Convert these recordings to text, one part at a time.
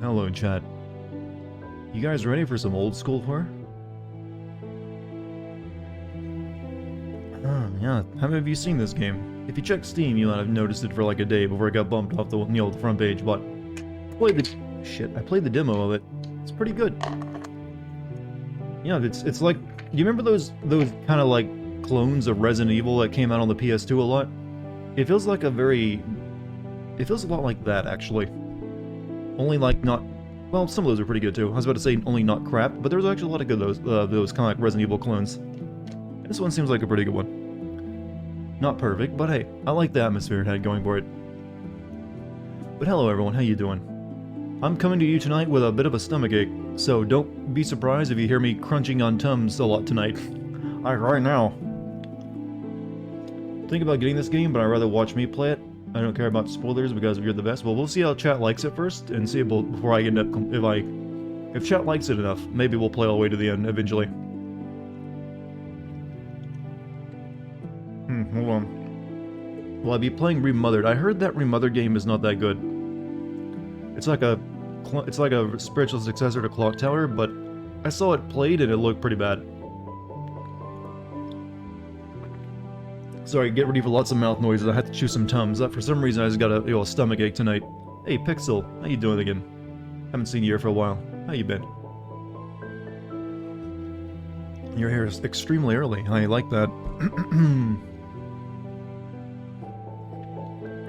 Hello, chat. You guys ready for some old school horror? Yeah. How many of you seen this game? If you check Steam, you'll have noticed it for like a day before it got bumped off the the front page. But I played the demo of it. It's pretty good. Yeah, it's like, do you remember those kind of like clones of Resident Evil that came out on the PS2 a lot? It feels like it feels a lot like that actually. Only like not. Well, some of those are pretty good too. I was about to say only not crap, but there's actually a lot of good those kind of like Resident Evil clones. This one seems like a pretty good one. Not perfect, but hey, I like the atmosphere it had going for it. But hello everyone, how you doing? I'm coming to you tonight with a bit of a stomachache, so don't be surprised if you hear me crunching on Tums a lot tonight. Right now. Think about getting this game, but I'd rather watch me play it. I don't care about spoilers because you're the best. Well, we'll see how chat likes it first, and see before I end up if chat likes it enough, maybe we'll play all the way to the end eventually. Hold on. Will I be playing Remothered? I heard that Remothered game is not that good. It's like a spiritual successor to Clock Tower, but I saw it played and it looked pretty bad. Sorry, get ready for lots of mouth noises. I had to chew some Tums. For some reason, I just got a stomach ache tonight. Hey, Pixel, how you doing again? Haven't seen you here for a while. How you been? Your hair is extremely early. I like that.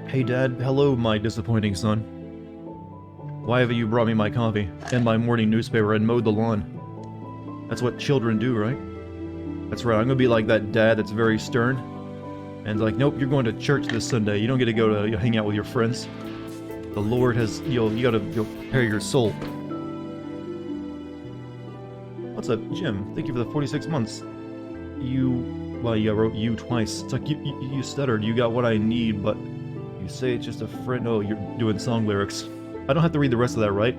Hey, Dad. Hello, my disappointing son. Why haven't you brought me my coffee and my morning newspaper and mowed the lawn? That's what children do, right? That's right. I'm gonna be like that dad that's very stern. And like, nope, you're going to church this Sunday. You don't get to go to hang out with your friends. The Lord has, you gotta prepare your soul. What's up, Jim? Thank you for the 46 months. Well, I wrote you twice. It's like, you stuttered. You got what I need, but you say it's just a friend. Oh, you're doing song lyrics. I don't have to read the rest of that, right?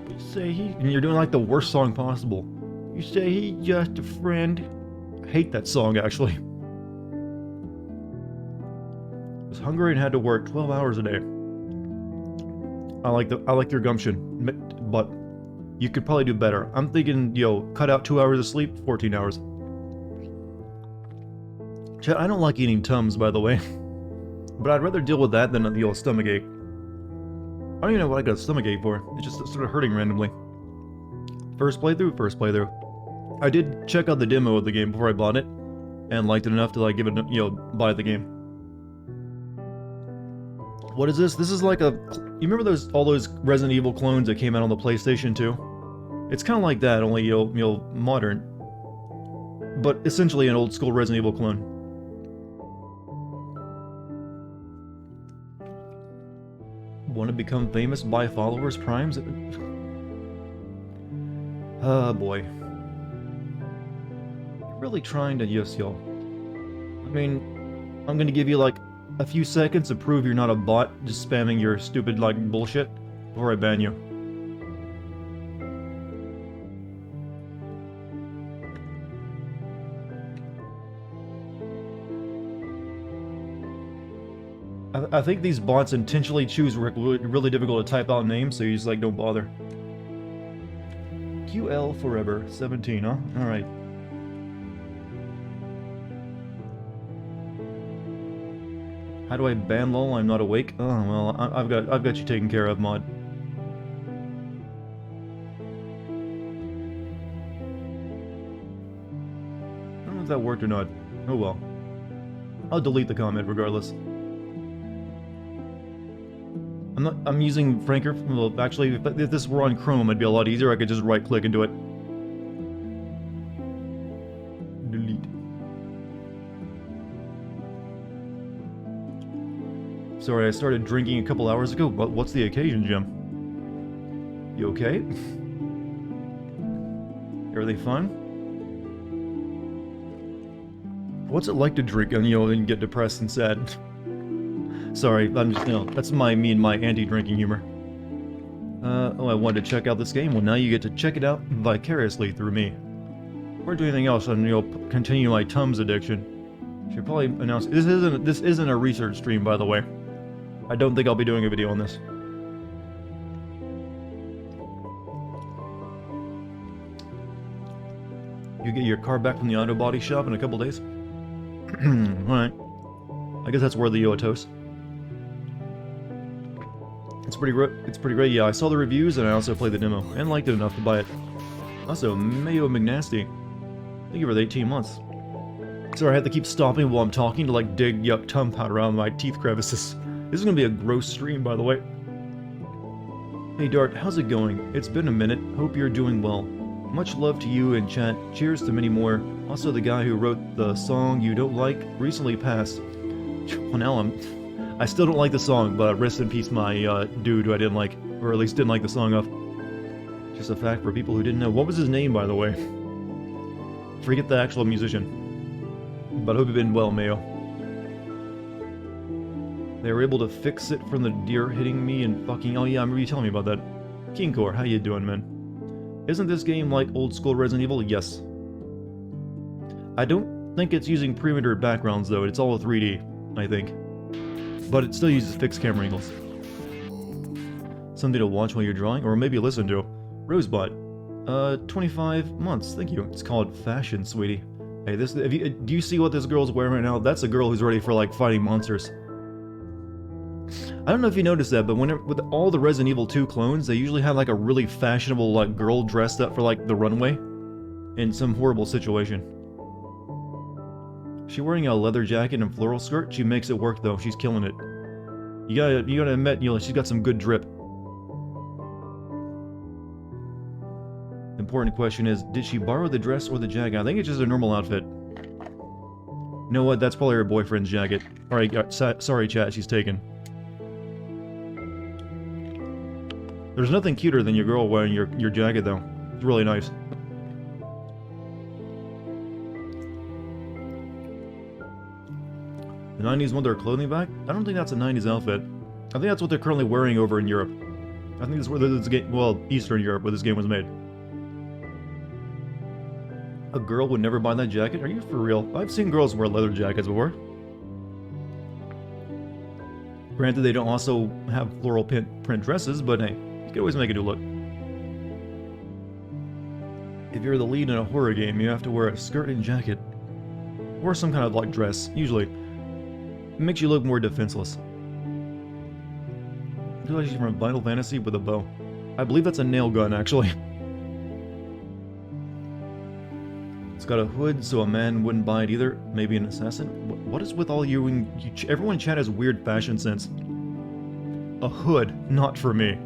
You say and you're doing like the worst song possible. You say he's just a friend. I hate that song, actually. I was hungry and had to work 12 hours a day. I like your gumption, but you could probably do better. I'm thinking, cut out 2 hours of sleep, 14 hours. Chat, I don't like eating Tums, by the way. But I'd rather deal with that than the old stomachache. I don't even know what I got a stomachache for. It just started hurting randomly. First playthrough. I did check out the demo of the game before I bought it, and liked it enough to like give it, buy the game. What is this? This is like a... You remember all those Resident Evil clones that came out on the PlayStation 2? It's kind of like that, only, modern. But essentially an old school Resident Evil clone. Want to become famous, buy followers, primes? Oh boy. Really trying to, yes, y'all. I mean, I'm gonna give you like a few seconds to prove you're not a bot just spamming your stupid like bullshit before I ban you. I think these bots intentionally choose really difficult to type out names, so you just like don't bother. QL Forever 17, huh? Alright. How do I ban lol? I'm not awake? Oh well, I've got you taken care of, mod. I don't know if that worked or not. Oh well. I'll delete the comment regardless. I'm using Franker. Well, actually, if this were on Chrome, it'd be a lot easier. I could just right-click and do it. Delete. Sorry, I started drinking a couple hours ago, but what's the occasion, Jim? You okay? Everything fun? What's it like to drink and, and get depressed and sad? Sorry, I'm just, that's me and my anti-drinking humor. Oh, I wanted to check out this game. Well, now you get to check it out vicariously through me. Or do anything else and, continue my Tums addiction. Should probably announce this isn't a research stream, by the way. I don't think I'll be doing a video on this. You get your car back from the auto body shop in a couple days? Alright. I guess that's worthy of a toast. It's pretty great, yeah. I saw the reviews and I also played the demo, and liked it enough to buy it. Also, Mayo McNasty. Thank you for the 18 months. Sorry, I have to keep stopping while I'm talking to like dig yuck tongue powder around my teeth crevices. This is gonna be a gross stream, by the way. Hey Dart, how's it going? It's been a minute. Hope you're doing well. Much love to you and chat. Cheers to many more. Also, the guy who wrote the song you don't like recently passed. Well, now I still don't like the song, but rest in peace my dude who I didn't like, or at least didn't like the song of. Just a fact for people who didn't know. What was his name, by the way? Forget the actual musician. But I hope you've been well, Mayo. They were able to fix it from the deer hitting me and fucking... Oh yeah, I remember you telling me about that. Kingcore, how you doing, man? Isn't this game like old school Resident Evil? Yes. I don't think it's using pre-rendered backgrounds though, it's all 3D, I think. But it still uses fixed camera angles. Something to watch while you're drawing, or maybe listen to. Rosebud. 25 months, thank you. It's called Fashion, sweetie. Hey, do you see what this girl's wearing right now? That's a girl who's ready for, like, fighting monsters. I don't know if you noticed that, but with all the Resident Evil 2 clones, they usually have, like, a really fashionable, like, girl dressed up for, like, the runway in some horrible situation. She wearing a leather jacket and floral skirt? She makes it work, though. She's killing it. You gotta admit, she's got some good drip. Important question is, did she borrow the dress or the jacket? I think it's just a normal outfit. You know what? That's probably her boyfriend's jacket. Alright, sorry chat, she's taken. There's nothing cuter than your girl wearing your jacket, though. It's really nice. The 90s want their clothing back? I don't think that's a 90s outfit. I think that's what they're currently wearing over in Europe. I think that's where this game... Well, Eastern Europe, where this game was made. A girl would never buy that jacket? Are you for real? I've seen girls wear leather jackets before. Granted, they don't also have floral print dresses, but hey, you can always make a new look. If you're the lead in a horror game, you have to wear a skirt and jacket. Or some kind of, like, dress, usually. It makes you look more defenseless. I feel like she's from Final Fantasy with a bow. I believe that's a nail gun, actually. It's got a hood, so a man wouldn't buy it either. Maybe an assassin? What is with all you and... Everyone in chat has weird fashion sense. A hood, not for me.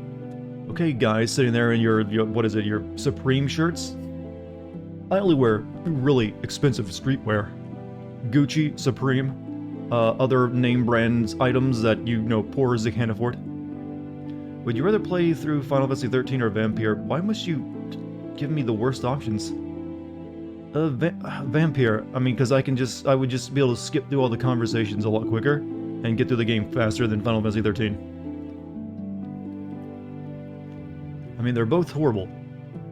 Okay, guys, sitting there in your what is it, your Supreme shirts? I only wear really expensive streetwear. Gucci, Supreme, other name brands items that poor can't afford. Would you rather play through Final Fantasy 13 or Vampire? Why must you give me the worst options? Vampire. I mean, because I would just be able to skip through all the conversations a lot quicker and get through the game faster than Final Fantasy 13. I mean, they're both horrible,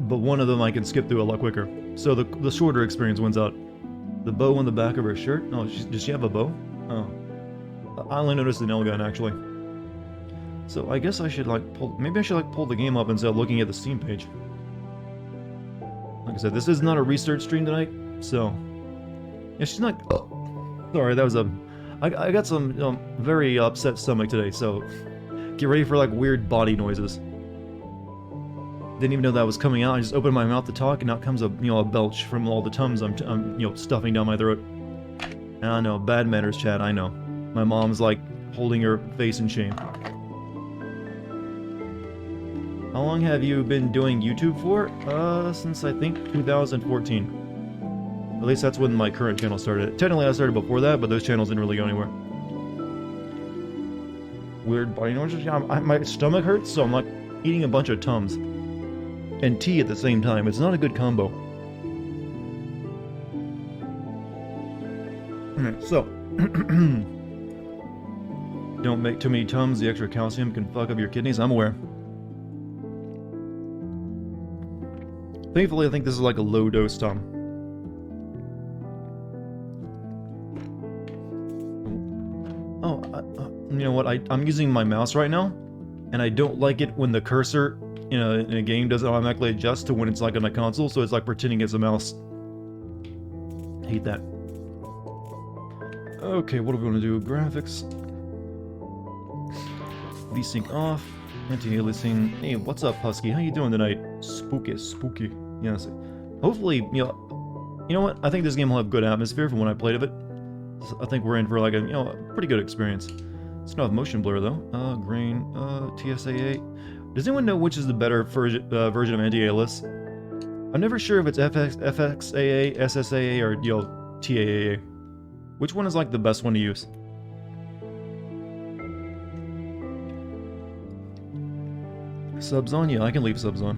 but one of them I can skip through a lot quicker. So the shorter experience wins out. The bow on the back of her shirt? Oh, does she have a bow? Oh. I only noticed the nail gun, actually. So I guess I should, maybe I should, pull the game up instead of looking at the Steam page. Like I said, this is not a research stream tonight, so... Yeah, she's not... Sorry, that was a... I got some very upset stomach today, so... Get ready for, weird body noises. Didn't even know that was coming out. I just opened my mouth to talk, and out comes a belch from all the Tums I'm stuffing down my throat. I know, bad manners, Chad, I know. My mom's, holding her face in shame. How long have you been doing YouTube for? Since I think 2014. At least that's when my current channel started. Technically I started before that, but those channels didn't really go anywhere. Weird body noises? Yeah, my stomach hurts, so I'm eating a bunch of Tums. And tea at the same time. It's not a good combo. So. Don't make too many Tums. The extra calcium can fuck up your kidneys. I'm aware. Thankfully, I think this is a low-dose Tum. Oh, you know what? I'm using my mouse right now, and I don't like it when the cursor in a game doesn't automatically adjust to when it's like on a console, so it's like pretending it's a mouse. Hate that. Okay, what are we gonna do? Graphics. VSync off. Anti-aliasing. Hey, what's up, Husky? How you doing tonight? Spooky, spooky. Yes. Hopefully, you know what? I think this game will have good atmosphere from when I played of it. I think we're in for like a, a pretty good experience. It's not motion blur though. Grain, TSA8. Does anyone know which is the better version of anti-alias? I'm never sure if it's FXAA, SSAA, or TAAA. Which one is like the best one to use? Subs on? Yeah, I can leave subs on.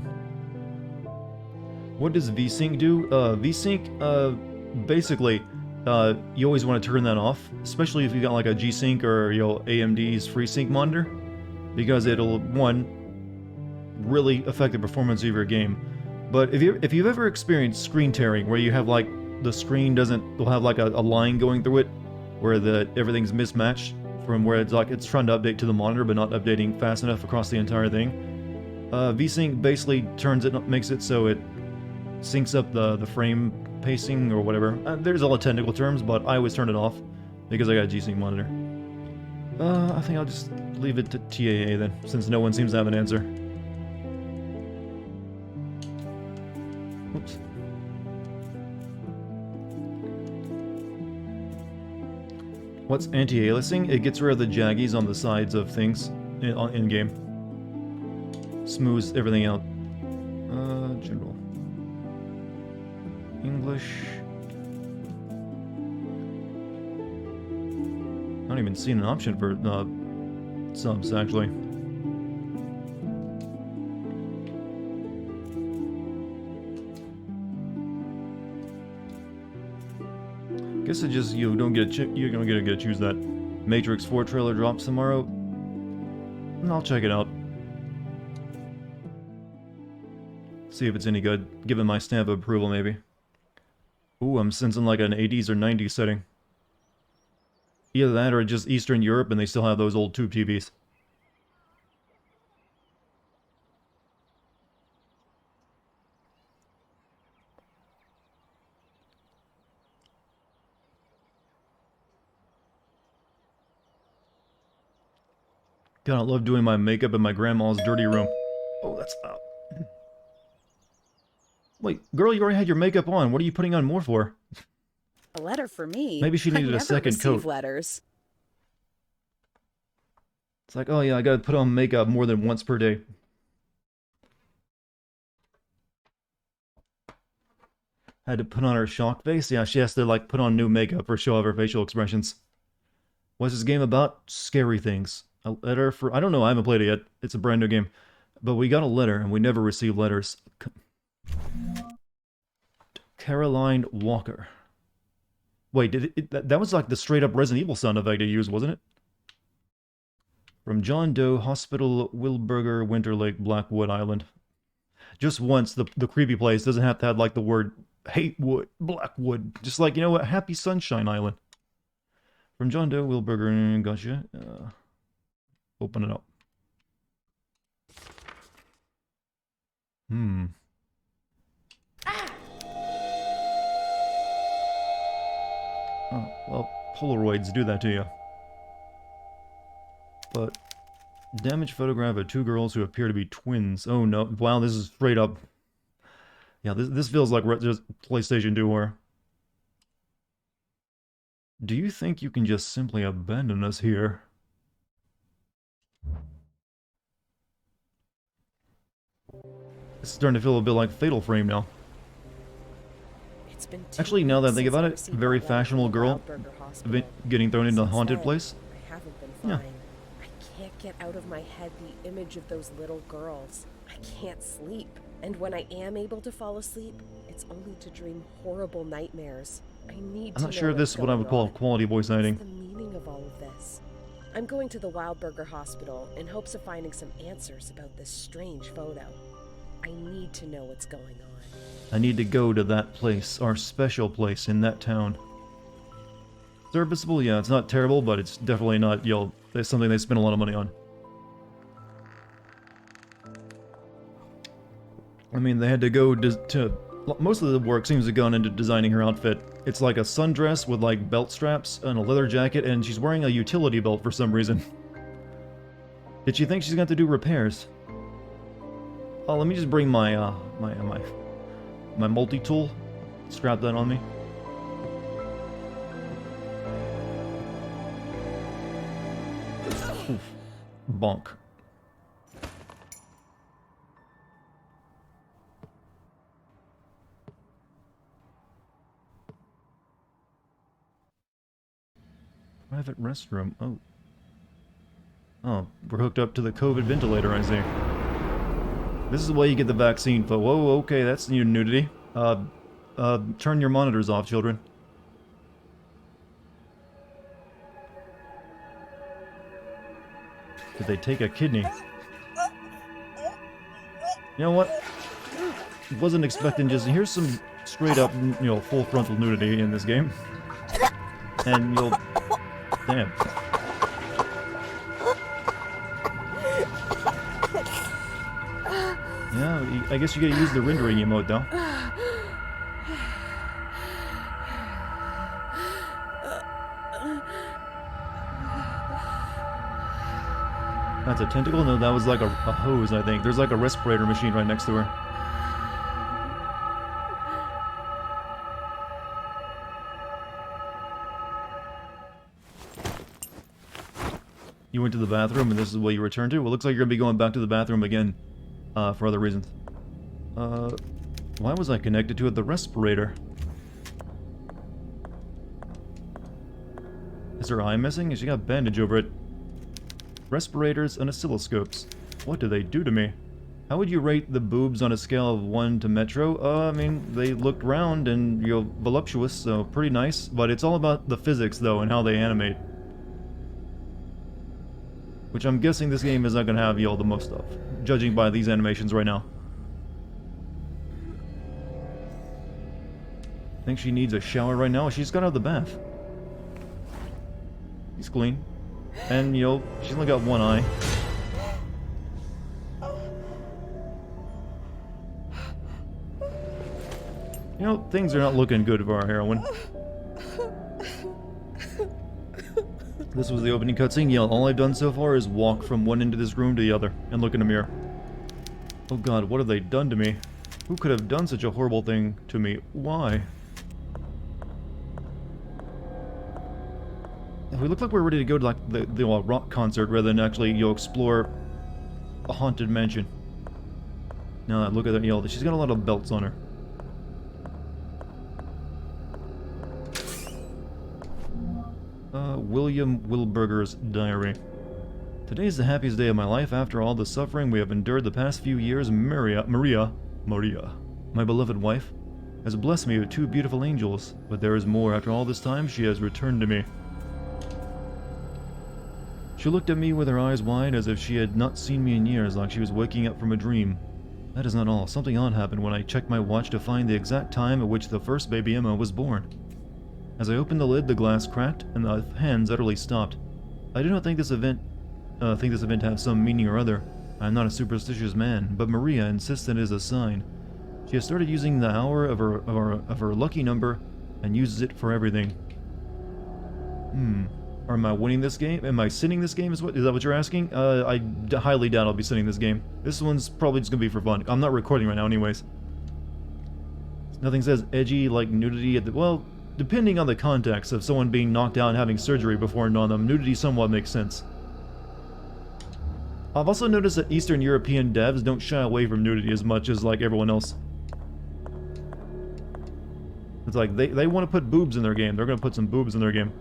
What does VSync do? VSync, basically, you always want to turn that off, especially if you got like a G-Sync or AMD's FreeSync monitor, because it'll, one, really affect the performance of your game. But if you've ever experienced screen tearing, where you have like the screen will have like a line going through it, where everything's mismatched from where it's like it's trying to update to the monitor but not updating fast enough across the entire thing. VSync basically makes it so it syncs up the frame pacing or whatever. There's all the technical terms, but I always turn it off because I got a G-Sync monitor. I think I'll just leave it to TAA then, since no one seems to have an answer. Oops. What's anti-aliasing? It gets rid of the jaggies on the sides of things in-game. Smooths everything out. General. English. I don't even see an option for subs, actually. Guess it just you don't get to choose that. Matrix 4 trailer drops tomorrow. I'll check it out. See if it's any good. Give it my stamp of approval, maybe. Ooh, I'm sensing like an 80s or 90s setting. Either that or just Eastern Europe and they still have those old tube TVs. God, I love doing my makeup in my grandma's dirty room. Oh, that's loud. Wait, girl, you already had your makeup on. What are you putting on more for? A letter for me? Maybe she needed a second coat. Letters. It's like, oh yeah, I gotta put on makeup more than once per day. Had to put on her shock face? Yeah, she has to like put on new makeup or show off her facial expressions. What's this game about? Scary things. A letter for... I don't know, I haven't played it yet. It's a brand new game. But we got a letter, and we never received letters. Caroline Walker. Wait, that was like the straight-up Resident Evil sound effect they used, wasn't it? From John Doe, Hospital, Wilburger, Winter Lake, Blackwood Island. Just once, the creepy place doesn't have to have like the word Hatewood, Blackwood. Just like, you know what, Happy Sunshine Island. From John Doe, Wilburger, gotcha. Open it up. Oh, well, Polaroids do that to you. But, damaged photograph of two girls who appear to be twins. Oh no, wow, this is straight up. Yeah, this feels like just PlayStation 2 horror. Do you think you can just simply abandon us here? It's starting to feel a bit like Fatal Frame now. Actually, now that I think about it, very fashionable girl getting thrown into a haunted place. I haven't been fine. Yeah. I can't get out of my head the image of those little girls. I can't sleep. And when I am able to fall asleep, it's only to dream horrible nightmares. I'm not sure if this is what I would call quality voice acting. What's the meaning of all of this? I'm going to the Wildburger Hospital in hopes of finding some answers about this strange photo. I need to know what's going on. I need to go to that place, our special place in that town. Serviceable, yeah, it's not terrible, but it's definitely not, it's something they spend a lot of money on. I mean, they had to go most of the work seems to have gone into designing her outfit. It's like a sundress with like belt straps and a leather jacket, and she's wearing a utility belt for some reason. Did she think she's going to do repairs? Oh, let me just bring my my multi-tool. Strap that on me. Oof. Bonk. Private restroom. Oh. Oh, we're hooked up to the COVID ventilator, I see. This is the way you get the vaccine, but whoa, okay, that's new nudity. Turn your monitors off, children. Did they take a kidney? You know what? Wasn't expecting just... Here's some straight up, full frontal nudity in this game. And you'll... Damn. Yeah, I guess you gotta use the rendering emote, though. That's a tentacle? No, that was like a hose, I think. There's like a respirator machine right next to her. You went to the bathroom and this is what you returned to? Well, it looks like you're gonna be going back to the bathroom again, for other reasons. Why was I connected to it? The respirator. Is her eye missing? She got a bandage over it. Respirators and oscilloscopes. What do they do to me? How would you rate the boobs on a scale of 1 to Metro? I mean, they looked round and, voluptuous, so pretty nice. But it's all about the physics, though, and how they animate. Which I'm guessing this game is not going to have, the most of, judging by these animations right now. Think she needs a shower right now? She's got out of the bath. She's clean. And, she's only got one eye. Things are not looking good for our heroine. This was the opening cutscene. Yeah, all I've done so far is walk from one end of this room to the other and look in a mirror. Oh god, what have they done to me? Who could have done such a horrible thing to me? Why? We look like we're ready to go to like the rock concert rather than actually explore a haunted mansion. Now look at that, she's got a lot of belts on her. William Wilberger's diary. Today is the happiest day of my life after all the suffering we have endured the past few years. Maria, my beloved wife, has blessed me with 2 beautiful angels, but there is more. After all this time, she has returned to me. She looked at me with her eyes wide as if she had not seen me in years, like she was waking up from a dream. That is not all. Something odd happened when I checked my watch to find the exact time at which the first baby Emma was born. As I opened the lid, the glass cracked, and the hands utterly stopped. I do not think this event to have some meaning or other. I am not a superstitious man, but Maria insists that it is a sign. She has started using the hour of her lucky number, and uses it for everything. Am I winning this game? Am I sinning this game? Is that what you're asking? I highly doubt I'll be sinning this game. This one's probably just gonna be for fun. I'm not recording right now, anyways. Nothing says edgy like nudity at the well. Depending on the context of someone being knocked out and having surgery performed on them, nudity somewhat makes sense. I've also noticed that Eastern European devs don't shy away from nudity as much as like everyone else. It's like they want to put boobs in their game. They're going to put some boobs in their game.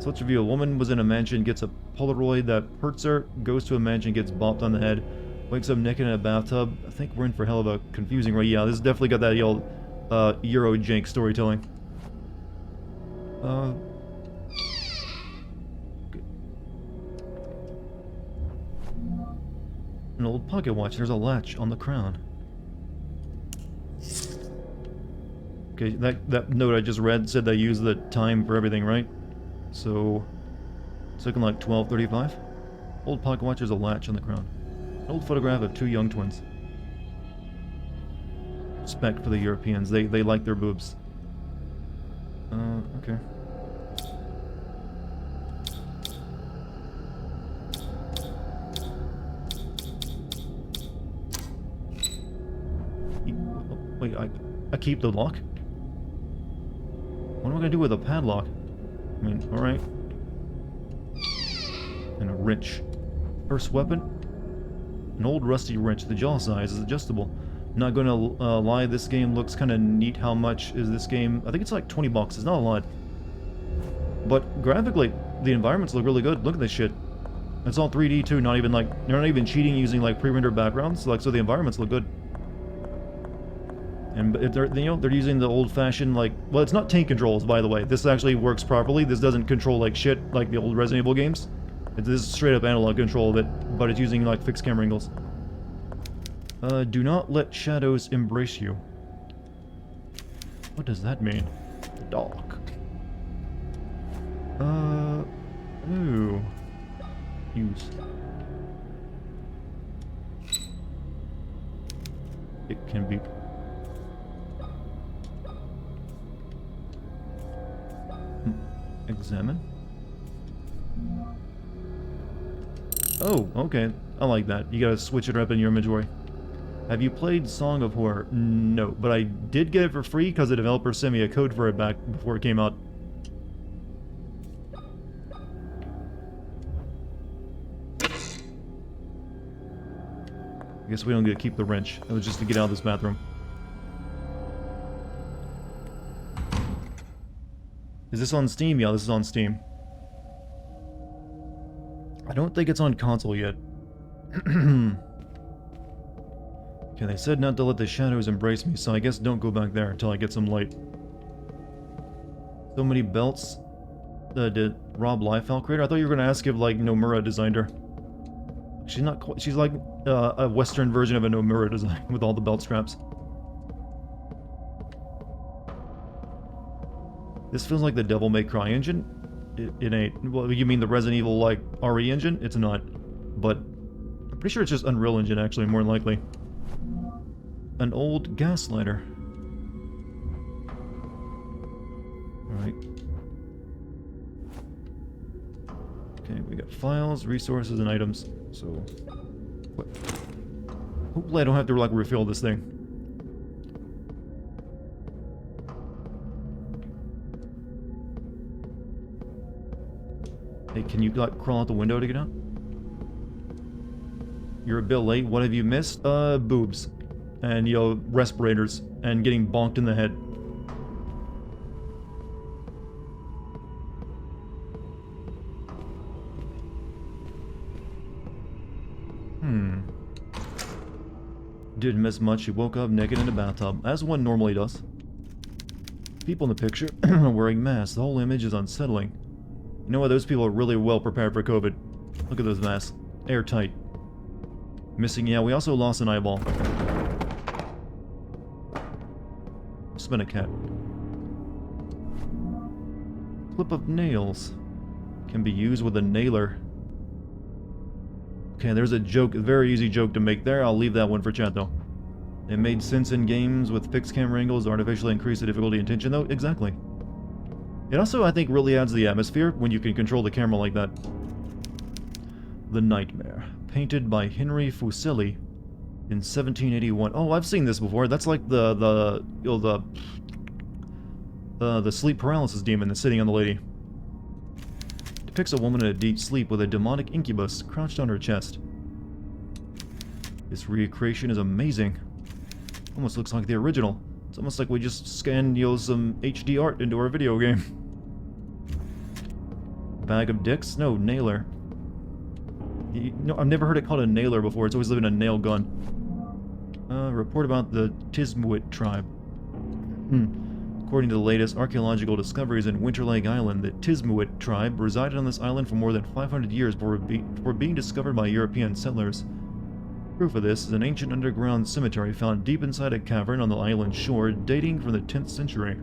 So let's review. A woman was in a mansion, gets a Polaroid that hurts her, goes to a mansion, gets bopped on the head, wakes up naked in a bathtub. I think we're in for hell of a confusing right. Yeah, this has definitely got that old Euro jank storytelling. An old pocket watch. There's a latch on the crown. Okay, that note I just read said they use the time for everything, right? So it's looking like 12:35. Old pocket watch, there's a latch on the crown. An old photograph of two young twins. Respect for the Europeans. They like their boobs. Okay. Wait, I keep the lock? What am I gonna do with a padlock? I mean, alright. And a wrench. First weapon? An old rusty wrench. The jaw size is adjustable. I'm not gonna lie, this game looks kind of neat. How much is this game? I think it's like 20 bucks. It's not a lot. But graphically, the environments look really good. Look at this shit. It's all 3D too, not even like, they're not even cheating using like pre-rendered backgrounds. Like, so the environments look good. And if they're, you know, they're using the old-fashioned, like, well, it's not tank controls, by the way. This actually works properly. This doesn't control like shit like the old Resident Evil games. This is straight up analog control of it, but it's using like fixed camera angles. Do not let shadows embrace you. What does that mean? The dog. Ooh. Use. It can be... Examine? Oh, okay. I like that. You gotta switch it up in your inventory. Have you played Song of Horror? No, but I did get it for free because the developer sent me a code for it back before it came out. I guess we don't get to keep the wrench. It was just to get out of this bathroom. Is this on Steam? Yeah, this is on Steam. I don't think it's on console yet. Okay, they said not to let the shadows embrace me, so I guess don't go back there until I get some light. So many belts. Did Rob Liefeld create her? I thought you were going to ask if, like, Nomura designed her. She's not quite... She's like a Western version of a Nomura design with all the belt straps. This feels like the Devil May Cry engine. It ain't. Well, you mean the Resident Evil, like, RE engine? It's not. But I'm pretty sure it's just Unreal Engine, actually, more than likely. An old gas lighter. Alright. Okay, we got files, resources, and items. So... what? Hopefully I don't have to, like, refill this thing. Hey, can you, like, crawl out the window to get out? You're a bit late. What have you missed? Boobs. And, you know, respirators. And getting bonked in the head. Didn't miss much. She woke up naked in a bathtub, as one normally does. People in the picture are wearing masks. The whole image is unsettling. You know what? Those people are really well prepared for COVID. Look at those masks. Airtight. Missing, yeah, we also lost an eyeball. Spin a cat. Clip of nails. Can be used with a nailer. Okay, there's a joke, a very easy joke to make there. I'll leave that one for chat, though. It made sense in games with fixed camera angles, artificially increase the difficulty and tension, though. Exactly. It also, I think, really adds to the atmosphere when you can control the camera like that. The Nightmare. Painted by Henry Fuseli in 1781. Oh, I've seen this before. That's like the sleep paralysis demon that's sitting on the lady. Depicts a woman in a deep sleep with a demonic incubus crouched on her chest. This recreation is amazing. Almost looks like the original. It's almost like we just scanned, you know, some HD art into our video game. Bag of dicks? No, nailer. No, I've never heard it called a nailer before. It's always living a nail gun. Report about the Tismuit tribe. According to the latest archaeological discoveries in Winterlake Island, the Tismuit tribe resided on this island for more than 500 years before being discovered by European settlers. Proof of this is an ancient underground cemetery found deep inside a cavern on the island's shore, dating from the 10th century.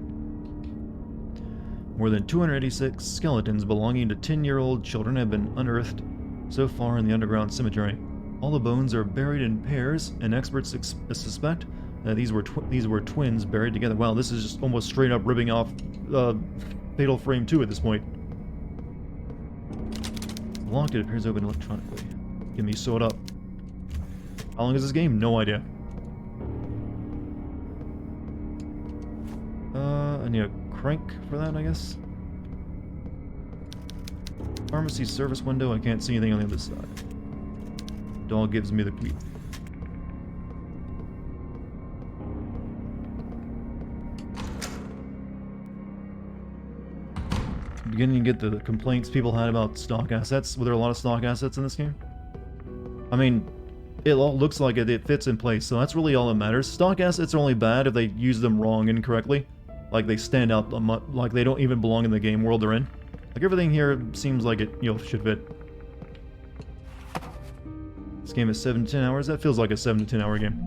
More than 286 skeletons belonging to 10-year-old children have been unearthed so far in the underground cemetery. All the bones are buried in pairs, and experts suspect that these were twins buried together. Wow, this is just almost straight up ripping off Fatal Frame 2 at this point. Locked, it appears open electronically. Get me sewed up. How long is this game? No idea. I need a crank for that, I guess. Pharmacy service window, I can't see anything on the other side. Dog gives me the queef. Beginning to get the complaints people had about stock assets. Were there a lot of stock assets in this game? I mean, it all looks like it fits in place, so that's really all that matters. Stock assets are only bad if they use them wrong, incorrectly. Like they stand out, like they don't even belong in the game world they're in. Like everything here seems like it, should fit. This game is 7 to 10 hours. That feels like a 7 to 10 hour game.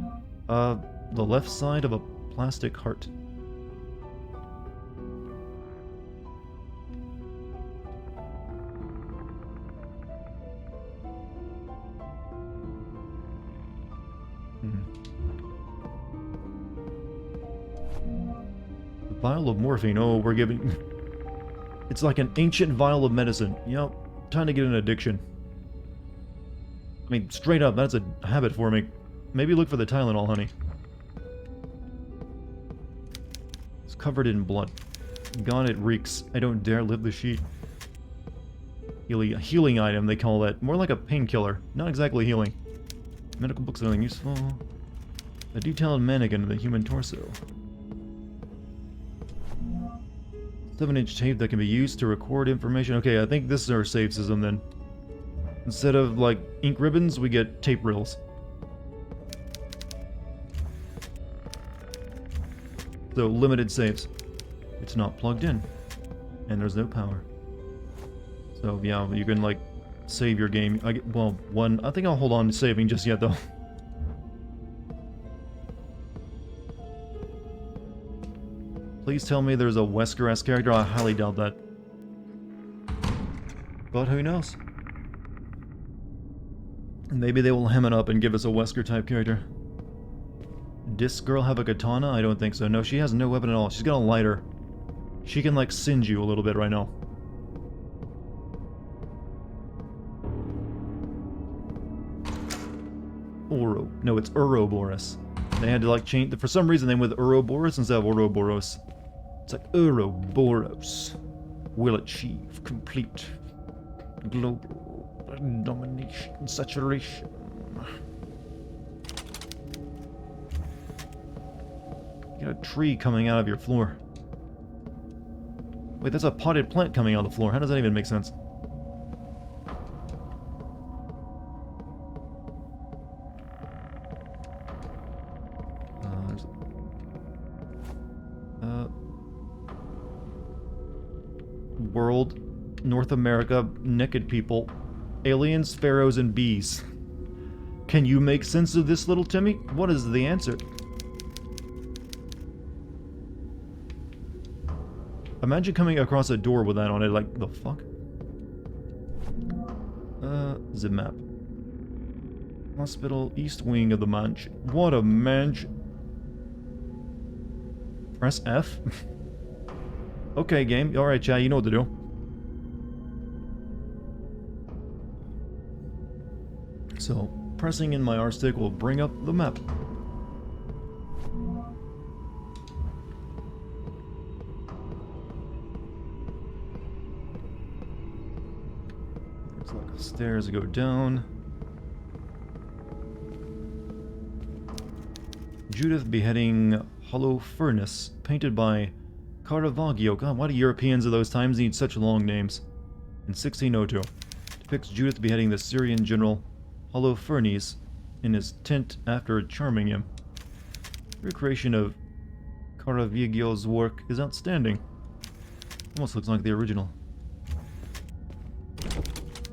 The left side of a plastic heart. Vial of morphine. Oh, we're giving... It's like an ancient vial of medicine. Yep, time to get an addiction. I mean, straight up, that's a habit for me. Maybe look for the Tylenol, honey. It's covered in blood. God, it reeks. I don't dare lift the sheet. Healing item, they call that. More like a painkiller. Not exactly healing. Medical books are nothing useful. A detailed mannequin of the human torso. 7-inch tape that can be used to record information. Okay, I think this is our save system then. Instead of, like, ink ribbons, we get tape reels. So, limited saves. It's not plugged in. And there's no power. So, yeah, you can, like, save your game. I think I'll hold on to saving just yet, though. Please tell me there's a Wesker-esque character. I highly doubt that. But who knows? Maybe they will hem it up and give us a Wesker-type character. Does this girl have a katana? I don't think so. No, she has no weapon at all. She's got a lighter. She can, like, singe you a little bit right now. Oro. No, it's Ouroboros. They had to, like, change... For some reason, they went with Ouroboros instead of Ouroboros. It's like Ouroboros will achieve complete global domination, saturation. You got a tree coming out of your floor. Wait, that's a potted plant coming out of the floor. How does that even make sense? World, North America, naked people, aliens, pharaohs, and bees. Can you make sense of this, little Timmy? What is the answer? Imagine coming across a door with that on it, like, the fuck? Zip map. Hospital, east wing of the mansion. What a mansion. Press F? Okay, game. Alright, chat, you know what to do. So, pressing in my R stick will bring up the map. There's like stairs that go down. Judith beheading Hollow Furnace, painted by Caravaggio. God, why do Europeans of those times need such long names? In 1602, depicts Judith beheading the Syrian general Holofernes in his tent after charming him. Recreation of Caravaggio's work is outstanding. Almost looks like the original.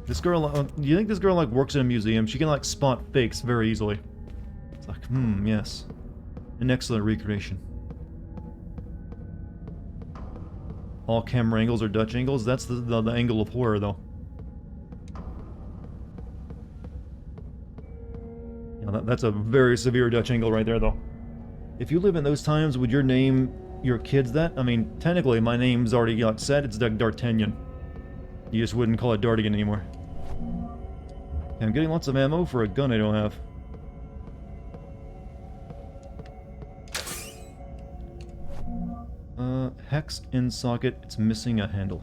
This girl, do you think this girl, like, works in a museum? She can, like, spot fakes very easily. It's like, yes. An excellent recreation. All camera angles are Dutch angles. That's the angle of horror, though. Yeah, that's a very severe Dutch angle right there, though. If you live in those times, would you name your kids that? I mean, technically, my name's already got set. It's D'Artagnan. You just wouldn't call it Dartigan anymore. I'm getting lots of ammo for a gun I don't have. Hex in socket. It's missing a handle.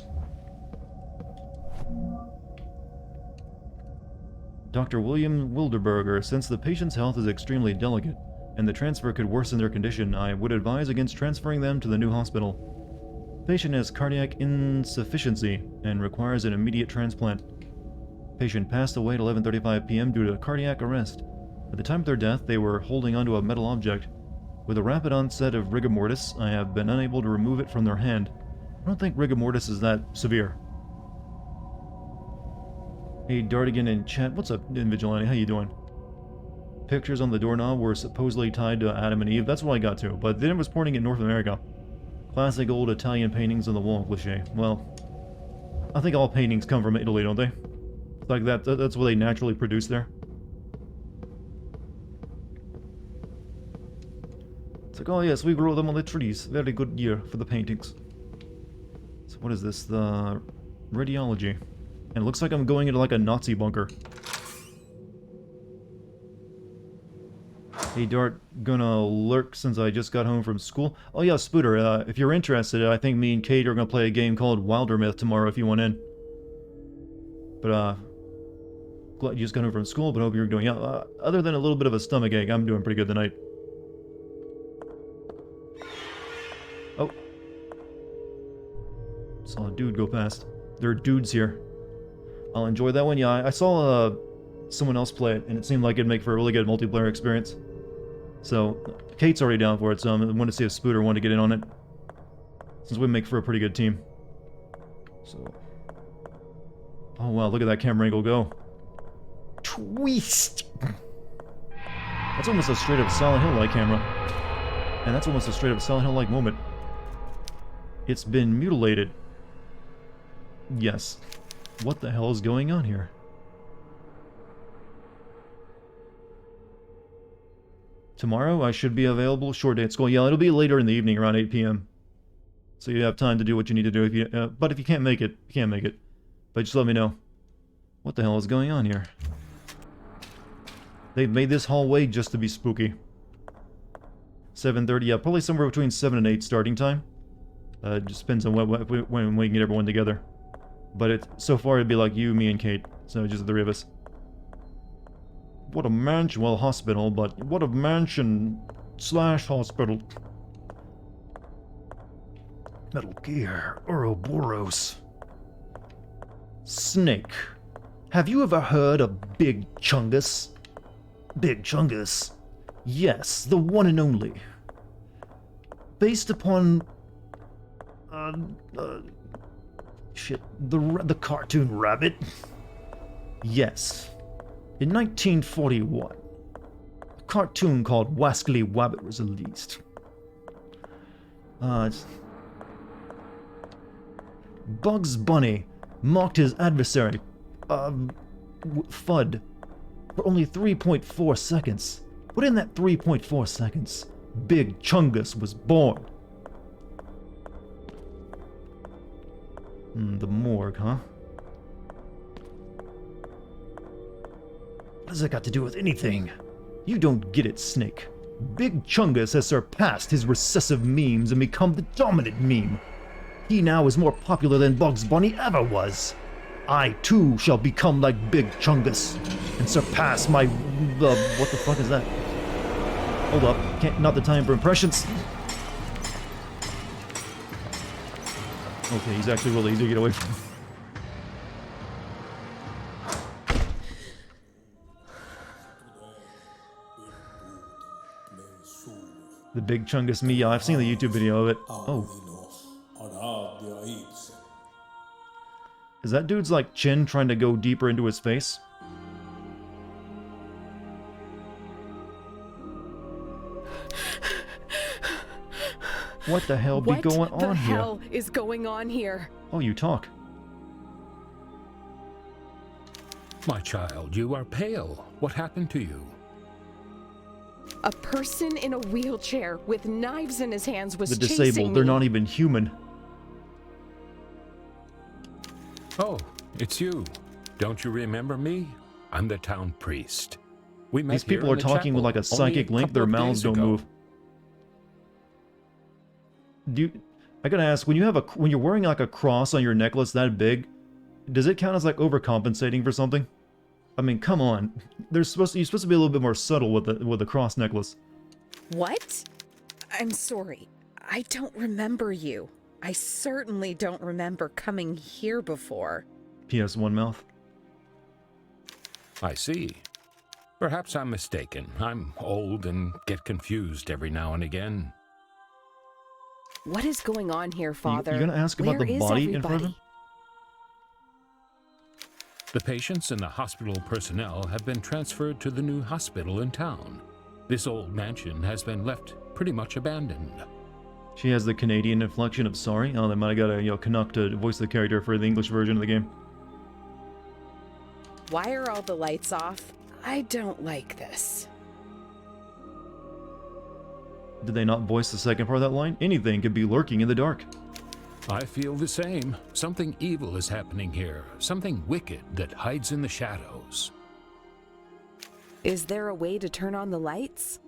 Dr. William Wilderberger, since the patient's health is extremely delicate, and the transfer could worsen their condition, I would advise against transferring them to the new hospital. Patient has cardiac insufficiency and requires an immediate transplant. Patient passed away at 11:35 p.m. due to cardiac arrest. At the time of their death, they were holding onto a metal object. With a rapid onset of rigor mortis, I have been unable to remove it from their hand. I don't think rigor mortis is that severe. Hey, Dartigan in chat. What's up, Invigilante? How you doing? Pictures on the doorknob were supposedly tied to Adam and Eve. That's what I got to, but then it was pointing at North America. Classic old Italian paintings on the wall cliche. Well, I think all paintings come from Italy, don't they? It's like that's what they naturally produce there. It's like, oh yes, we grow them on the trees. Very good year for the paintings. So what is this? The radiology. And it looks like I'm going into like a Nazi bunker. Hey Dart, gonna lurk since I just got home from school. Oh yeah, Spooter, if you're interested, I think me and Kate are gonna play a game called Wildermyth tomorrow if you want in. But, glad you just got home from school, but hope you're doing, yeah, other than a little bit of a stomach ache, I'm doing pretty good tonight. Oh. Saw a dude go past. There are dudes here. I'll enjoy that one. Yeah, I saw someone else play it, and it seemed like it'd make for a really good multiplayer experience. So, Kate's already down for it, so I want to see if Spooter wanted to get in on it. Since we make for a pretty good team. So... Oh wow, look at that camera angle go. Twist! That's almost a straight-up Silent Hill-like camera. And that's almost a straight-up Silent Hill-like moment. It's been mutilated. Yes. What the hell is going on here? Tomorrow I should be available. Short day at school. Yeah, it'll be later in the evening, around 8 p.m. So you have time to do what you need to do. If you, but if you can't make it, you can't make it. But just let me know. What the hell is going on here? They've made this hallway just to be spooky. 7:30, yeah, probably somewhere between 7 and 8 starting time. Just depends on when we can get everyone together. But so far it'd be like you, me, and Kate. So just the three of us. What a mansion, well, hospital, but what a mansion slash hospital. Metal Gear, Ouroboros. Snake. Have you ever heard of Big Chungus? Big Chungus? Yes, the one and only. Based upon... shit, the cartoon rabbit? Yes. In 1941, a cartoon called Wascally Wabbit was released. Bugs Bunny mocked his adversary, Fudd, for only 3.4 seconds. But in that 3.4 seconds, Big Chungus was born. The morgue, huh? What has that got to do with anything? You don't get it, Snake. Big Chungus has surpassed his recessive memes and become the dominant meme. He now is more popular than Bugs Bunny ever was. I, too, shall become like Big Chungus and surpass my... what the fuck is that? Hold up. Not the time for impressions. Okay, he's actually really easy to get away from. The Big Chungus me, yeah, I've seen the YouTube video of it. Oh. Is that dude's, like, chin trying to go deeper into his face? What the hell be going on here? What the hell is going on here? Oh, you talk. My child, you are pale. What happened to you? A person in a wheelchair with knives in his hands was The chasing disabled, me. they're not even human. Oh, it's you. Don't you remember me? I'm the town priest. We met These people here are in the talking with chapel like a psychic only link, their couple of mouths days don't ago. move. I gotta ask, when you're wearing like a cross on your necklace that big, does it count as like overcompensating for something? I mean, come on. You're supposed to be a little bit more subtle with the cross necklace. What? I'm sorry. I don't remember you. I certainly don't remember coming here before. PS1 mouth. I see. Perhaps I'm mistaken. I'm old and get confused every now and again. What is going on here, Father? You gonna ask about Where the is body in front of him? everybody? The patients and the hospital personnel have been transferred to the new hospital in town. This old mansion has been left pretty much abandoned. She has the Canadian inflection of sorry. Oh, they might have got a Canuck to voice the character for the English version of the game. Why are all the lights off? I don't like this. Did they not voice the second part of that line? Anything could be lurking in the dark. I feel the same. Something evil is happening here. Something wicked that hides in the shadows. Is there a way to turn on the lights?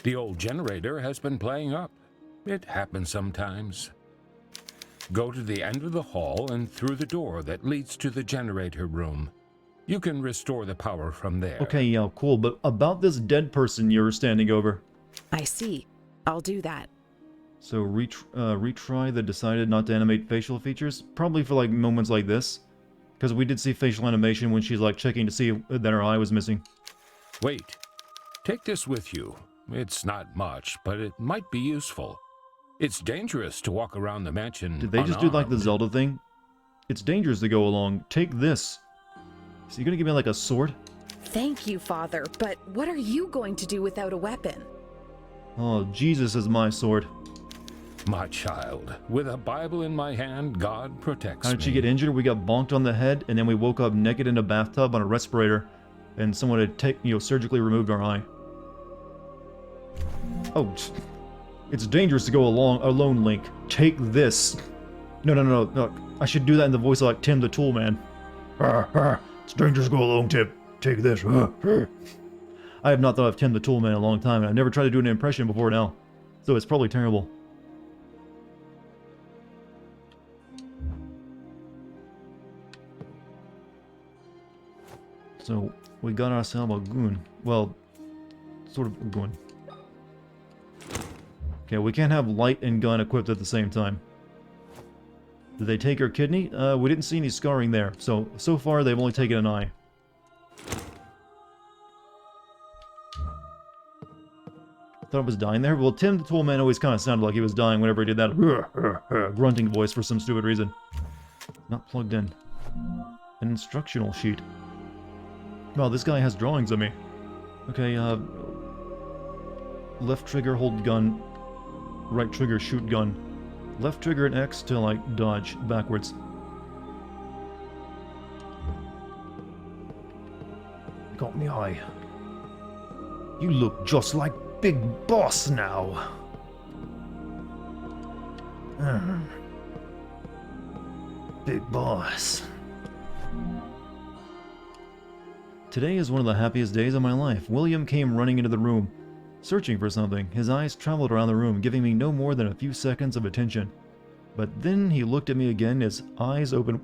The old generator has been playing up. It happens sometimes. Go to the end of the hall and through the door that leads to the generator room. You can restore the power from there. Okay, yeah, cool. But about this dead person you were standing over. I see. I'll do that. So retry the decided not to animate facial features? Probably for like moments like this. Because we did see facial animation when she's like checking to see that her eye was missing. Wait. Take this with you. It's not much, but it might be useful. It's dangerous to walk around the mansion Did they just do like the unarmed. Zelda thing? It's dangerous to go along. Take this. So you're gonna give me like a sword? Thank you, Father, but what are you going to do without a weapon? Oh, Jesus is my sword. My child, with a Bible in my hand, God protects How did me. she get injured? We got bonked on the head, and then we woke up naked in a bathtub on a respirator, and someone had surgically removed our eye. Oh, it's dangerous to go alone, Link. Take this. No. I should do that in the voice of like Tim the Tool Man. It's dangerous to go alone, Tim. Take this. I have not thought of Tim the Tool Man in a long time, and I've never tried to do an impression before now, so it's probably terrible. So, we got ourselves a goon. Well, sort of a goon. Okay, we can't have light and gun equipped at the same time. Did they take her kidney? We didn't see any scarring there. So far they've only taken an eye. Thought it was dying there? Well, Tim the Tool Man always kind of sounded like he was dying whenever he did that grunting voice for some stupid reason. Not plugged in. An instructional sheet. Wow, this guy has drawings of me. Okay, left trigger, hold gun. Right trigger, shoot gun. Left trigger and X to, like, dodge backwards. Got me eye. You look just like Big Boss now. Big Boss. Today is one of the happiest days of my life. William came running into the room, searching for something. His eyes traveled around the room, giving me no more than a few seconds of attention. But then he looked at me again, his eyes open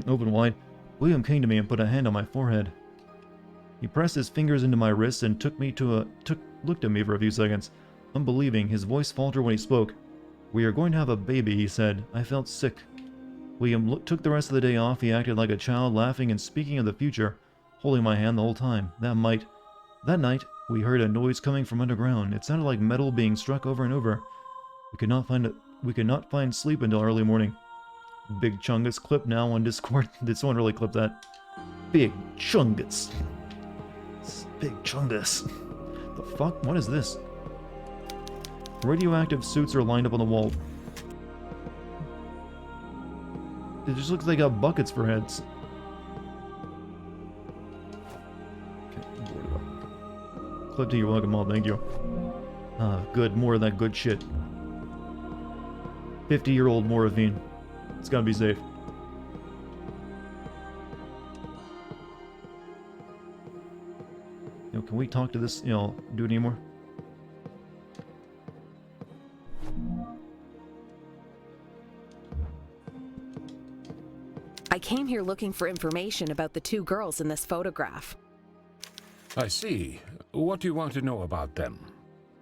wide. William came to me and put a hand on my forehead. He pressed his fingers into my wrists and looked at me for a few seconds. Unbelieving, his voice faltered when he spoke. "We are going to have a baby," he said. I felt sick. William took the rest of the day off. He acted like a child, laughing and speaking of the future, holding my hand the whole time. That night, we heard a noise coming from underground. It sounded like metal being struck over and over. We could not find sleep until early morning. Big Chungus clip now on Discord. Did someone really clip that? Big Chungus. Big Chungus. The fuck? What is this? Radioactive suits are lined up on the wall. It just looks like they got buckets for heads. Okay, board it up. Clip to your welcome all, thank you. Good, more of that good shit. 50-year-old morphine. It's gotta be safe. Yo, can we talk to this, do it anymore? I came here looking for information about the two girls in this photograph. I see. What do you want to know about them?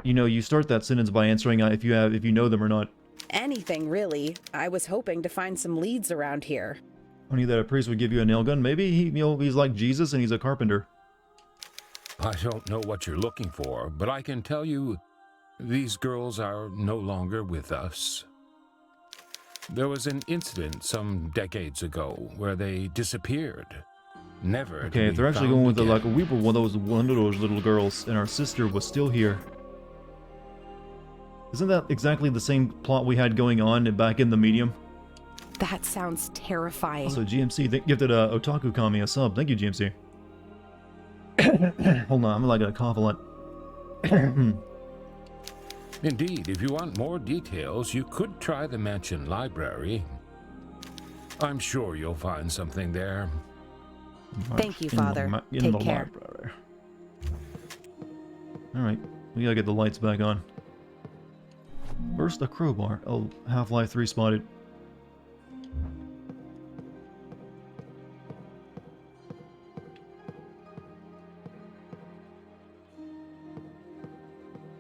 You start that sentence by answering if you know them or not. Anything, really. I was hoping to find some leads around here. Only that a priest would give you a nail gun. Maybe he's like Jesus and he's a carpenter. I don't know what you're looking for, but I can tell you these girls are no longer with us. There was an incident some decades ago where they disappeared. Never. Okay, if they're actually going with we were one of those little girls, and our sister was still here. Isn't that exactly the same plot we had going on back in the medium? That sounds terrifying. Also, GMC gifted Otaku Kami a sub. Thank you, GMC. Hold on, I'm like gonna cough a lot. Indeed, if you want more details, you could try the mansion library. I'm sure you'll find something there. Thank you, Father. Take care. Alright, we gotta get the lights back on. First, a crowbar. Oh, Half-Life 3 spotted.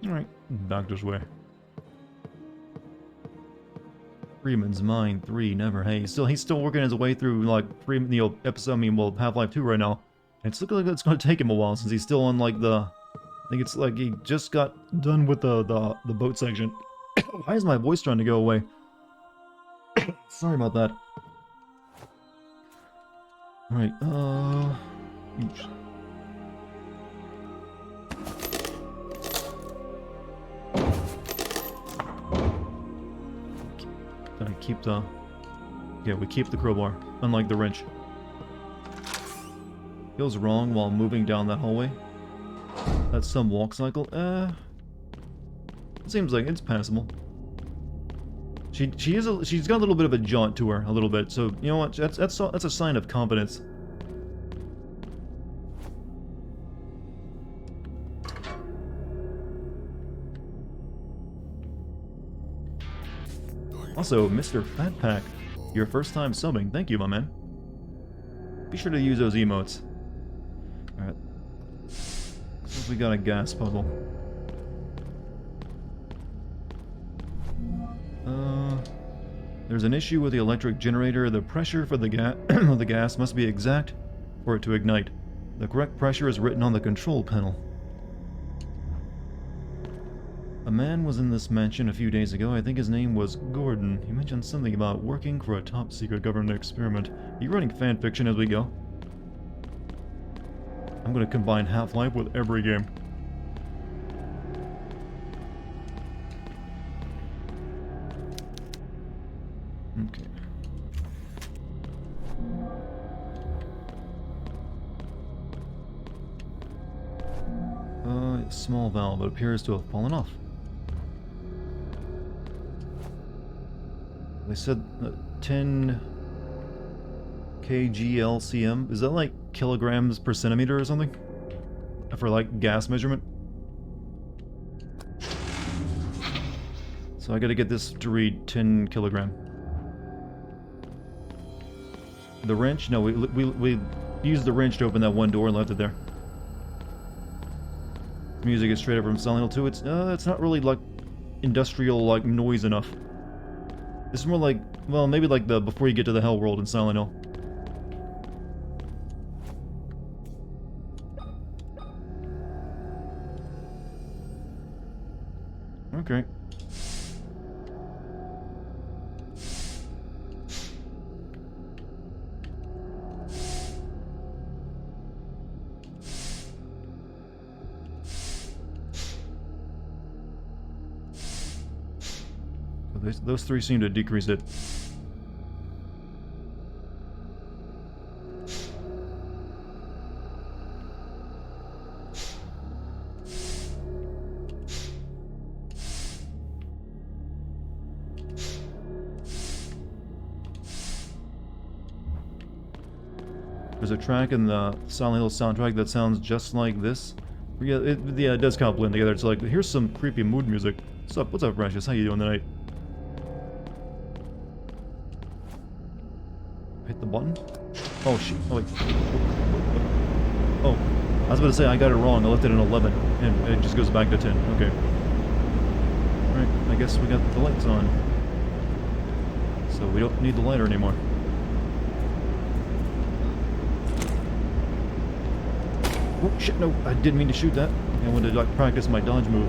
Alright, back this way. Freeman's Mine 3, never. Hey, he's still working his way through, like, Half-Life 2 right now. And it's looking like it's gonna take him a while since he's still on, like, I think it's like he just got done with the boat section. Why is my voice trying to go away? Sorry about that. Alright, oops. Gotta keep the... Yeah, we keep the crowbar, unlike the wrench. Feels wrong while moving down that hallway. That's some walk cycle. Seems like it's passable. She's got a little bit of a jaunt to her, a little bit. So you know what? That's a sign of confidence. Also, Mr. Fat Pack, your first time subbing. Thank you, my man. Be sure to use those emotes. Alright. Looks like we got a gas puzzle. There's an issue with the electric generator. The pressure for the gas must be exact for it to ignite. The correct pressure is written on the control panel. A man was in this mansion a few days ago. I think his name was Gordon. He mentioned something about working for a top-secret government experiment. Are you writing fan fiction as we go? I'm gonna combine Half-Life with every game. Okay. Small valve. It appears to have fallen off. They said 10 kg LCM. Is that like kilograms per centimeter or something? For like gas measurement? So I gotta get this to read 10 kilogram. The wrench? No, we used the wrench to open that one door and left it there. Music is straight up from Silent Hill 2. It's not really like industrial like noise enough. This is more like, well, maybe like the before you get to the Hell World in Silent Hill. Okay. Those three seem to decrease it. There's a track in the Silent Hill soundtrack that sounds just like this. Yeah, it does kind of blend together. It's like, here's some creepy mood music. What's up, Precious? How you doing tonight? Hit the button? Oh, shit. Oh, wait. Oh, I was about to say I got it wrong. I left it at 11, and it just goes back to 10. Okay. Alright, I guess we got the lights on. So we don't need the lighter anymore. Oh shit, no, I didn't mean to shoot that. I wanted to like practice my dodge move.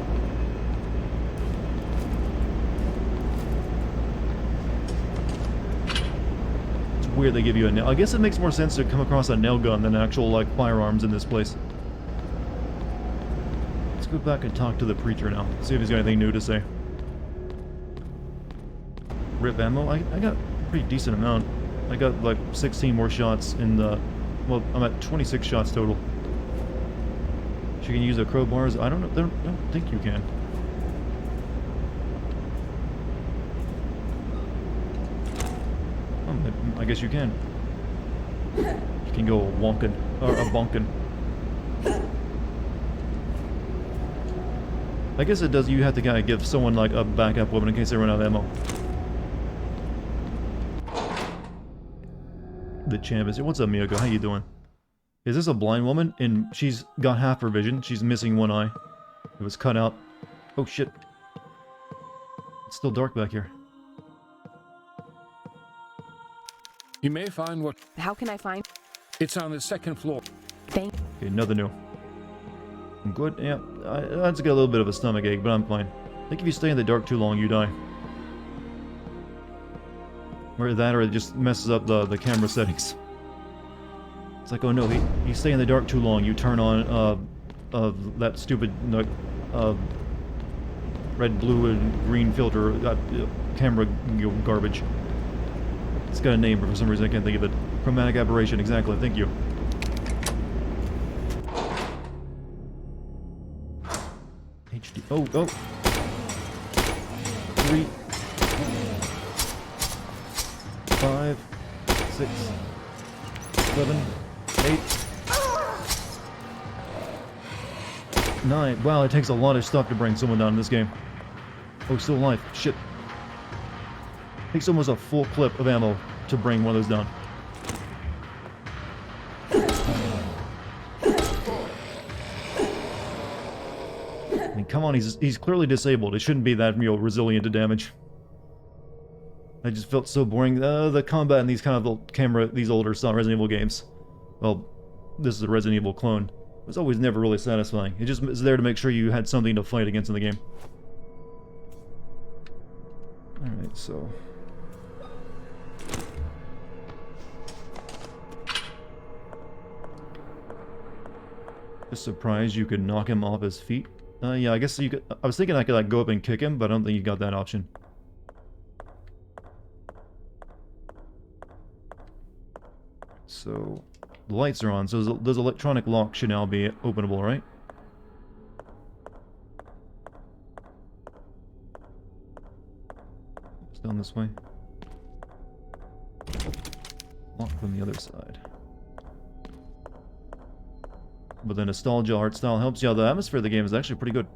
It's weird they give you a nail. I guess it makes more sense to come across a nail gun than actual like firearms in this place. Let's go back and talk to the preacher now. See if he's got anything new to say. Rip ammo? I got a pretty decent amount. I got like 16 more shots in the... Well, I'm at 26 shots total. She can use the crowbars. I don't know. Don't think you can. Oh, I guess you can. You can go a wonkin or a bonkin. I guess it does. You have to kind of give someone like a backup weapon in case they run out of ammo. The champ is here. What's up, Miyako? How you doing? Is this a blind woman? And she's got half her vision. She's missing one eye. It was cut out. Oh shit. It's still dark back here. You may find what... How can I find? It's on the second floor. Thank. Okay, nothing new. I'm good. Yeah, I just got a little bit of a stomach ache, but I'm fine. I think if you stay in the dark too long, you die. Or that, or it just messes up the camera settings. It's like, oh no, you stay in the dark too long, you turn on that stupid red, blue, and green filter, camera garbage. It's got a name, but for some reason I can't think of it. Chromatic aberration, exactly, thank you. HD, oh. 3, 5, 6, 7, 8, 9. Wow, it takes a lot of stuff to bring someone down in this game. Oh, still alive. Shit. Takes almost a full clip of ammo to bring one of those down. I mean, come on, he's clearly disabled. It shouldn't be that resilient to damage. I just felt so boring. The combat in these kind of these older style Resident Evil games. Well, this is a Resident Evil clone. It was always never really satisfying. It just is there to make sure you had something to fight against in the game. Alright, so... Just surprised you could knock him off his feet. Yeah, I guess you could... I was thinking I could like go up and kick him, but I don't think you got that option. So, the lights are on, so those electronic lock should now be openable, right? It's down this way. Lock from the other side. But the nostalgia art style helps. Yeah, the atmosphere of the game is actually pretty good.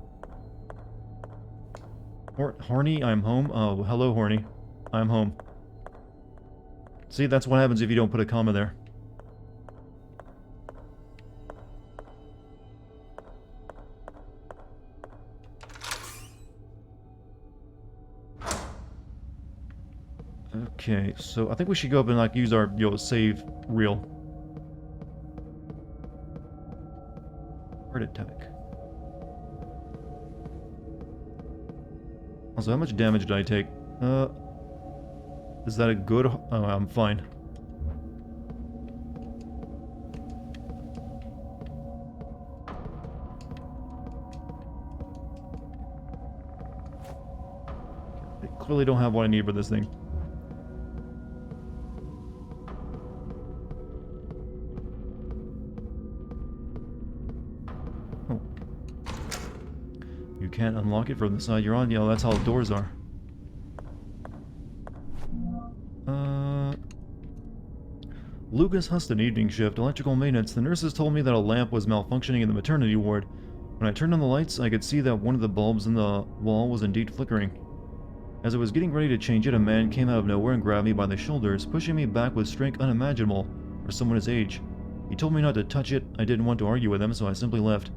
Horny, I'm home. Oh, hello, Horny. I'm home. See, that's what happens if you don't put a comma there. Okay, so I think we should go up and like use our save reel. Heart attack. Also, how much damage did I take? Is that a good... Oh, I'm fine. clearly don't have what I need for this thing. Oh. You can't unlock it from the side you're on? Yeah, that's how the doors are. Lucas Huston, evening shift, electrical maintenance. The nurses told me that a lamp was malfunctioning in the maternity ward. When I turned on the lights, I could see that one of the bulbs in the wall was indeed flickering. As I was getting ready to change it, a man came out of nowhere and grabbed me by the shoulders, pushing me back with strength unimaginable for someone his age. He told me not to touch it. I didn't want to argue with him, so I simply left.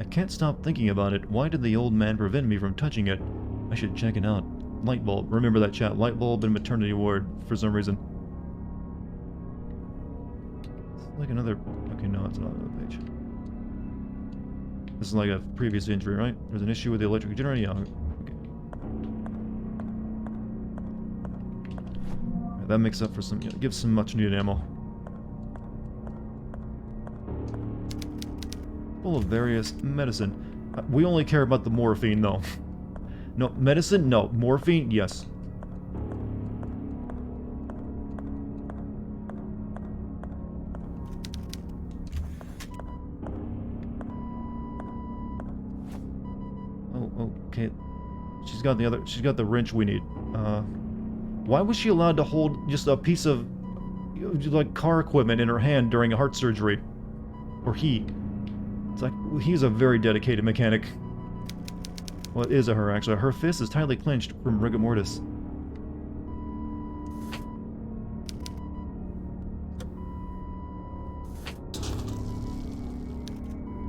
I can't stop thinking about it. Why did the old man prevent me from touching it? I should check it out. Light bulb. Remember that chat. Light bulb in maternity ward for some reason. Like another... Okay, no, it's not on the page. This is like a previous injury, right? There's an issue with the electric generator? Yeah, okay. Right, that makes up for some... Yeah, gives some much needed ammo. Full of various medicine. We only care about the morphine, though. No, medicine? No. Morphine? Yes. Okay, she's got the wrench we need. Why was she allowed to hold just a piece of, like, car equipment in her hand during a heart surgery? Or he? It's like, he's a very dedicated mechanic. Well, it is a her, actually. Her fist is tightly clenched from rigor mortis.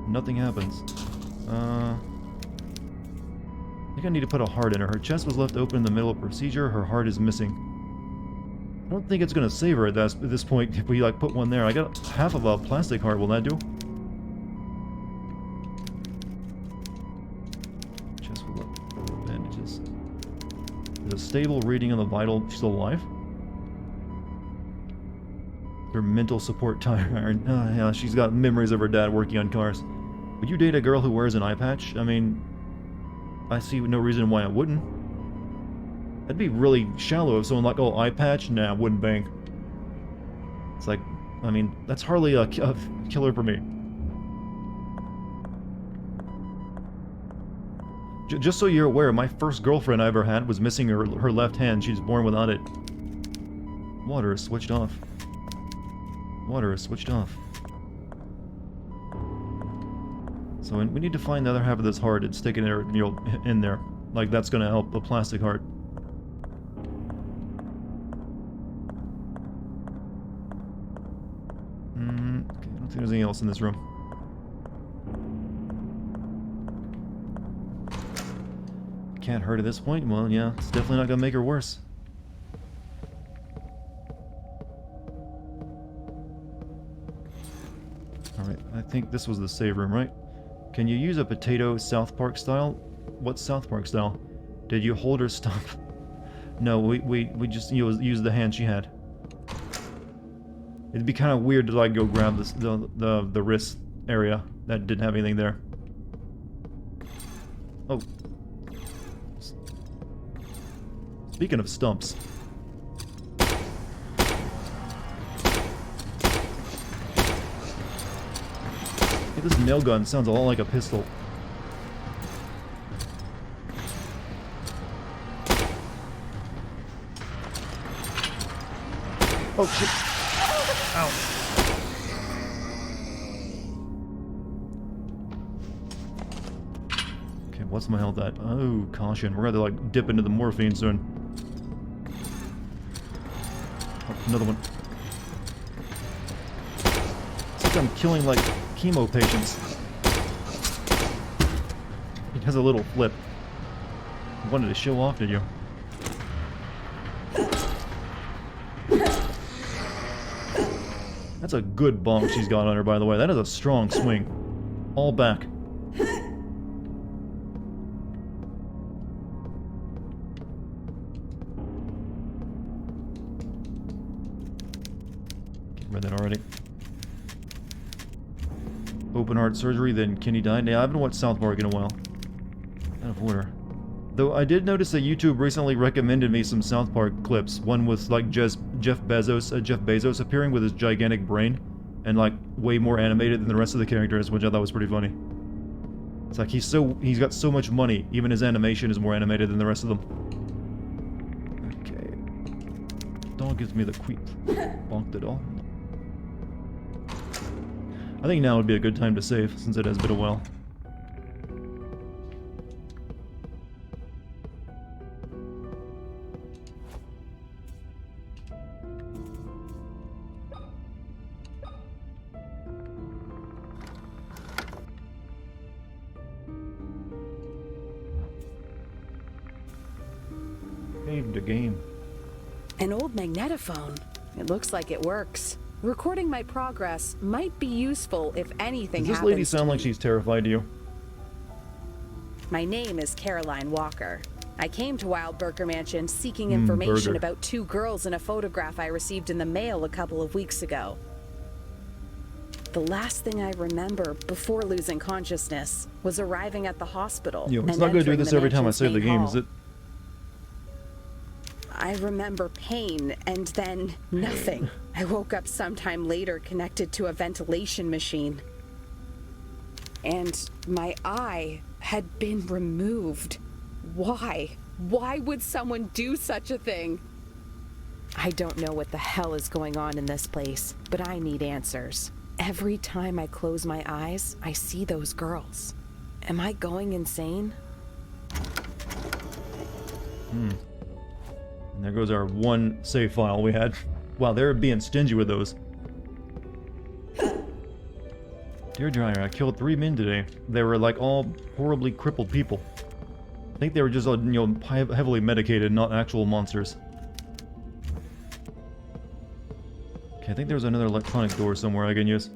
Nothing happens. I think I need to put a heart in her. Her chest was left open in the middle of procedure. Her heart is missing. I don't think it's gonna save her at this point if we like put one there. I got half of a plastic heart. Will that do? Chest full of bandages. There's a stable reading on the vital. She's still alive. Her mental support tire iron. Yeah, she's got memories of her dad working on cars. Would you date a girl who wears an eye patch? I mean, I see no reason why I wouldn't. That'd be really shallow if someone like, oh, eye patch? Nah, wouldn't bang. It's like, I mean, that's hardly a killer for me. Just so you're aware, my first girlfriend I ever had was missing her left hand. She was born without it. Water is switched off. Water is switched off. So we need to find the other half of this heart and stick it in there. Like, that's gonna help a plastic heart. Okay, I don't think there's anything else in this room. Can't hurt at this point? Well, yeah, it's definitely not gonna make her worse. Alright, I think this was the save room, right? Can you use a potato South Park style? What's South Park style? Did you hold her stop? No, we just used the hand she had. It'd be kind of weird to like go grab this, the wrist area that didn't have anything there. Oh. Speaking of stumps. This nail gun sounds a lot like a pistol. Oh shit. Ow. Okay, what's my health at? Oh, caution. We're gonna have to like dip into the morphine soon. Oh, another one. It's like I'm killing like chemo patients. It has a little flip. I wanted to show off to you. That's a good bonk she's got on her, by the way. That is a strong swing. All back. Read that already. Open heart surgery, then Kenny died. Yeah, I haven't watched South Park in a while. Out of order. Though I did notice that YouTube recently recommended me some South Park clips. One with like Jeff Bezos appearing with his gigantic brain, and like way more animated than the rest of the characters, which I thought was pretty funny. It's like he's got so much money, even his animation is more animated than the rest of them. Okay. Dog gives me the creep. Bonk the dog. I think now would be a good time to save, since it has been a while. Save the game. An old magnetophone. It looks like it works. Recording my progress might be useful if anything Does this happens lady sound like she's terrified of you? My name is Caroline Walker. I came to Wildberger Mansion seeking information Burger. about 2 girls in a photograph I received in the mail a couple of weeks ago. The last thing I remember before losing consciousness was arriving at the hospital. Yo, it's and not gonna do entering this the every time I mansion's save the main game, hall. is it? I remember pain and then nothing. I woke up sometime later connected to a ventilation machine. And my eye had been removed. Why? Why would someone do such a thing? I don't know what the hell is going on in this place, but I need answers. Every time I close my eyes, I see those girls. Am I going insane? And there goes our one save file we had. Wow, they're being stingy with those. Dear Dryer, I killed 3 men today. They were like all horribly crippled people. I think they were just, you know, heavily medicated, not actual monsters. Okay, I think there's another electronic door somewhere I can use.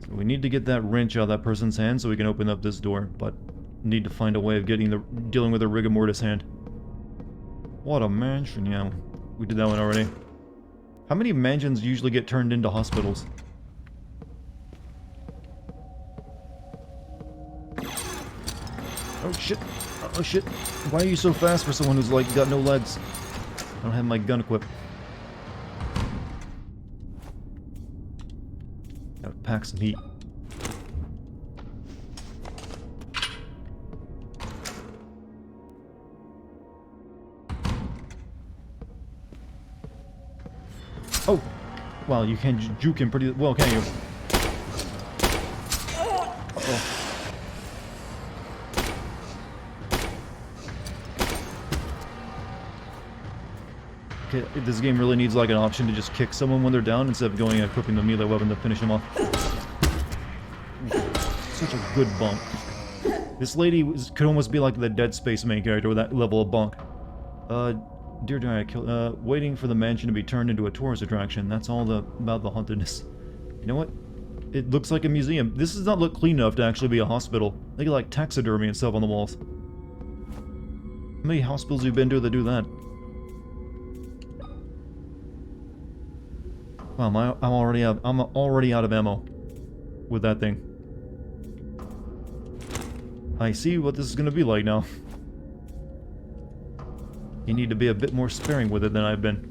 So we need to get that wrench out of that person's hand so we can open up this door, but need to find a way of dealing with the rigor mortis hand. What a mansion, yeah. We did that one already. How many mansions usually get turned into hospitals? Oh shit. Oh shit. Why are you so fast for someone who's like got no legs? I don't have my gun equipped. Gotta pack some heat. Oh! Wow, you can juke him pretty well, can you? Uh-oh. Okay, this game really needs like an option to just kick someone when they're down instead of going and equipping the melee weapon to finish them off. Such a good bump. This lady could almost be like the Dead Space main character with that level of bunk. Dear Diary, waiting for the mansion to be turned into a tourist attraction. That's all about the hauntedness. You know what? It looks like a museum. This does not look clean enough to actually be a hospital. They get like taxidermy and stuff on the walls. How many hospitals have you been to that do that? Wow, I'm already out of ammo with that thing. I see what this is gonna be like now. You need to be a bit more sparing with it than I've been.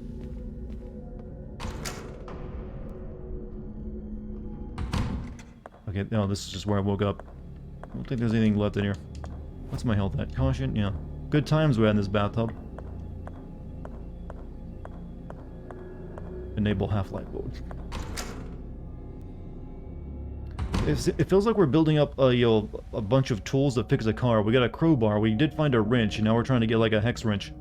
Okay, no, this is just where I woke up. I don't think there's anything left in here. What's my health at? Caution? Yeah. Good times we had in this bathtub. Enable half-life mode. It feels like we're building up a bunch of tools to fix a car. We got a crowbar, we did find a wrench, and now we're trying to get like a hex wrench.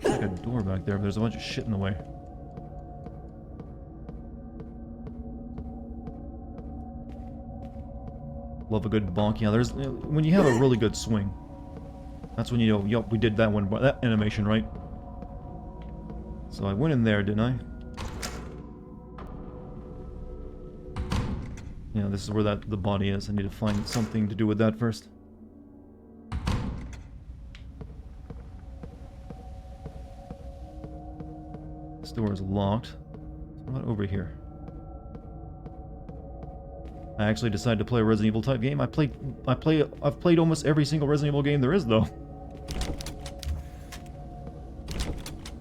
There's like a door back there, but there's a bunch of shit in the way. Love a good bonk. Yeah, there's when you have a really good swing. That's when you know, yup, we did that one, that animation, right? So I went in there, didn't I? Yeah, this is where the body is. I need to find something to do with that first. This door is locked. What over here? I actually decided to play a Resident Evil type game. I've played almost every single Resident Evil game there is, though.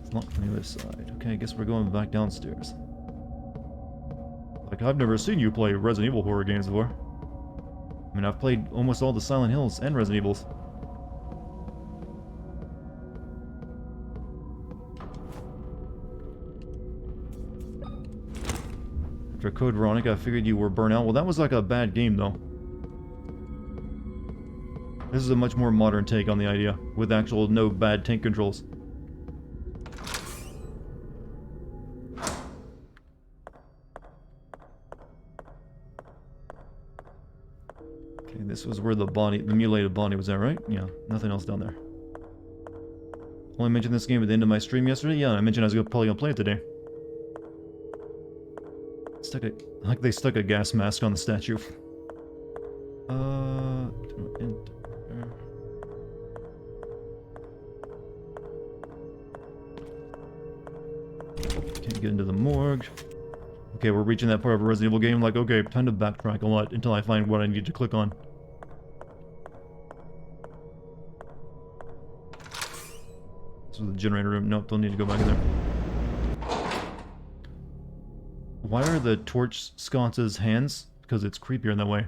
It's not on the other side. Okay, I guess we're going back downstairs. Like, I've never seen you play Resident Evil horror games before. I mean, I've played almost all the Silent Hills and Resident Evils. After Code Veronica, I figured you were burnt out. Well, that was like a bad game, though. This is a much more modern take on the idea, with actual no bad tank controls. Okay, this was where the mutilated body was at, right? Yeah, nothing else down there. Only mentioned this game at the end of my stream yesterday? Yeah, I mentioned I was probably gonna play it today. Like they stuck a gas mask on the statue. Can't get into the morgue. Okay, we're reaching that part of a Resident Evil game. Like, okay, time to backtrack a lot until I find what I need to click on. This is the generator room. Nope, don't need to go back in there. Why are the torch sconces hands? Because it's creepier in that way.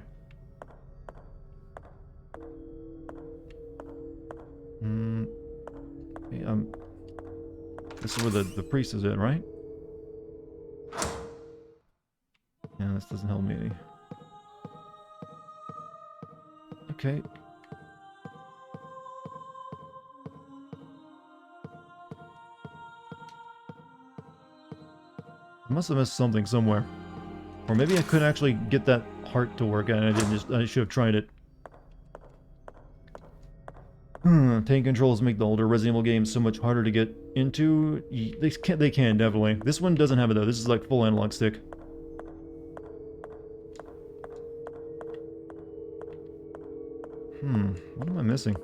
Okay, this is where the priest is at, right? Yeah, this doesn't help me any. Okay. I must have missed something somewhere. Or maybe I couldn't actually get that heart to work and I should have tried it. Tank controls make the older Resident Evil games so much harder to get into. They can, definitely. This one doesn't have it though. This is like full analog stick. What am I missing?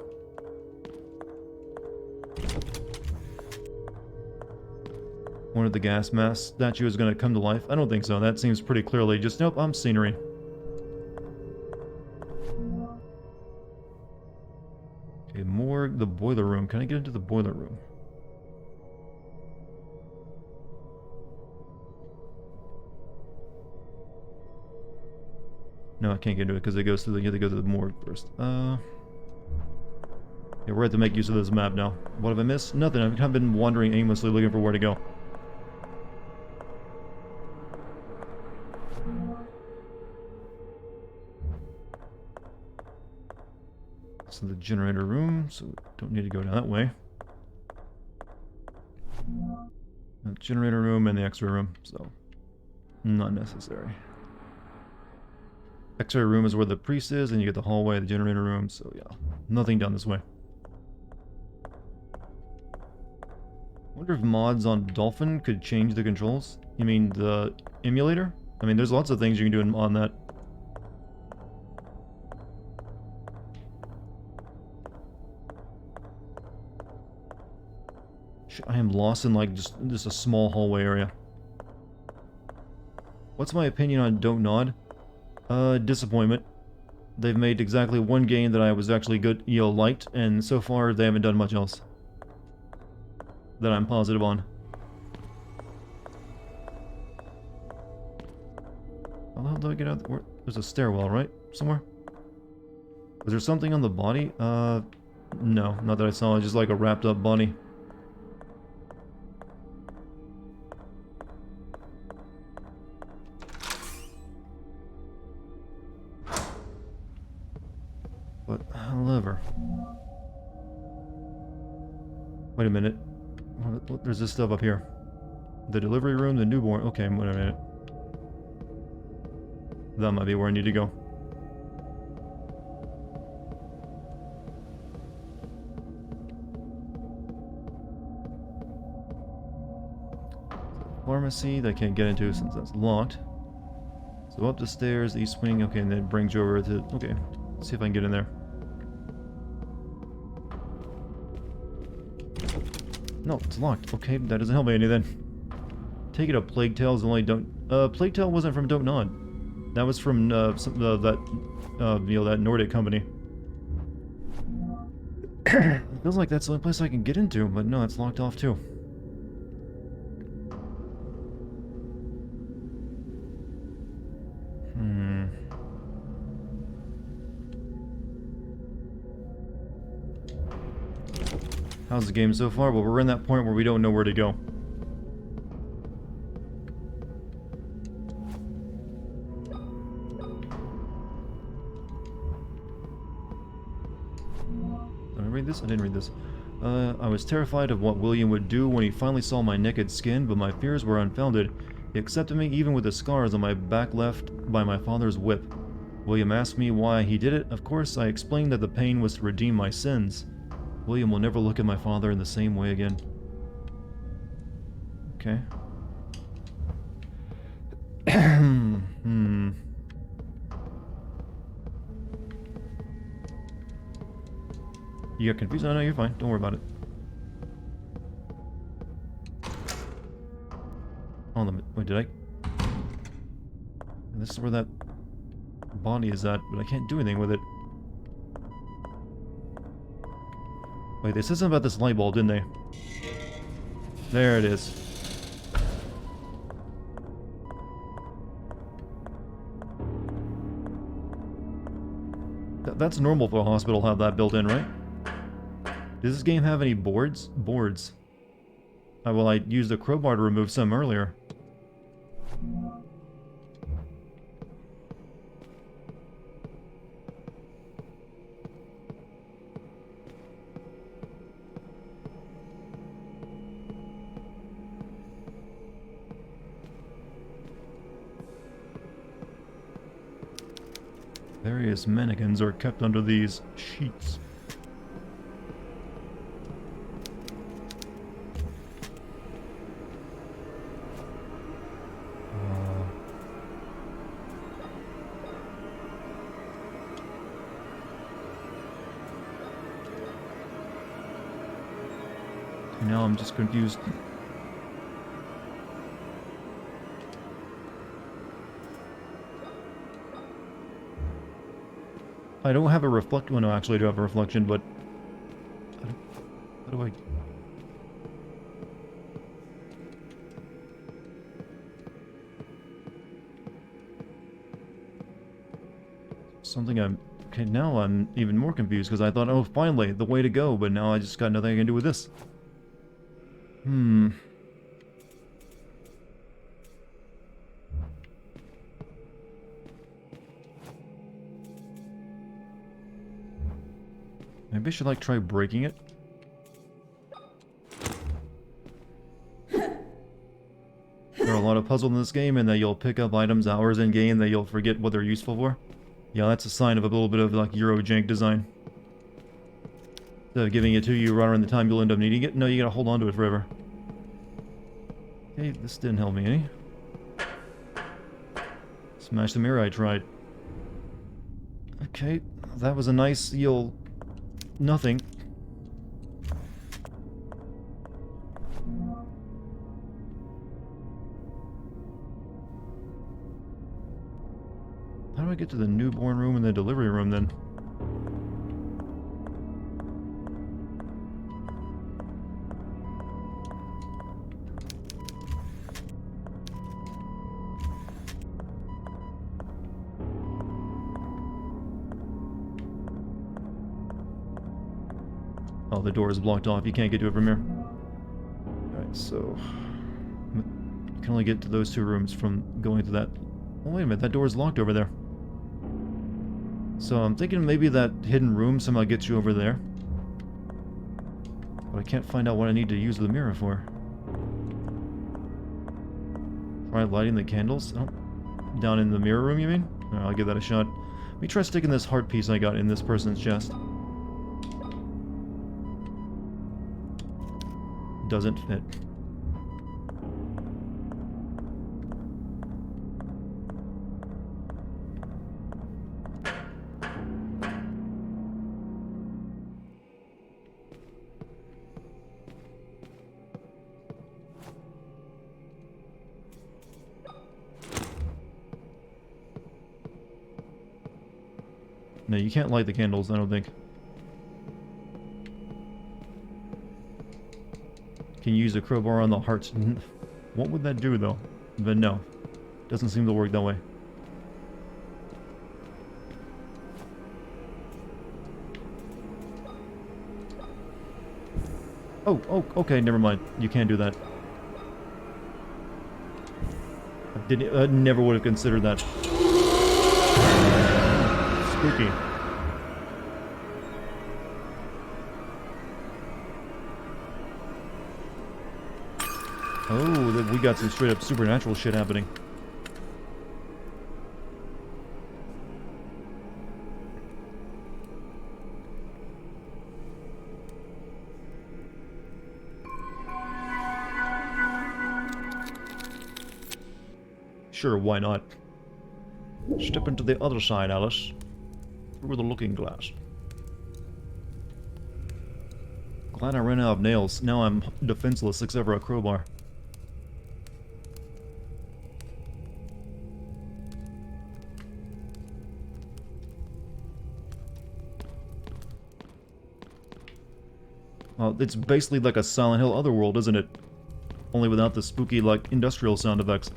One of the gas mask statue is going to come to life? I don't think so. That seems pretty clearly just, nope, I'm scenery. Okay, morgue, the boiler room. Can I get into the boiler room? No, I can't get into it because it goes to the, you have to go to the morgue first. Yeah, we're at to make use of this map now. What have I missed? Nothing. I've kind of been wandering aimlessly looking for where to go. So the generator room, so don't need to go down that way. The generator room and the X-ray room, so not necessary. X-ray room is where the priest is, and you get the hallway, the generator room, so yeah, nothing down this way. Wonder if mods on Dolphin could change the controls? You mean the emulator? I mean, there's lots of things you can do on that. I am lost in like just a small hallway area. What's my opinion on Don't Nod? Disappointment. They've made exactly one game that I was actually good, liked, and so far they haven't done much else that I'm positive on. How the hell do I get out? There's a stairwell, right? Somewhere? Was there something on the body? No, not that I saw. Just like a wrapped up body. But, however... Wait a minute. There's this stuff up here. The delivery room, the newborn... Okay, wait a minute. That might be where I need to go. Pharmacy that I can't get into since that's locked. So up the stairs, east wing, okay, and then it brings you over to... Okay, let's see if I can get in there. No, it's locked. Okay, that doesn't help me any then. take it a Plague Tale's only don't... Plague Tale wasn't from Don't Nod. That was from, that Nordic company. Feels like that's the only place I can get into, but no, it's locked off too. How's the game so far? Well, we're in that point where we don't know where to go. Did I read this? I didn't read this. I was terrified of what William would do when he finally saw my naked skin, but my fears were unfounded. He accepted me even with the scars on my back left by my father's whip. William asked me why he did it. Of course, I explained that the pain was to redeem my sins. William will never look at my father in the same way again. Okay. You got confused? Oh, no, you're fine. Don't worry about it. Oh, wait, did I? This is where that body is at, but I can't do anything with it. Wait, they said something about this light bulb, didn't they? There it is. That's normal for a hospital to have that built in, right? Does this game have any boards? Boards. Well, I used a crowbar to remove some earlier. Various mannequins are kept under these sheets. Now I'm just confused. I don't have a reflect. Well, no, actually, I do have a reflection, but how do I? Something I'm. Okay, now I'm even more confused because I thought, oh, finally, the way to go, but now I just got nothing I can do with this. Maybe I should, like, try breaking it. There are a lot of puzzles in this game, and that you'll pick up items hours in game that you'll forget what they're useful for. Yeah, that's a sign of a little bit of, like, Euro-jank design. Instead of giving it to you right around the time you'll end up needing it, no, you gotta hold on to it forever. Okay, this didn't help me any. Smash the mirror I tried. Okay, that was a nice, nothing. How do I get to the newborn room and the delivery room then? Oh, the door is blocked off. You can't get to it from here. Alright, so... you can only get to those two rooms from going to that... Oh, wait a minute. That door is locked over there. So I'm thinking maybe that hidden room somehow gets you over there. But I can't find out what I need to use the mirror for. Try lighting the candles? Oh, down in the mirror room, you mean? Alright, I'll give that a shot. Let me try sticking this heart piece I got in this person's chest. Doesn't fit. No, you can't light the candles, I don't think. Can you use a crowbar on the hearts? What would that do, though? But no. Doesn't seem to work that way. Oh, okay, never mind. You can't do that. I never would have considered that. Spooky. Oh, we got some straight up supernatural shit happening. Sure, why not? Step into the other side, Alice. Through the looking glass. Glad I ran out of nails. Now I'm defenseless except for a crowbar. Well, it's basically like a Silent Hill Otherworld, isn't it? Only without the spooky, like, industrial sound effects.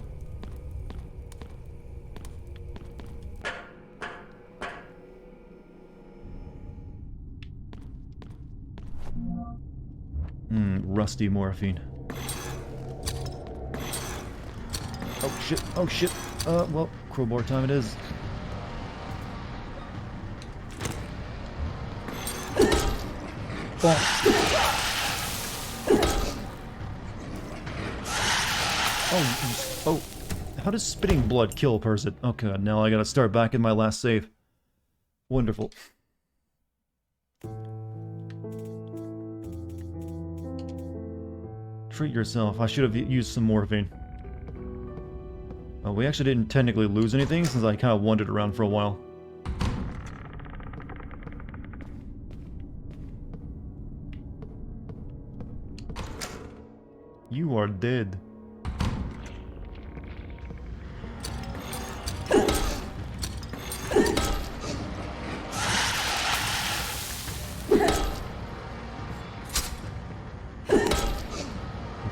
Rusty morphine. Oh shit, oh shit. Well, crowbar time it is. Oh, how does spitting blood kill a person? Oh god, now I gotta start back in my last save. Wonderful. Treat yourself. I should have used some morphine. We actually didn't technically lose anything since I kind of wandered around for a while. You are dead.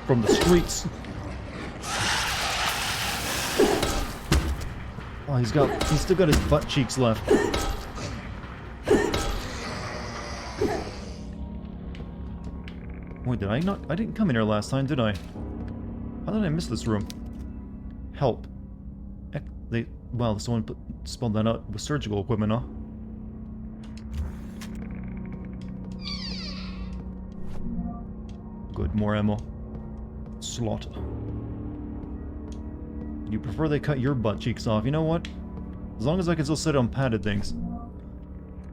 From the streets. Oh, he's still got his butt cheeks left. Wait, did I not? I didn't come in here last time, did I? How did I miss this room? Help. Wow, someone spelled that out with surgical equipment, huh? Good, more ammo. Slaughter. You prefer they cut your butt cheeks off? You know what? As long as I can still sit on padded things.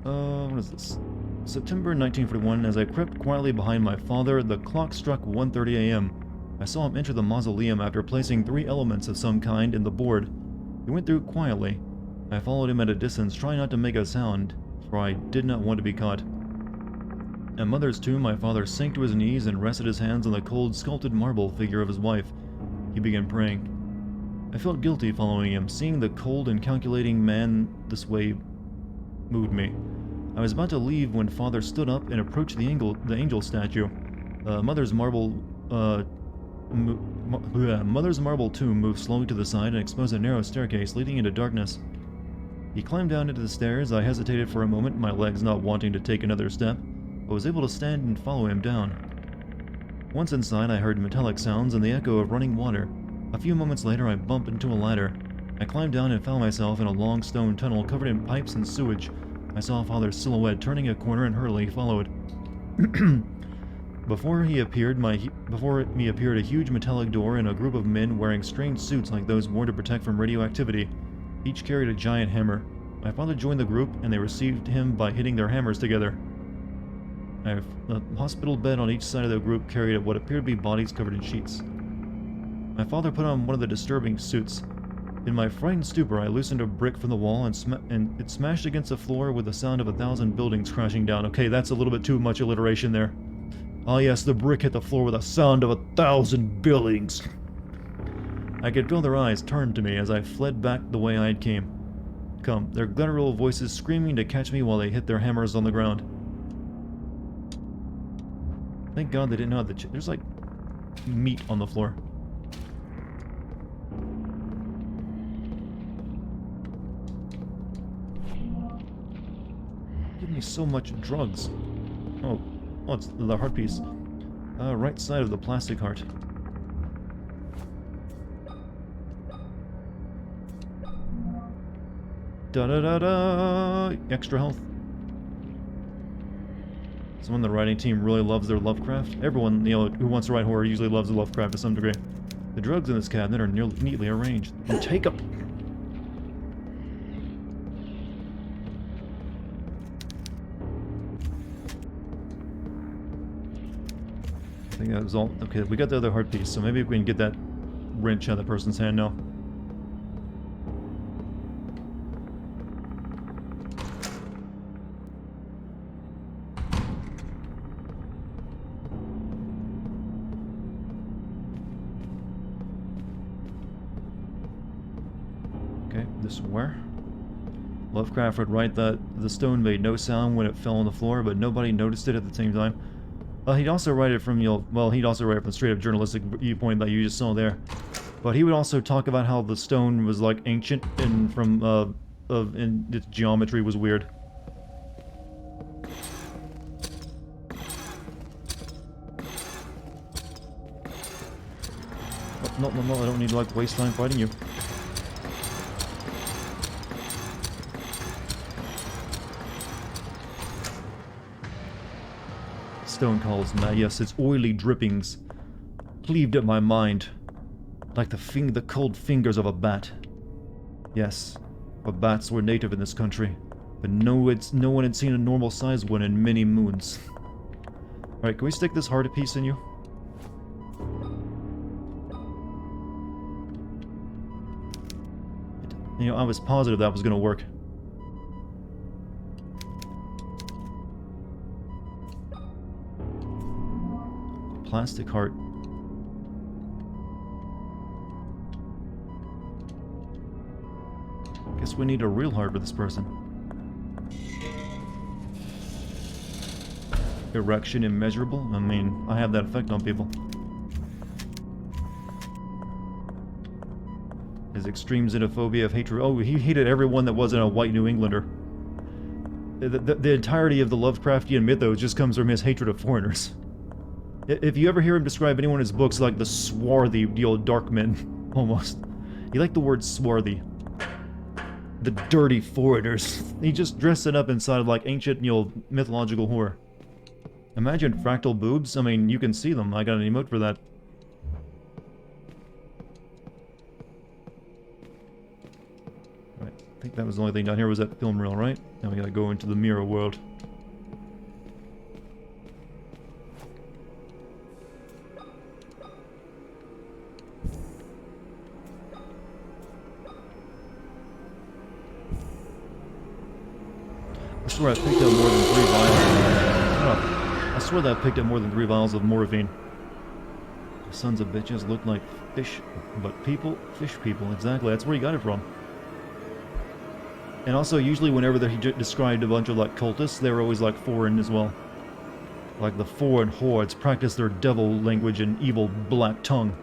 What is this? September 1941, as I crept quietly behind my father, the clock struck 1:30 a.m. I saw him enter the mausoleum after placing 3 elements of some kind in the board. He went through quietly. I followed him at a distance, trying not to make a sound, for I did not want to be caught. At Mother's tomb, my father sank to his knees and rested his hands on the cold, sculpted marble figure of his wife. He began praying. I felt guilty following him. Seeing the cold and calculating man this way moved me. I was about to leave when Father stood up and approached the angel statue. Mother's marble tomb moved slowly to the side and exposed a narrow staircase leading into darkness. He climbed down into the stairs. I hesitated for a moment, my legs not wanting to take another step, but was able to stand and follow him down. Once inside, I heard metallic sounds and the echo of running water. A few moments later, I bumped into a ladder. I climbed down and found myself in a long stone tunnel covered in pipes and sewage. I saw Father's silhouette turning a corner and hurriedly followed. Before me appeared a huge metallic door and a group of men wearing strange suits like those worn to protect from radioactivity. Each carried a giant hammer. My father joined the group, and they received him by hitting their hammers together. A hospital bed on each side of the group carried what appeared to be bodies covered in sheets. My father put on one of the disturbing suits. In my frightened stupor, I loosened a brick from the wall and it smashed against the floor with the sound of 1,000 buildings crashing down. Okay, that's a little bit too much alliteration there. Ah yes, the brick hit the floor with a sound of 1,000 buildings. I could feel their eyes turn to me as I fled back the way I had came. come, their guttural voices screaming to catch me while they hit their hammers on the ground. Thank God they didn't know that there's like meat on the floor. Give me so much drugs. Oh, it's the heart piece. Right side of the plastic heart. Da-da-da-da! Extra health. Someone on the writing team really loves their Lovecraft. Everyone, who wants to write horror usually loves the Lovecraft to some degree. The drugs in this cabinet are neatly arranged. And take them! I think that was all. Okay, we got the other heart piece, so maybe we can get that wrench out of the person's hand now. Okay, this where? Lovecraft would write that the stone made no sound when it fell on the floor, but nobody noticed it at the same time. He'd also write it from, he'd also write it from the straight-up journalistic viewpoint that you just saw there. But he would also talk about how the stone was, like, ancient and and its geometry was weird. No, I don't need to, like, waste time fighting you. Stone calls now. Yes, its oily drippings cleaved at my mind like the cold fingers of a bat. Yes, but bats were native in this country, but no one had seen a normal-sized one in many moons. Alright, can we stick this heart piece in you? I was positive that was going to work. Plastic heart. Guess we need a real heart for this person. Erection immeasurable? I mean, I have that effect on people. His extreme xenophobia of hatred. Oh, he hated everyone that wasn't a white New Englander. The entirety of the Lovecraftian mythos just comes from his hatred of foreigners. If you ever hear him describe anyone in his books like the swarthy, the old dark men, almost. He liked the word swarthy. The dirty foreigners. He just dressed it up inside of like ancient, mythological horror. Imagine fractal boobs. I mean, you can see them. I got an emote for that. Right. I think that was the only thing down here was that film reel, right? Now we gotta go into the mirror world. I swear I picked up more than 3 vials. I swear that I picked up more than 3 vials of morphine. Sons of bitches look like fish, but people, fish people. Exactly, that's where he got it from. And also, usually whenever he described a bunch of like cultists, they were always like foreign as well. Like the foreign hordes practice their devil language and evil black tongue.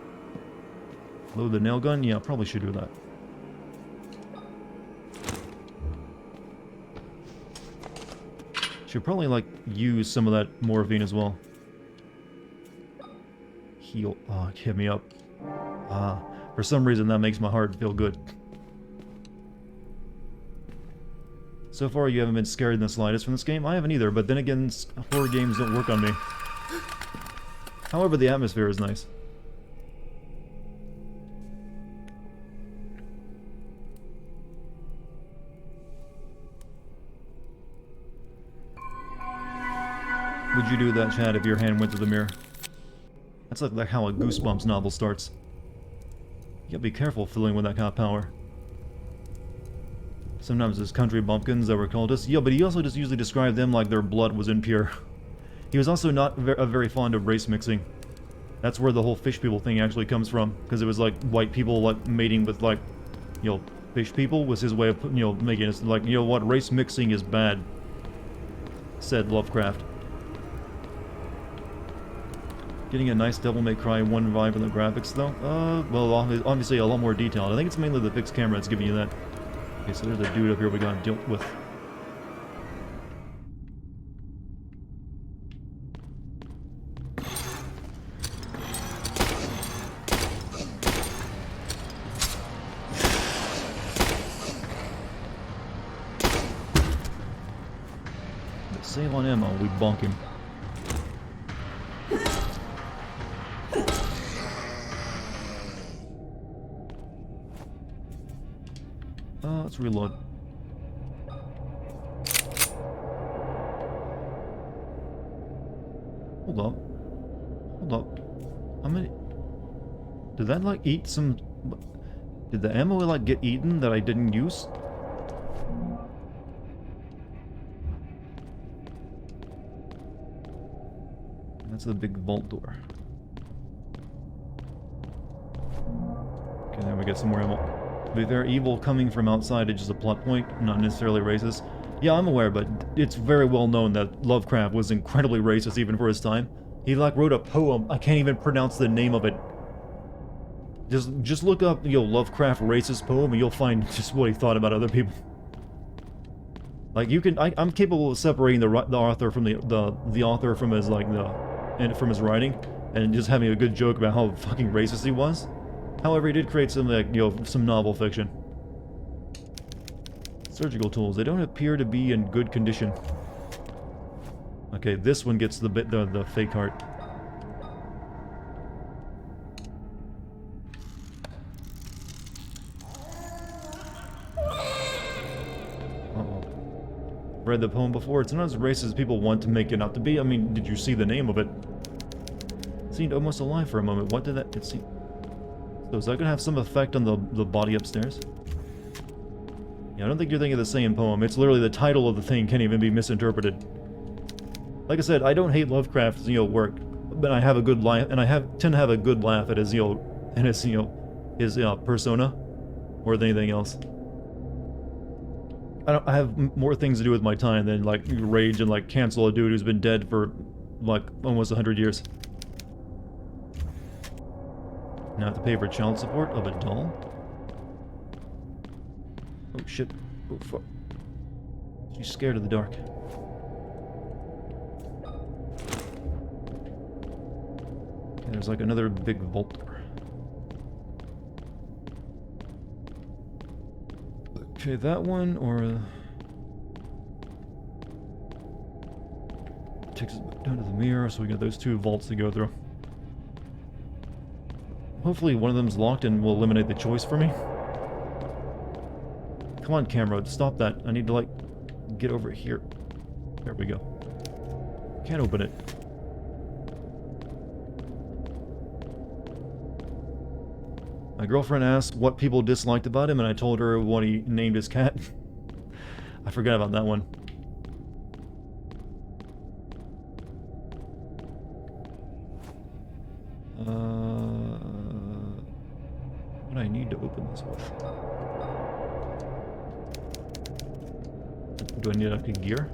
Load the nail gun? Yeah, probably should do that. Should probably, like, use some of that morphine as well. Heal. Oh, hit me up. For some reason that makes my heart feel good. So far you haven't been scared in the slightest from this game? I haven't either, but then again, horror games don't work on me. However, the atmosphere is nice. Would you do that, Chad, if your hand went through the mirror? That's like how a Goosebumps novel starts. You gotta be careful fiddling with that kind of power. Sometimes there's country bumpkins that were cultists. Yeah, but he also just usually described them like their blood was impure. He was also not very fond of race mixing. That's where the whole fish people thing actually comes from. Because it was like white people like mating with like, fish people was his way of, you know, making it like, you know what, race mixing is bad, said Lovecraft. Getting a nice Devil May Cry 1 vibe in the graphics, though? Well, obviously a lot more detailed. I think it's mainly the fixed camera that's giving you that. Okay, so there's a dude up here we gotta deal with. Sale on ammo, we bonk him. Let's reload. Hold up. Hold up. How many... Did that, like, eat some... Did the ammo, like, get eaten that I didn't use? That's the big vault door. Okay, then we get some more ammo. But they're evil coming from outside, it's just a plot point, not necessarily racist. Yeah, I'm aware, but it's very well known that Lovecraft was incredibly racist even for his time. He, like, wrote a poem, I can't even pronounce the name of it. Just look up, you know, Lovecraft racist poem and you'll find just what he thought about other people. Like, you can, I'm capable of separating the author from the author from his, like, from his writing, and just having a good joke about how fucking racist he was. However, he did create some, like, you know, some novel fiction. Surgical tools. They don't appear to be in good condition. Okay, this one gets the fake heart. Uh-oh. Read the poem before. It's not as racist as people want to make it out to be. I mean, did you see the name of it? It seemed almost alive for a moment. What did that... It seemed... So is that gonna have some effect on the body upstairs? Yeah, I don't think you're thinking of the same poem. It's literally the title of the thing can't even be misinterpreted. Like I said, I don't hate Lovecraft's, you know, work, but I have a good laugh, and I tend to have a good laugh at his, you know, and his, you know, his persona, more than anything else. I have more things to do with my time than, like, rage and, like, cancel a dude who's been dead for, like, almost 100 years. Now I have to pay for child support of a doll? Oh shit. Oh fuck. She's scared of the dark. Okay, there's like another big vault door. Okay, that one, or... Takes us down to the mirror, so we got those two vaults to go through. Hopefully one of them's locked and will eliminate the choice for me. Come on, camera, stop that. I need to, like, get over here. There we go. Can't open it. My girlfriend asked what people disliked about him, and I told her what he named his cat. I forgot about that one. What do I need to open this with? Do I need like a gear?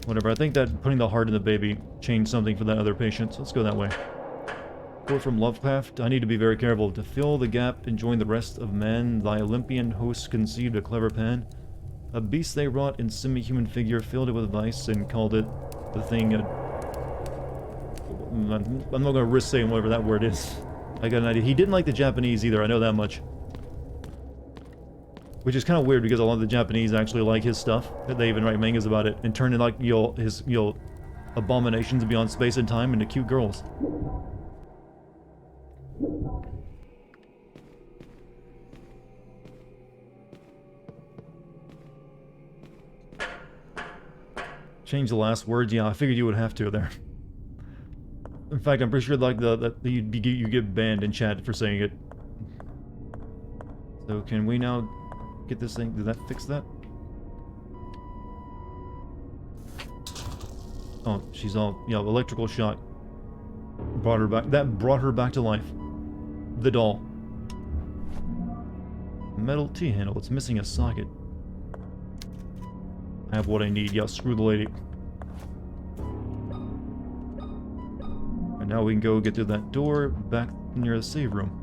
Whatever, I think that putting the heart in the baby changed something for that other patient, so let's go that way. Quote from Lovecraft, I need to be very careful. To fill the gap and join the rest of man, thy Olympian host conceived a clever pan. A beast they wrought in semi-human figure, filled it with vice, and called it the thing... I'm not gonna risk saying whatever that word is. I got an idea. He didn't like the Japanese either, I know that much. Which is kind of weird because a lot of the Japanese actually like his stuff. They even write mangas about it and turn in like, his abominations beyond space and time into cute girls. Change the last words? Yeah, I figured you would have to there. In fact, I'm pretty sure like you get banned in chat for saying it. So can we now get this thing? Did that fix that? Oh, she's all, electrical shock. Brought her back. That brought her back to life. The doll. Metal T-handle. It's missing a socket. I have what I need. Yeah, screw the lady. And now we can go get through that door back near the save room.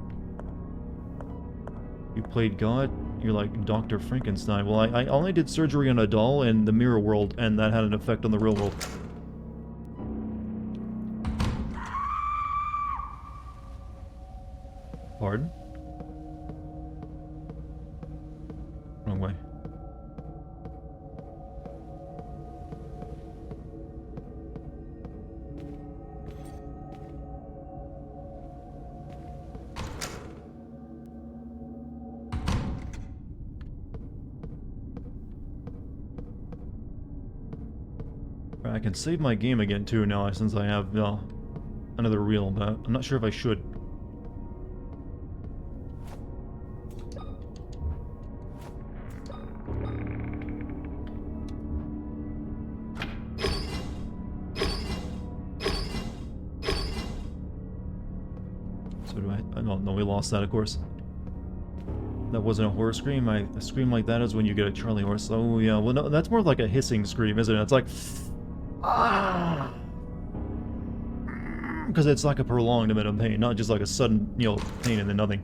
You played God? You're like Dr. Frankenstein. Well, I only did surgery on a doll in the mirror world, and that had an effect on the real world. Pardon? Wrong way. I can save my game again too now since I have another reel, but I'm not sure if I should. So do I don't know, we lost that of course. That wasn't a horror scream. A scream like that is when you get a Charlie horse. Oh yeah, well no, that's more like a hissing scream, isn't it? It's like because it's like a prolonged amount of pain, not just like a sudden, you know, pain and then nothing.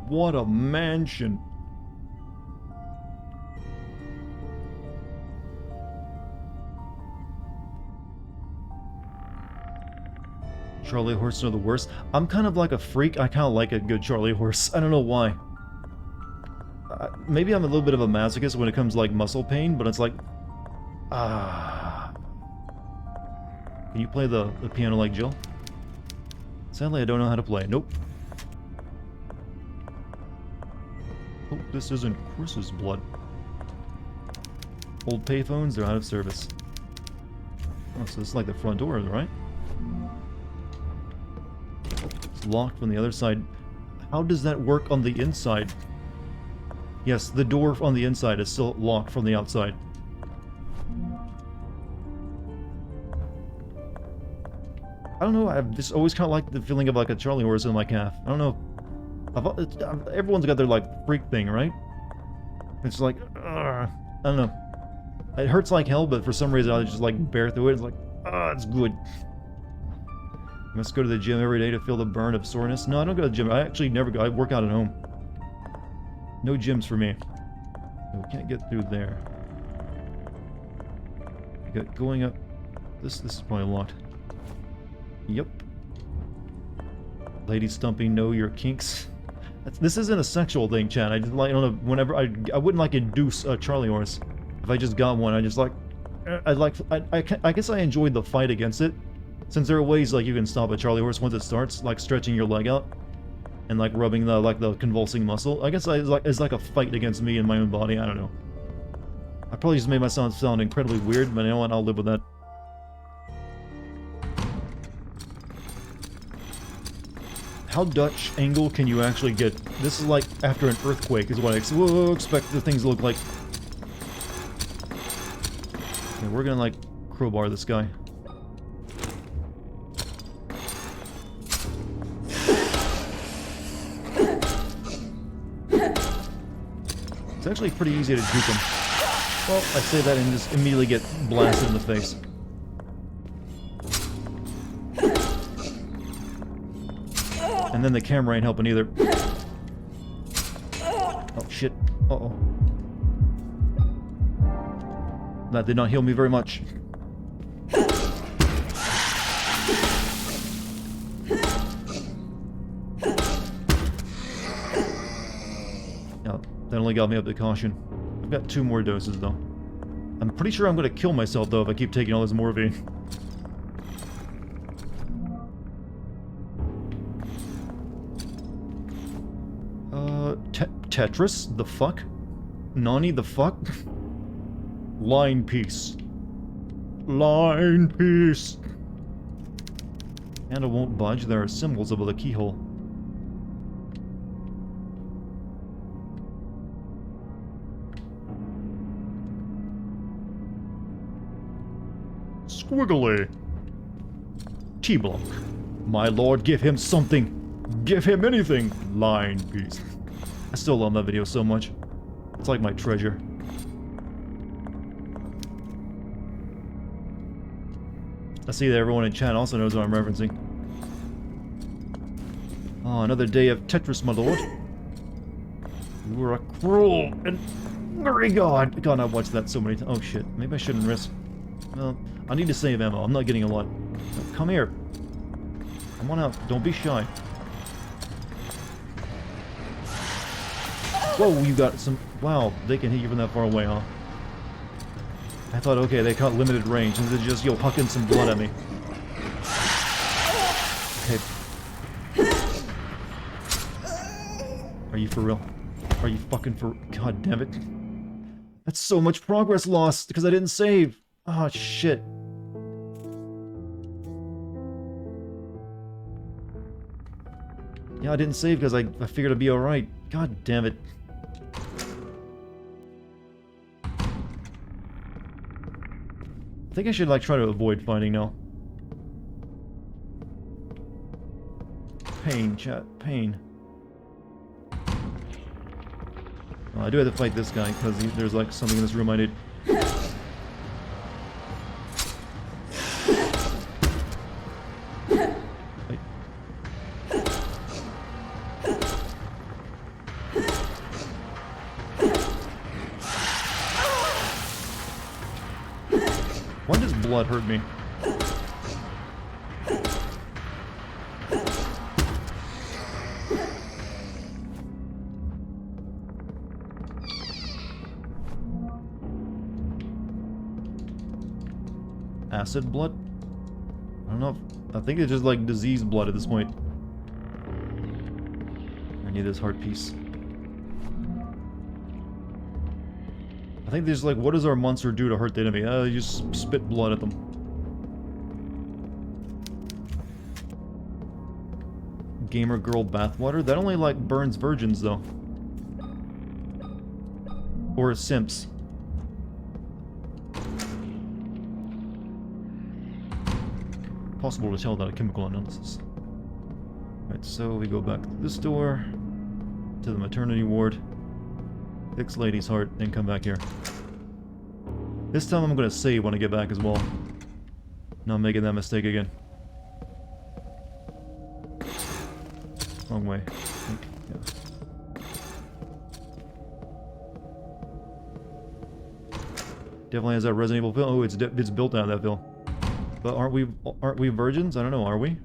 What a mansion. Charlie horses are the worst. I'm kind of like a freak. I kind of like a good Charlie horse. I don't know why. Maybe I'm a little bit of a masochist when it comes to like muscle pain, but it's like... Can you play the piano like Jill? Sadly, I don't know how to play. Nope. Oh, this isn't Chris's blood. Old payphones, they're out of service. Oh, so this is like the front door, right? It's locked from the other side. How does that work on the inside? Yes, the door on the inside is still locked from the outside. I don't know, I've just always kind of liked the feeling of like a Charlie horse in my calf. I don't know. Everyone's got their like freak thing, right? It's like, I don't know. It hurts like hell, but for some reason I just like bear through it. It's like, it's good. I must go to the gym every day to feel the burn of soreness. No, I don't go to the gym. I actually never go. I work out at home. No gyms for me. We can't get through there. We got going up. This is probably locked. Yep. Lady stumping, know your kinks. This isn't a sexual thing, Chad. I just like, I don't know, whenever I wouldn't like induce a Charlie horse. If I just got one, I just like, I guess I enjoyed the fight against it. Since there are ways like you can stop a Charlie horse once it starts, like stretching your leg out and like rubbing the convulsing muscle. I guess it's like a fight against me and my own body. I don't know. I probably just made myself sound incredibly weird, but you know what? I'll live with that. How Dutch angle can you actually get? This is like after an earthquake is what I expect the things to look like. Okay, we're gonna like crowbar this guy. It's actually pretty easy to juke him. Well, I say that and just immediately get blasted in the face. And then the camera ain't helping either. Oh, shit. Uh-oh. That did not heal me very much. Yeah, that only got me up to caution. I've got 2 more doses, though. I'm pretty sure I'm going to kill myself, though, if I keep taking all this morphine. Tetris? The fuck? Nani? The fuck? Line piece. Line piece. And it won't budge. There are symbols above the keyhole. squiggly. T-block. My lord, give him something. Give him anything. Line piece. I still love that video so much. It's like my treasure. I see that everyone in chat also knows what I'm referencing. Oh, another day of Tetris, my lord. You are a cruel and angry god. God, I've watched that so many times. Oh shit, maybe I shouldn't risk. Well, I need to save ammo. I'm not getting a lot. Come here. Come on out. Don't be shy. Whoa, you got some... Wow, they can hit you from that far away, huh? I thought, okay, they caught limited range, and they're just, hucking some blood at me. Okay. Are you for real? Are you fucking for... God damn it. That's so much progress lost, because I didn't save. Oh, shit. Yeah, I didn't save because I figured I'd be alright. God damn it. I think I should, like, try to avoid fighting now. Pain, chat. Pain. Well, I do have to fight this guy, because there's, like, something in this room I need. Why does blood hurt me? Acid blood? I don't know if... I think it's just like diseased blood at this point. I need this heart piece. I think there's like, what does our monster do to hurt the enemy? You just spit blood at them. Gamer girl bathwater? That only like burns virgins though. Or simps. Possible to tell without a chemical analysis. Right, so we go back to this door. To the maternity ward. Fix lady's heart, then come back here. This time I'm gonna save when I get back as well. Not making that mistake again. Wrong way. Yeah. Definitely has that Resident Evil feel. Oh, it's built out of that feel. But aren't we virgins? I don't know, are we?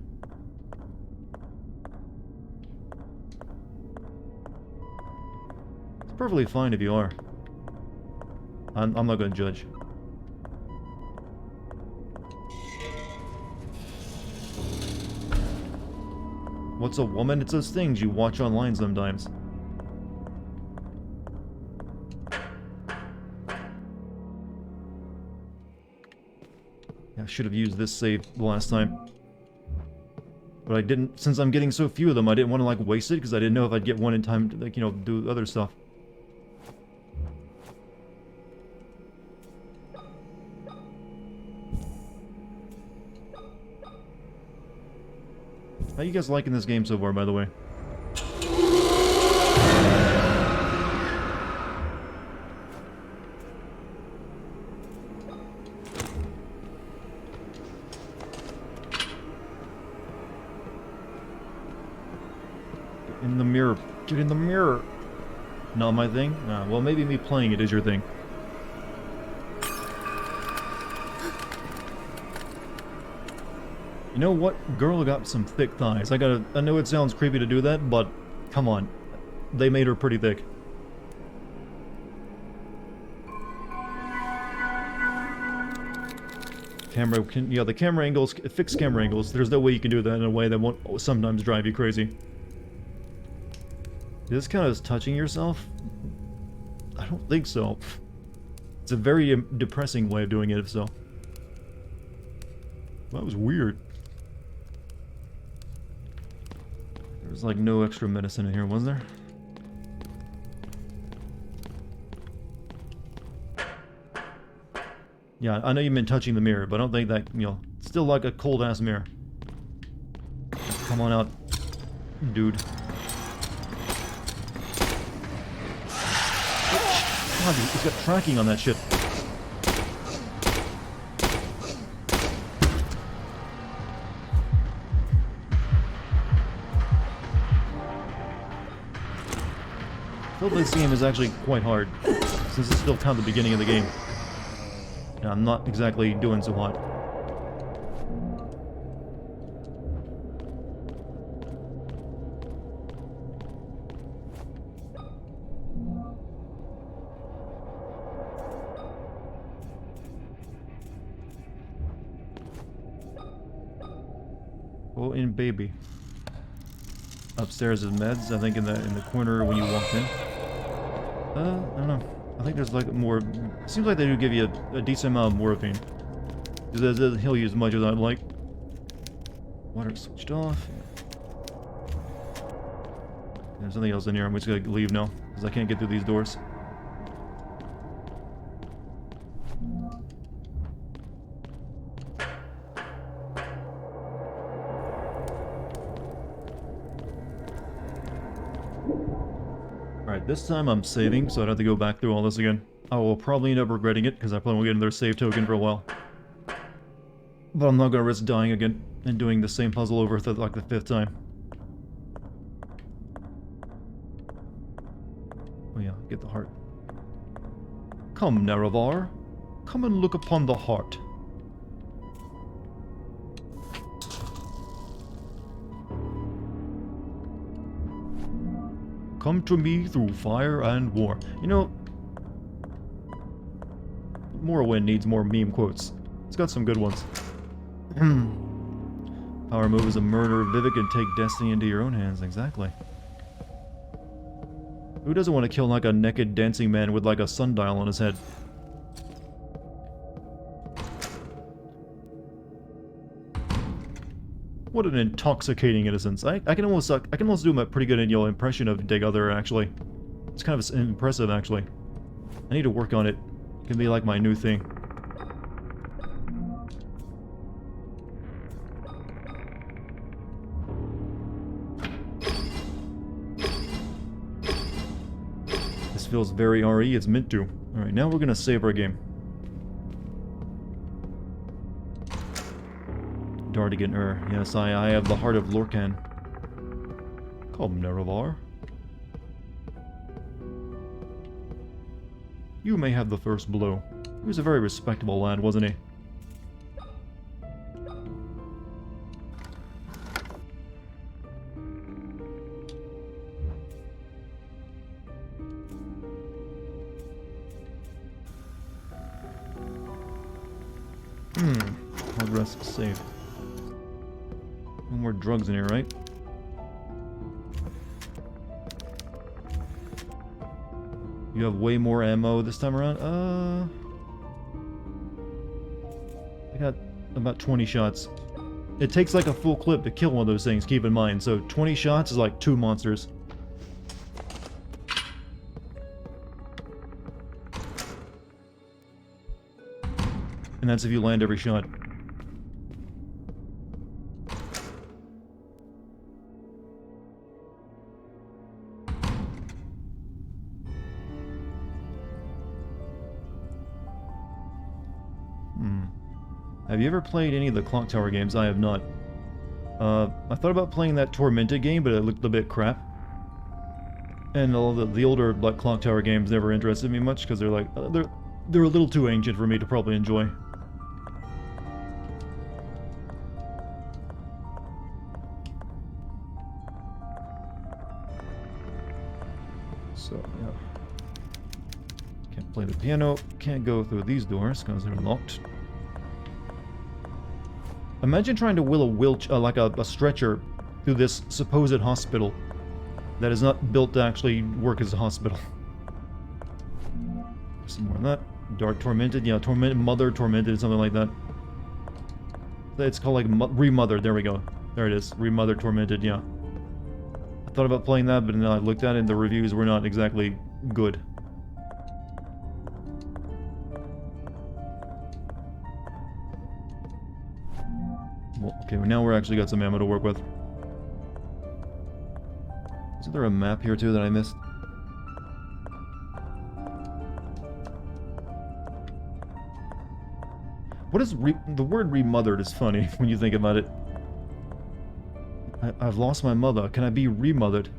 Perfectly fine if you are. I'm not gonna judge. What's a woman? It's those things you watch online sometimes. Yeah, I should have used this save the last time. But I didn't, since I'm getting so few of them, I didn't want to like waste it because I didn't know if I'd get one in time to, like, you know, do other stuff. How you guys liking this game so far, by the way? In the mirror. Get in the mirror. Not my thing? Well, maybe me playing it is your thing. You know what? Girl got some thick thighs. I know it sounds creepy to do that, but come on. They made her pretty thick. Yeah, the camera angles, fixed camera angles. There's no way you can do that in a way that won't sometimes drive you crazy. This kind of touching yourself? I don't think so. It's a very depressing way of doing it, if so. That was weird. There's like no extra medicine in here, was there? Yeah, I know you meant touching the mirror, but I don't think that, you know, it's still like a cold-ass mirror. Come on out, dude. God, he's got tracking on that shit. I feel this game is actually quite hard, since it's still kind of the beginning of the game. And I'm not exactly doing so hot. Oh, in baby. Upstairs is meds, I think in the corner when you walked in. I don't know. I think there's like more... It seems like they do give you a decent amount of morphine. Because it doesn't heal you as much as I'd like. Water switched off. There's something else in here. I'm just gonna leave now. Because I can't get through these doors. Alright, this time I'm saving, so I don't have to go back through all this again. I will probably end up regretting it, because I probably won't get another save token for a while. But I'm not going to risk dying again, and doing the same puzzle over like the 5th time. Oh yeah, get the heart. Come, Nerevar. Come and look upon the heart. Come to me through fire and war. You know, Morrowind needs more meme quotes. It's got some good ones. Power move is a murder. Vivek and take destiny into your own hands. Exactly. Who doesn't want to kill like a naked dancing man with like a sundial on his head? What an intoxicating innocence. I can almost do a pretty good impression of Dig Other, actually. It's kind of impressive, actually. I need to work on it. It can be like my new thing. This feels very RE, it's meant to. Alright, now we're gonna save our game. Dartigan, yes, I have the heart of Lorcan. Come, Nerevar. You may have the first blow. He was a very respectable lad, wasn't he? Hard rest save. No more drugs in here, right? You have way more ammo this time around? I got about 20 shots. It takes like a full clip to kill one of those things, keep in mind. So 20 shots is like 2 monsters. And that's if you land every shot. Have you ever played any of the Clock Tower games? I have not. I thought about playing that Tormented game, but it looked a bit crap. And all the older like Clock Tower games never interested me much because they're like they're a little too ancient for me to probably enjoy. So yeah, can't play the piano. Can't go through these doors because they're locked. Imagine trying to wheel a stretcher through this supposed hospital that is not built to actually work as a hospital. Some more of that. Tormented, yeah, Mother Tormented, something like that. It's called like Remothered, there we go. There it is, Remothered Tormented, yeah. I thought about playing that, but then I looked at it and the reviews were not exactly good. Okay, well now we're actually got some ammo to work with. Is there a map here too that I missed? What is the word remothered is funny when you think about it. I've lost my mother. Can I be remothered?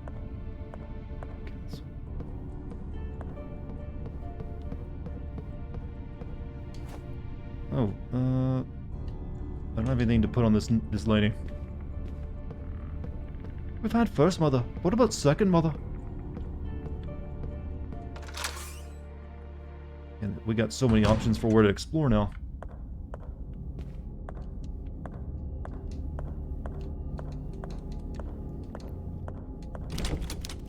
Oh, I don't have anything to put on this lady. We've had first mother. What about second mother? And we got so many options for where to explore now.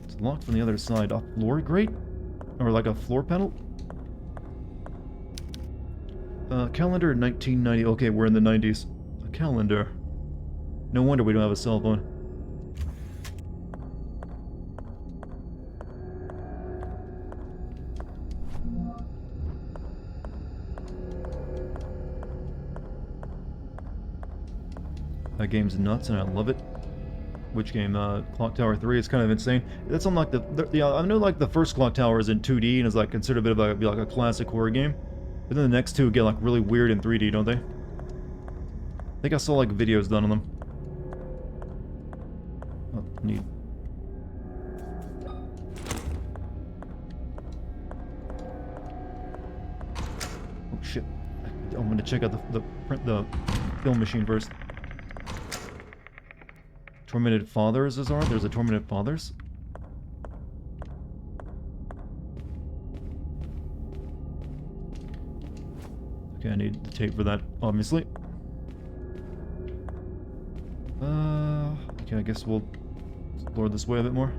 It's locked from the other side. A floor grate? Or like a floor panel? Calendar 1990. Okay, we're in the 90s. A calendar. No wonder we don't have a cell phone. That game's nuts and I love it. Which game? Clock Tower 3. It's kind of insane. That's unlike yeah, I know like the first Clock Tower is in 2D and is like considered a bit of like a classic horror game. But then the next two get like really weird in 3D, don't they? I think I saw like videos done on them. Oh, neat. Oh shit. I'm gonna check out the film machine first. Tormented Fathers is on. There's a Tormented Fathers. Okay, I need the tape for that, obviously. Okay, I guess we'll explore this way a bit more.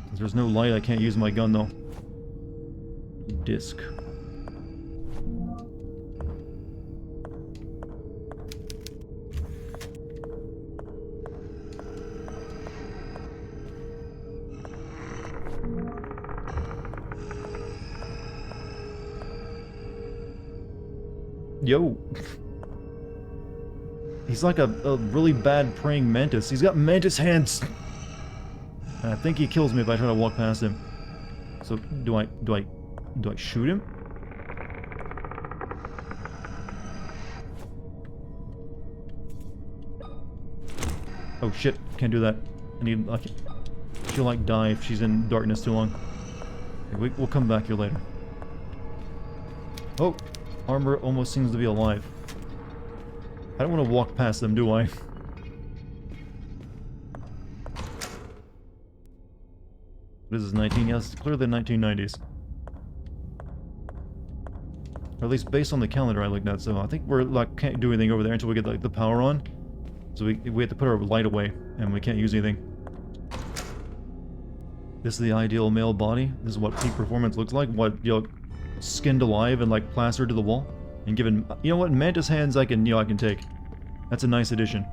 Since there's no light, I can't use my gun, though. Disc. Yo. He's like a really bad praying mantis. He's got mantis hands. And I think he kills me if I try to walk past him. So do I shoot him? Oh shit, can't do that. I need she'll like die if she's in darkness too long. Okay, we'll come back here later. Oh, armor almost seems to be alive. I don't want to walk past them, do I? This is 19, yes, it's clearly the 1990s. Or at least based on the calendar I looked at, so I think we're like can't do anything over there until we get like the power on. So we have to put our light away, and we can't use anything. This is the ideal male body. This is what peak performance looks like. What, you know, skinned alive and like plastered to the wall, and given, you know what, mantis hands I can take. That's a nice addition.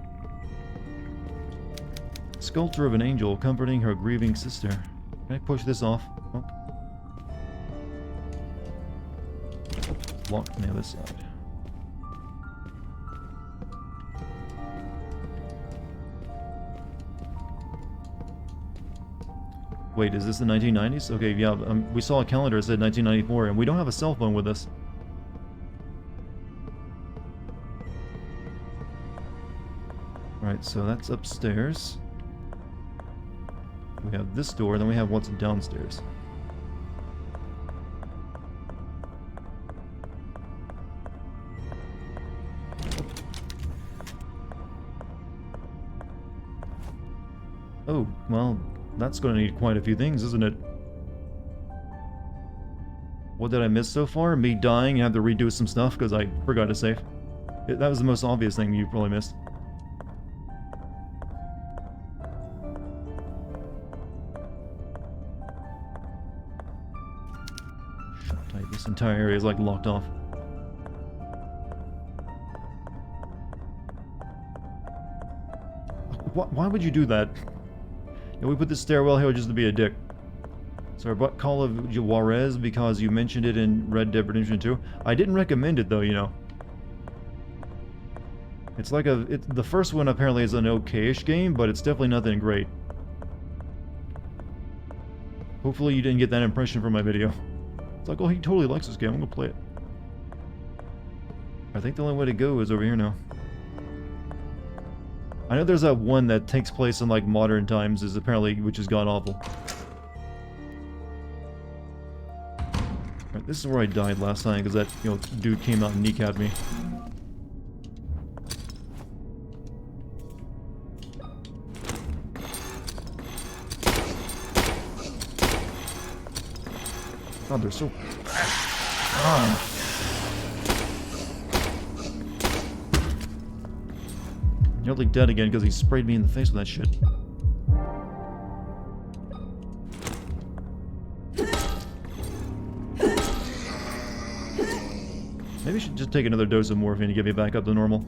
Sculpture of an angel comforting her grieving sister. Can I push this off? Oh. Locked on the other side. Wait, is this the 1990s? Okay, yeah, we saw a calendar that said 1994, and we don't have a cell phone with us. Alright, so that's upstairs. We have this door, then we have what's downstairs. Oh, well, that's going to need quite a few things, isn't it? What did I miss so far? Me dying and have to redo some stuff because I forgot to save. That was the most obvious thing you probably missed. Shut tight. This entire area is like locked off. Why would you do that? Yeah, we put the stairwell here just to be a dick. So I bought Call of Juarez because you mentioned it in Red Dead Redemption 2. I didn't recommend it though, you know. It's like the first one apparently is an okay-ish game, but it's definitely nothing great. Hopefully you didn't get that impression from my video. It's like, oh, he totally likes this game, I'm gonna play it. I think the only way to go is over here now. I know there's that one that takes place in like modern times, is apparently, which is god-awful. Right, this is where I died last time, because that, you know, dude came out and kneecapped me. God, they're so... Ah. Nearly dead again because he sprayed me in the face with that shit. Maybe I should just take another dose of morphine to get me back up to normal.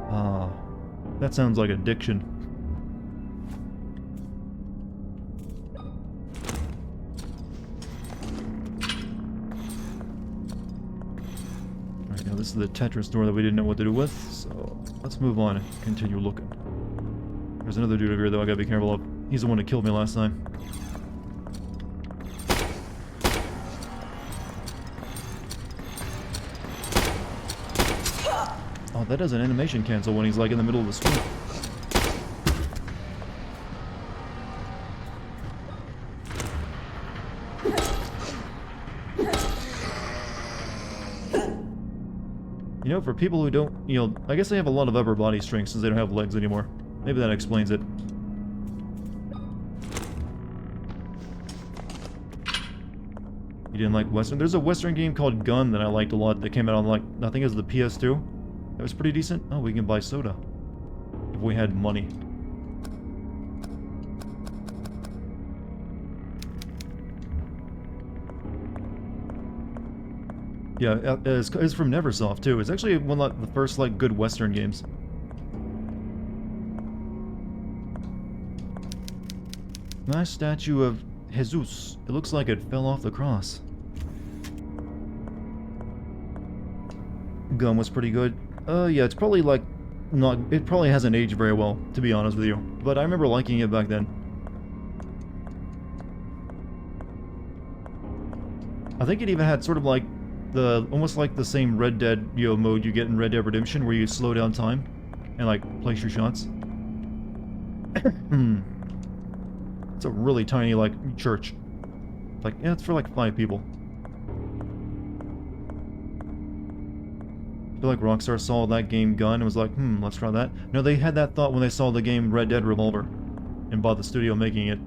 Ah, that sounds like addiction. Alright, now this is the Tetris door that we didn't know what to do with, so let's move on and continue looking. There's another dude over here though I gotta be careful of. He's the one that killed me last time. Oh, that does an animation cancel when he's like in the middle of the screen. You know, for people who don't, you know, I guess they have a lot of upper body strength since they don't have legs anymore. Maybe that explains it. You didn't like Western? There's a Western game called Gun that I liked a lot that came out on, like, I think it was the PS2. That was pretty decent. Oh, we can buy soda. If we had money. Yeah, it's from Neversoft, too. It's actually one of the first, like, good Western games. Nice statue of Jesus. It looks like it fell off the cross. Gun was pretty good. Yeah, it's probably, like, not... It probably hasn't aged very well, to be honest with you. But I remember liking it back then. I think it even had sort of, like, almost like the same Red Dead, you know, mode you get in Red Dead Redemption, where you slow down time and like place your shots. It's a really tiny like church. Like, yeah, it's for like 5 people. I feel like Rockstar saw that game Gun and was like, let's try that. No, they had that thought when they saw the game Red Dead Revolver and bought the studio making it.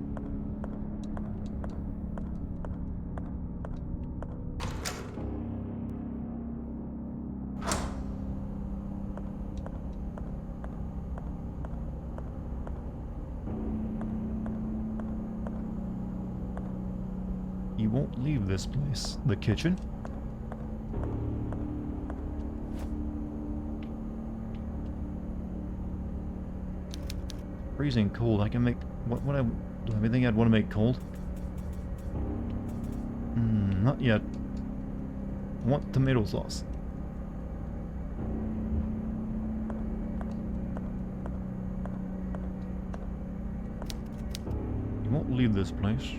You won't leave this place. The kitchen? Freezing cold. I can make... do I have anything I'd want to make cold? Not yet. I want tomato sauce. You won't leave this place.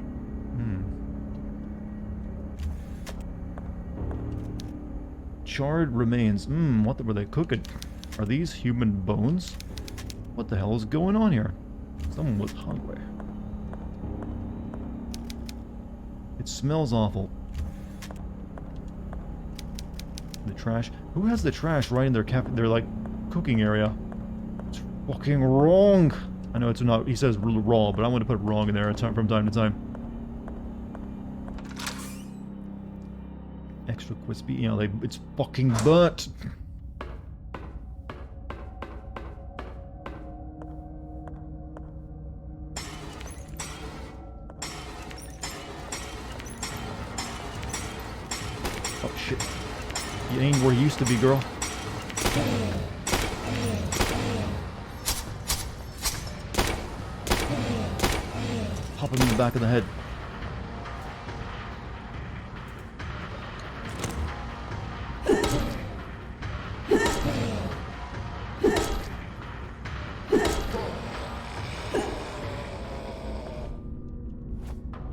Charred remains. What were they cooking? Are these human bones? What the hell is going on here? Someone was hungry. It smells awful. The trash. Who has the trash right in their like cooking area? It's fucking wrong. I know it's not. He says raw, but I want to put wrong in there from time to time. Extra crispy, you know, it's fucking burnt. Oh shit. You ain't where you used to be, girl. Pop him in the back of the head.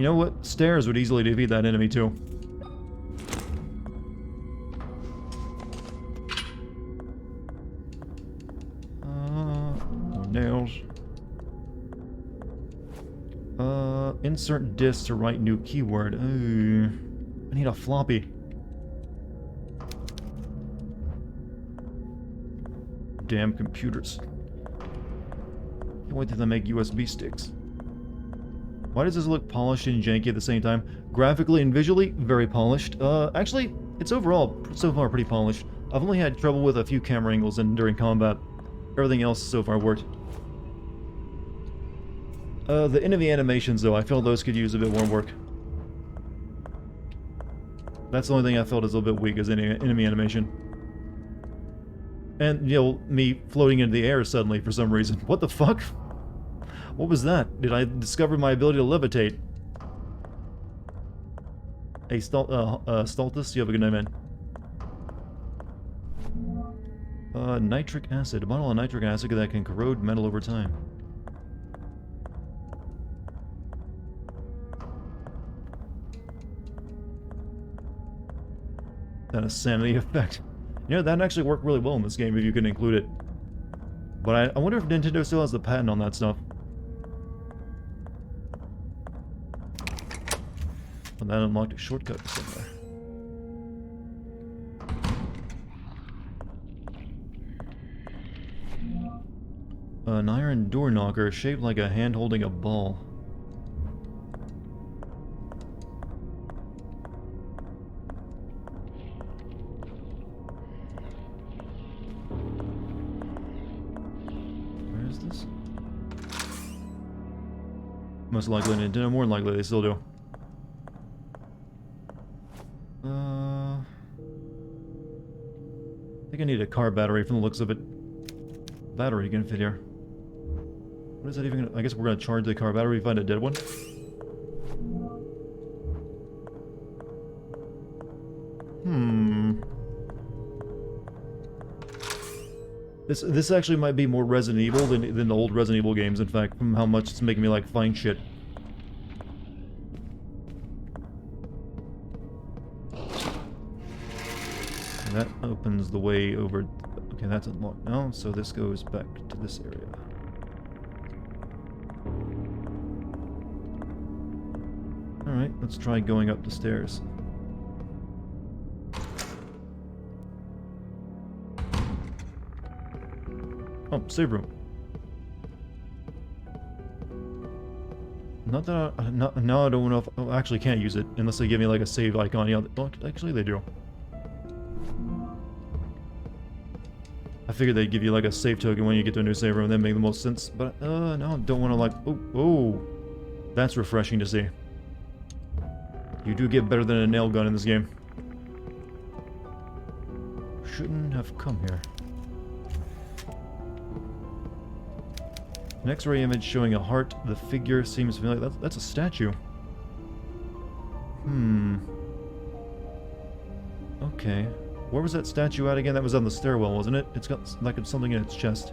You know what? Stairs would easily defeat that enemy too. Nails. Insert disk to write new keyword. I need a floppy. Damn computers. Can't wait till they make USB sticks. Why does this look polished and janky at the same time? Graphically and visually, very polished. Actually, it's overall so far pretty polished. I've only had trouble with a few camera angles and during combat. Everything else so far worked. The enemy animations, though, I felt those could use a bit more work. That's the only thing I felt is a little bit weak, is enemy animation. And, you know, me floating into the air suddenly for some reason. What the fuck? What was that? Did I discover my ability to levitate? Hey, Stultus, you have a good night, man. Nitric acid. A bottle of nitric acid that can corrode metal over time. That a sanity effect. You know, that actually worked really well in this game if you can include it. But I wonder if Nintendo still has the patent on that stuff. And that unlocked a shortcut somewhere. An iron door knocker shaped like a hand holding a ball. Where is this? Most likely Nintendo, more than likely they still do. I think I need a car battery from the looks of it. Battery can fit here. What is that even gonna... I guess we're gonna charge the car battery, find a dead one. This actually might be more Resident Evil than the old Resident Evil games, in fact, from how much it's making me, like, find shit. And that opens the way over... Okay, that's unlocked now, so this goes back to this area. Alright, let's try going up the stairs. Oh, save room. Not that now I don't know if... Oh, I actually can't use it unless they give me like a save icon. Yeah, well, actually they do. I figured they'd give you like a save token when you get to a new save room, that make the most sense. But no, I don't want to like... Oh, that's refreshing to see. You do get better than a nail gun in this game. Shouldn't have come here. An X-ray image showing a heart. The figure seems familiar. That's a statue. Okay. Where was that statue at again? That was on the stairwell, wasn't it? It's got like something in its chest.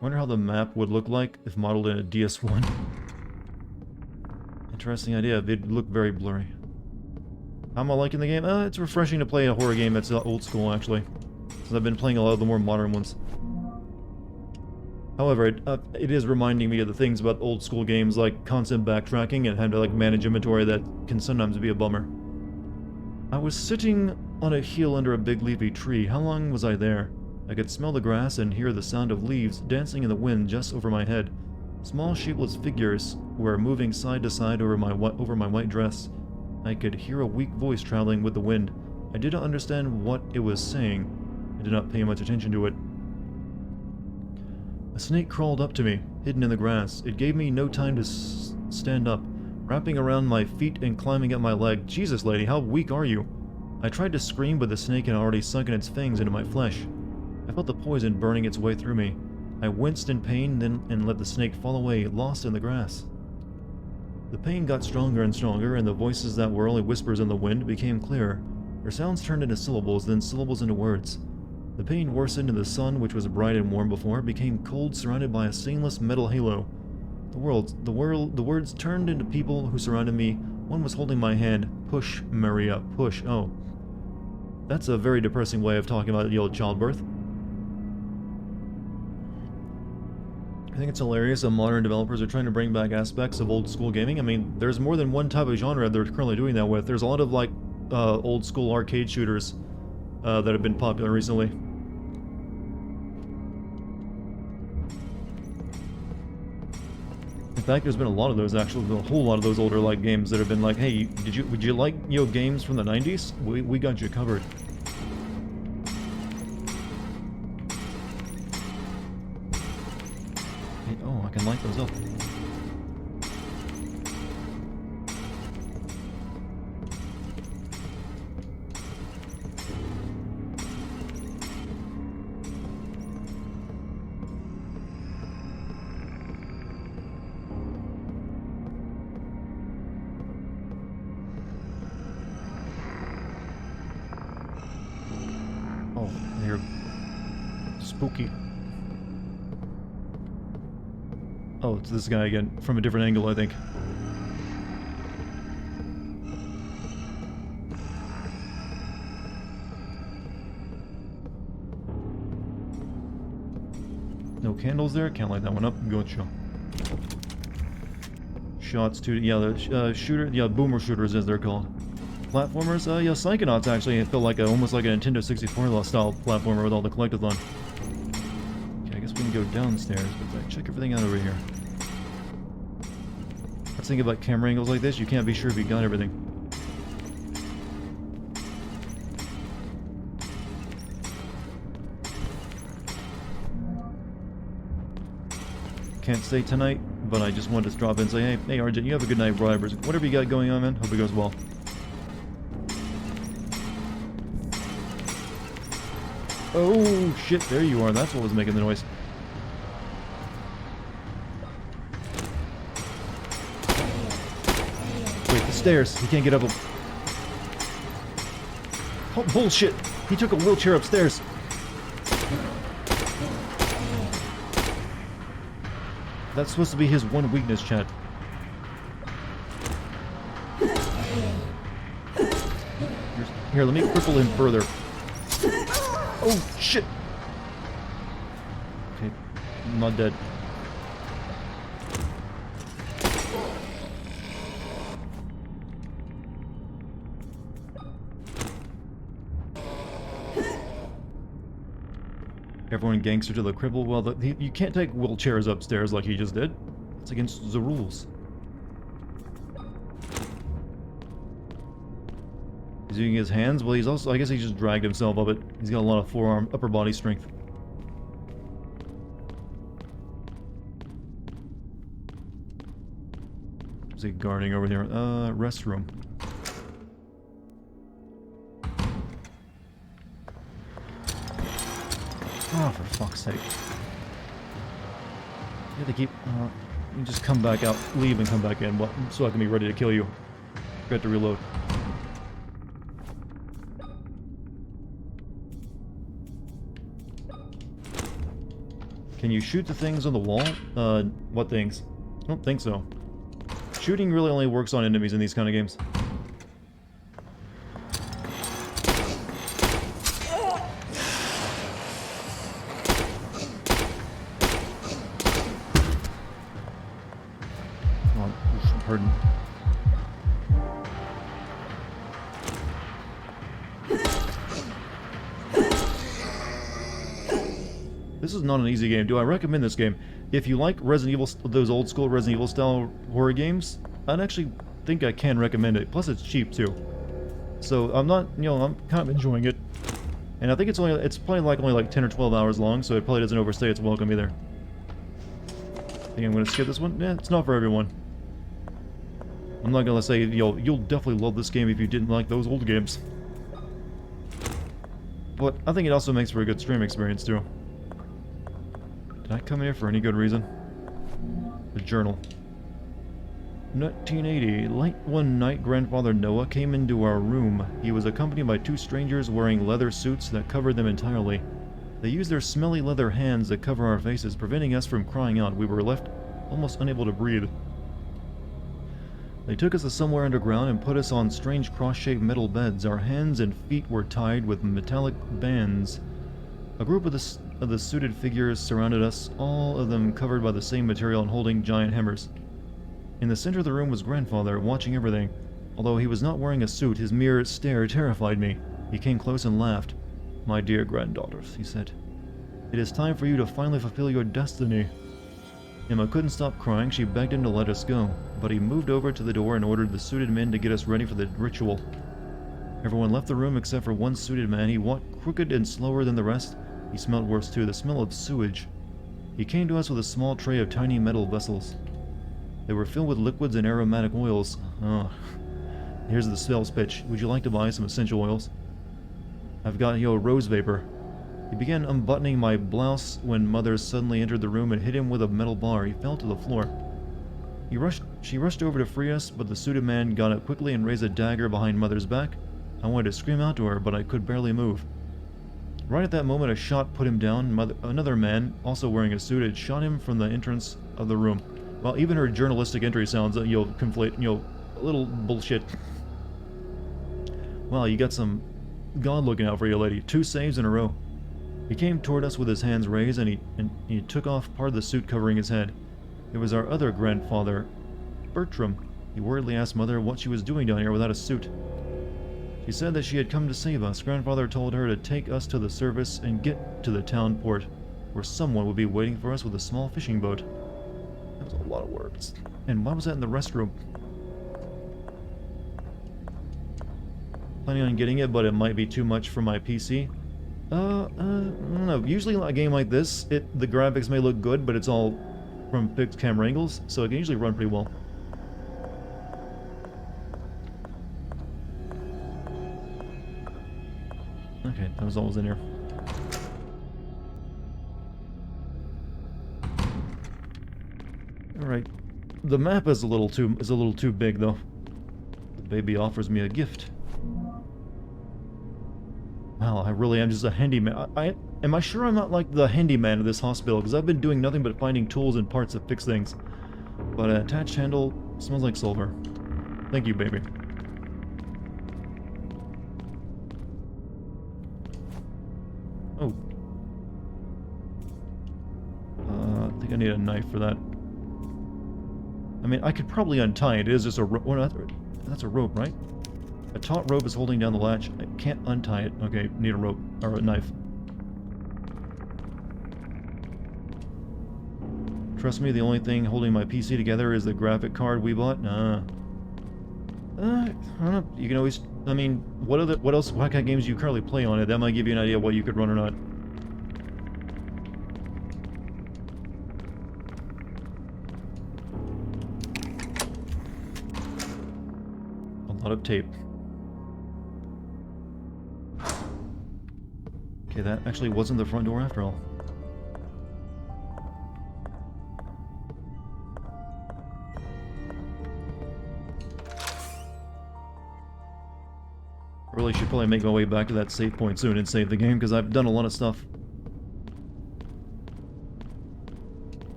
Wonder how the map would look like if modeled in a DS1. Interesting idea. It'd look very blurry. How am I liking the game? It's refreshing to play a horror game that's old school, actually. Since I've been playing a lot of the more modern ones. However, it is reminding me of the things about old school games like constant backtracking and having to like manage inventory that can sometimes be a bummer. I was sitting on a hill under a big leafy tree. How long was I there? I could smell the grass and hear the sound of leaves dancing in the wind just over my head. Small shapeless figures were moving side to side over my white dress. I could hear a weak voice traveling with the wind. I did not understand what it was saying. I did not pay much attention to it. A snake crawled up to me, hidden in the grass. It gave me no time to stand up, wrapping around my feet and climbing up my leg. Jesus, lady, how weak are you? I tried to scream, but the snake had already sunken its fangs into my flesh. I felt the poison burning its way through me. I winced in pain and let the snake fall away, lost in the grass. The pain got stronger and stronger, and the voices that were only whispers in the wind became clearer. Their sounds turned into syllables, then syllables into words. The pain worsened, and the sun, which was bright and warm before, became cold, surrounded by a stainless metal halo. The words turned into people who surrounded me. One was holding my hand. Push, Maria, push. Oh. That's a very depressing way of talking about the old childbirth. I think it's hilarious that modern developers are trying to bring back aspects of old school gaming. I mean, there's more than one type of genre they're currently doing that with. There's a lot of, like, old school arcade shooters that have been popular recently. In fact, there's been a lot of those, actually. A whole lot of those older, like, games that have been like, hey, would you like, games from the 90s? We got you covered. Hey, oh, I can light those up. Oh, they're spooky. Oh, it's this guy again, from a different angle, I think. No candles there, can't light that one up. Gotcha. Shots to, yeah, the shooter, yeah, boomer shooters as they're called. Platformers, yeah, Psychonauts actually feel like almost like a Nintendo 64 style platformer with all the collectathon. Okay, I guess we can go downstairs, but check everything out over here. Let's think about camera angles like this, you can't be sure if you got everything. Can't stay tonight, but I just wanted to drop in and say, hey RJ, you have a good night, bribers. Whatever you got going on, man, hope it goes well. Oh, shit, there you are. That's what was making the noise. Wait, the stairs. He can't get up them. Oh, bullshit. He took a wheelchair upstairs. That's supposed to be his one weakness, chat. Here, let me cripple him further. Oh, shit! Okay, I'm not dead. Everyone gangster to the cripple. Well, you can't take wheelchairs upstairs like he just did. It's against the rules. He's using his hands. Well, he's also, I guess he just dragged himself up it. He's got a lot of forearm, upper body strength. Is he guarding over here? Restroom. Oh, for fuck's sake. You have to keep... you just come back out, leave and come back in, so I can be ready to kill you. Forgot to reload. Can you shoot the things on the wall? What things? I don't think so. Shooting really only works on enemies in these kind of games. Pardon. This is not an easy game. Do I recommend this game? If you like Resident Evil, those old school Resident Evil style horror games, I'd actually think I can recommend it. Plus it's cheap too. So I'm not, I'm kind of enjoying it. And I think it's probably only like 10 or 12 hours long, so it probably doesn't overstay its welcome either. I think I'm gonna skip this one. Yeah, it's not for everyone. I'm not gonna say, you'll definitely love this game if you didn't like those old games. But I think it also makes for a good stream experience too. Did I come here for any good reason? The journal. 1980. Late one night, Grandfather Noah came into our room. He was accompanied by two strangers wearing leather suits that covered them entirely. They used their smelly leather hands to cover our faces, preventing us from crying out. We were left almost unable to breathe. They took us to somewhere underground and put us on strange cross-shaped metal beds. Our hands and feet were tied with metallic bands. A group of the suited figures surrounded us, all of them covered by the same material and holding giant hammers. In the center of the room was Grandfather, watching everything. Although he was not wearing a suit, his mere stare terrified me. He came close and laughed. "My dear granddaughters," he said, "it is time for you to finally fulfill your destiny." Emma couldn't stop crying. She begged him to let us go, but he moved over to the door and ordered the suited men to get us ready for the ritual. Everyone left the room except for one suited man. He walked crooked and slower than the rest. He smelled worse too, the smell of sewage. He came to us with a small tray of tiny metal vessels. They were filled with liquids and aromatic oils. Oh, here's the sales pitch. Would you like to buy some essential oils? I've got your rose vapor. He began unbuttoning my blouse when Mother suddenly entered the room and hit him with a metal bar. He fell to the floor. She rushed over to free us, but the suited man got up quickly and raised a dagger behind Mother's back. I wanted to scream out to her, but I could barely move. Right at that moment, a shot put him down. Another man, also wearing a suit, had shot him from the entrance of the room. Well, even her journalistic entry sounds, you'll conflate, a little bullshit. Wow, you got some God looking out for you, lady. 2 saves in a row. He came toward us with his hands raised, and he took off part of the suit covering his head. It was our other grandfather, Bertram. He worriedly asked Mother what she was doing down here without a suit. She said that she had come to save us. Grandfather told her to take us to the service and get to the town port, where someone would be waiting for us with a small fishing boat. That was a lot of words. And why was that in the restroom? Planning on getting it, but it might be too much for my PC. I don't know. Usually a game like this, the graphics may look good, but it's all from fixed camera angles, so it can usually run pretty well. Okay, that was all was in here. Alright. The map is a little too big though. The baby offers me a gift. Wow, I really am just a handyman. Am I sure I'm not like the handyman of this hospital? Because I've been doing nothing but finding tools and parts to fix things. But an attached handle smells like sulfur. Thank you, baby. Oh. I think I need a knife for that. I mean, I could probably untie it. It is just a rope. Well, that's a rope, right? A taut rope is holding down the latch. I can't untie it. Okay, need a rope. Or a knife. Trust me, the only thing holding my PC together is the graphic card we bought. I don't know. You can always... I mean, what kind of games do you currently play on it? That might give you an idea of what you could run or not. A lot of tape. Okay, that actually wasn't the front door after all. I really should probably make my way back to that save point soon and save the game, because I've done a lot of stuff.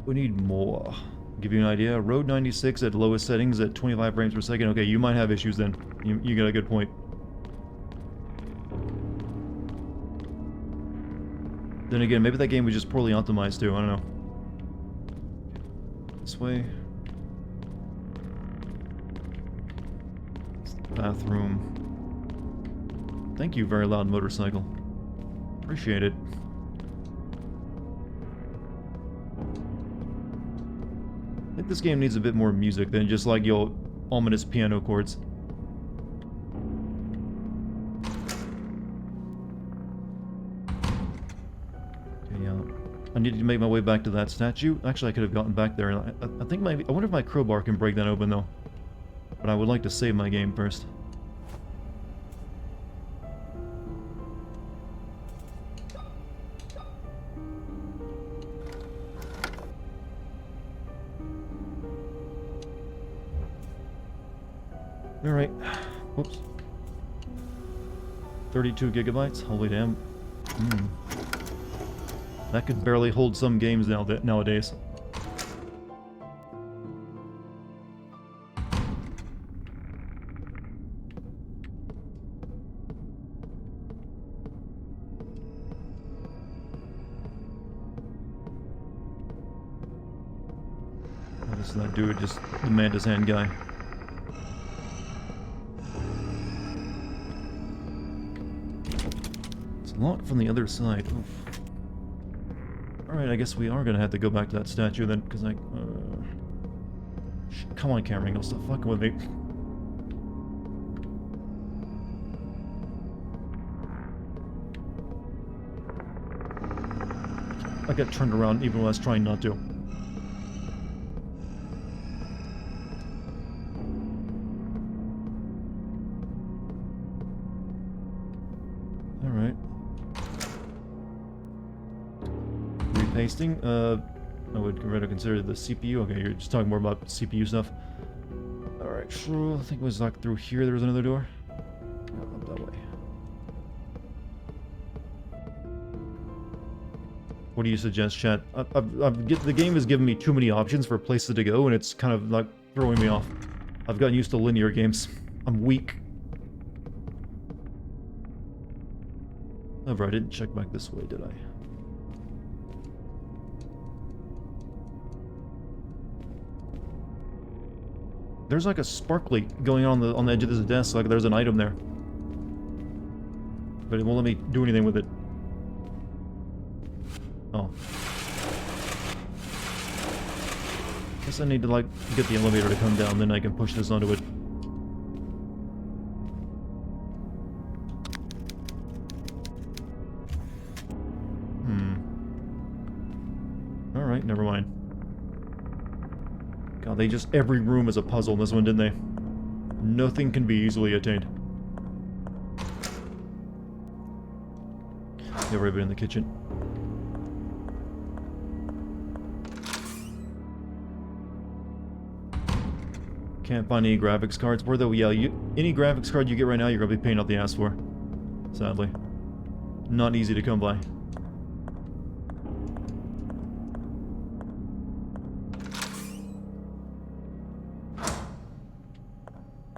We need more. Give you an idea, Road 96 at lowest settings at 25 frames per second. Okay, you might have issues then. You got a good point. Then again, maybe that game was just poorly optimized too, I don't know. This way. Bathroom. Thank you, very loud motorcycle. Appreciate it. I think this game needs a bit more music than just like your ominous piano chords. Okay, I need to make my way back to that statue. Actually, I could have gotten back there. I think I wonder if my crowbar can break that open though. But I would like to save my game first. Alright. Whoops. 32 gigabytes? Holy damn. That could barely hold some games nowadays. So that dude, just the Mantis hand guy. It's locked from the other side. Oof. Alright, I guess we are gonna have to go back to that statue then, because I... Come on, camera angle, stop fucking with me. I got turned around even when I was trying not to. Alright. Repasting? I would rather consider the CPU. Okay, you're just talking more about CPU stuff. Alright, sure. I think it was like through here there was another door. Oh, up that way. What do you suggest, chat? The game has given me too many options for places to go, and it's kind of like throwing me off. I've gotten used to linear games. I'm weak. However, I didn't check back this way, did I? There's like a sparkly going on the edge of this desk, like there's an item there. But it won't let me do anything with it. Oh. Guess I need to, like, get the elevator to come down, then I can push this onto it. Alright, never mind. God, they just... Every room is a puzzle in this one, didn't they? Nothing can be easily attained. Yeah, we're in the kitchen. Can't find any graphics cards. Where though, yeah, any graphics card you get right now, you're gonna be paying out the ass for. Sadly. Not easy to come by.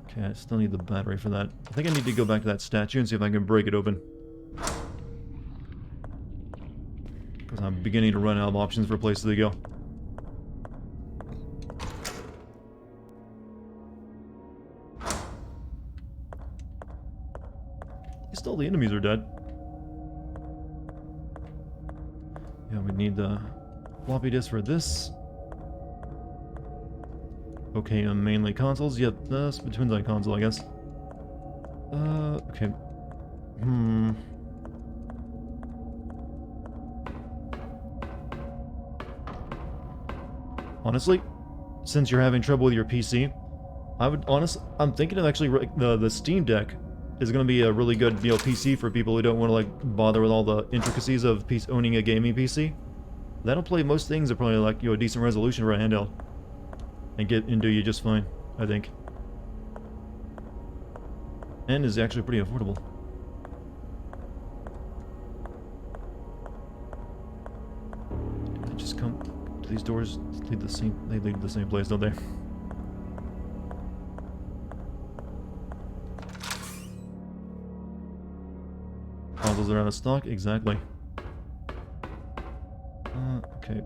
Okay, I still need the battery for that. I think I need to go back to that statue and see if I can break it open. Because I'm beginning to run out of options for places to go. Still, the enemies are dead. Yeah, we need the floppy disk for this. Okay, mainly consoles. Yep, that's between on console, I guess. Okay. Honestly, since you're having trouble with your PC, I'm thinking of actually the Steam Deck is going to be a really good, PC for people who don't want to, like, bother with all the intricacies of owning a gaming PC. That'll play most things at probably, like, a decent resolution for a handheld. And do you just fine, I think. And is actually pretty affordable. Do they just come to these doors? They lead the same place, don't they? Consoles are out of stock? Exactly. Okay.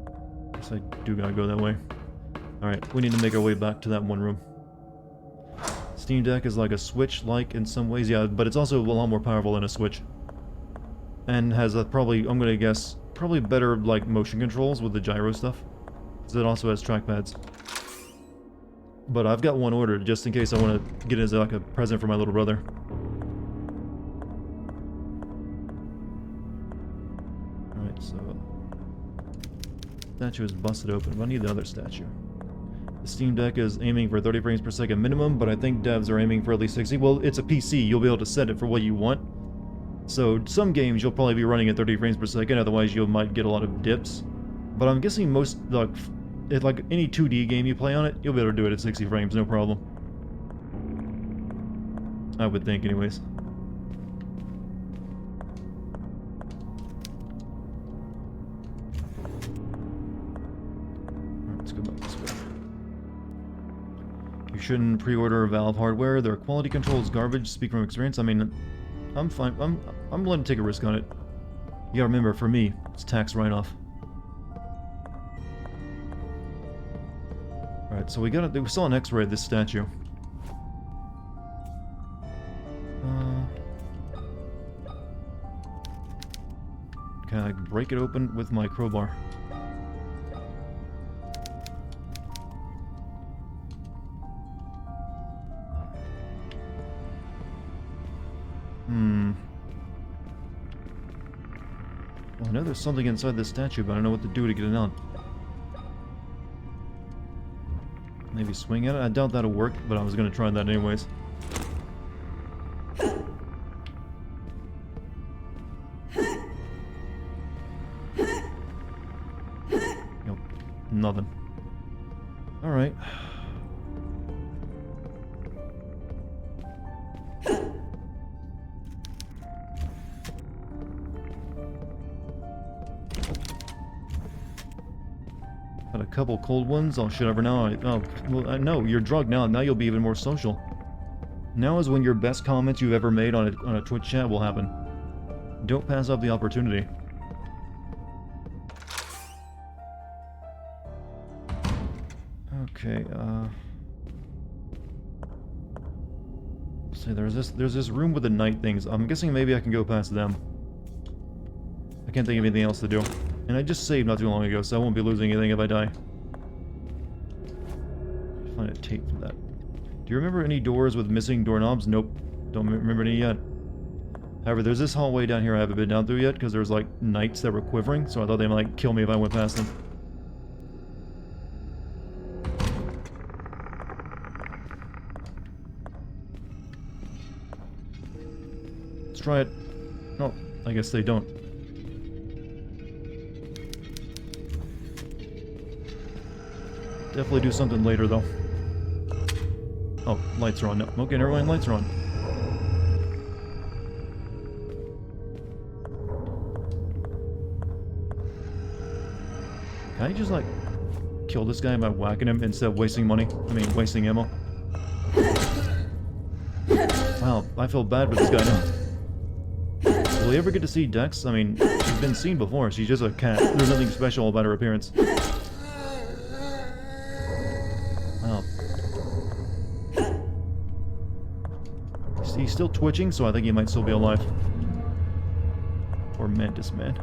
Guess I do gotta go that way. Alright, we need to make our way back to that one room. Steam Deck is like a Switch-like in some ways, yeah, but it's also a lot more powerful than a Switch. And has a probably, I'm gonna guess, probably better, like, motion controls with the gyro stuff. Because it also has trackpads. But I've got one ordered, just in case I want to get it as, like, a present for my little brother. Alright, so... statue is busted open, but I need the other statue. The Steam Deck is aiming for 30 frames per second minimum, but I think devs are aiming for at least 60. Well, it's a PC, you'll be able to set it for what you want. So, some games you'll probably be running at 30 frames per second, otherwise you might get a lot of dips. But I'm guessing most, like any 2D game you play on it, you'll be able to do it at 60 frames, no problem. I would think, anyways. Alright, let's go back this way. You shouldn't pre-order Valve hardware. Their quality control is garbage. Speak from experience. I mean, I'm fine. I'm willing to take a risk on it. You gotta remember, for me, it's tax write-off. Alright, Alright, so we saw an X-ray of this statue. Can I break it open with my crowbar? Well, I know there's something inside this statue, but I don't know what to do to get it out. Maybe swing at it? I doubt that'll work, but I was gonna try that anyways. Nope. Nothing. Alright. Had a couple cold ones. Oh shit, over now. No, you're drugged now. Now you'll be even more social. Now is when your best comments you've ever made on a Twitch chat will happen. Don't pass up the opportunity. Okay, see, there's this room with the night things. I'm guessing maybe I can go past them. I can't think of anything else to do. And I just saved not too long ago, so I won't be losing anything if I die. Find a tape for that. Do you remember any doors with missing doorknobs? Nope. Don't remember any yet. However, there's this hallway down here I haven't been down through yet, because there's like knights that were quivering, so I thought they might kill me if I went past them. Let's try it. Oh, I guess they don't. Definitely do something later, though. Oh, lights are on. No. Okay, never mind, lights are on. Can I just, like, kill this guy by whacking him instead of wasting money? I mean, wasting ammo. Wow, I feel bad for this guy now. Will we ever get to see Dex? I mean, she's been seen before. She's just a cat. There's nothing special about her appearance. Wow. He's still twitching, so I think he might still be alive. Or Mantis Man.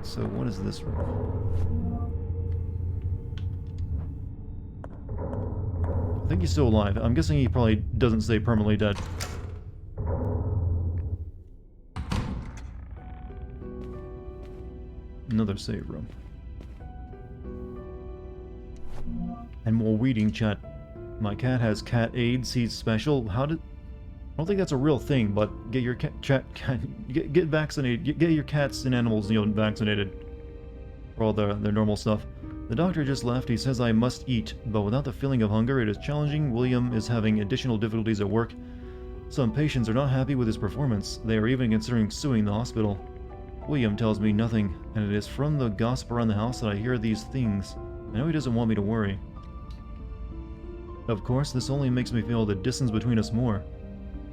So, what is this room? I think he's still alive. I'm guessing he probably doesn't stay permanently dead. Another save room. And more weeding, chat. My cat has cat AIDS. He's special. How did... I don't think that's a real thing, but get your get vaccinated. Get your cats and animals, vaccinated for all their normal stuff. The doctor just left. He says I must eat, but without the feeling of hunger, it is challenging. William is having additional difficulties at work. Some patients are not happy with his performance. They are even considering suing the hospital. William tells me nothing, and it is from the gossip around the house that I hear these things. I know he doesn't want me to worry. Of course, this only makes me feel the distance between us more.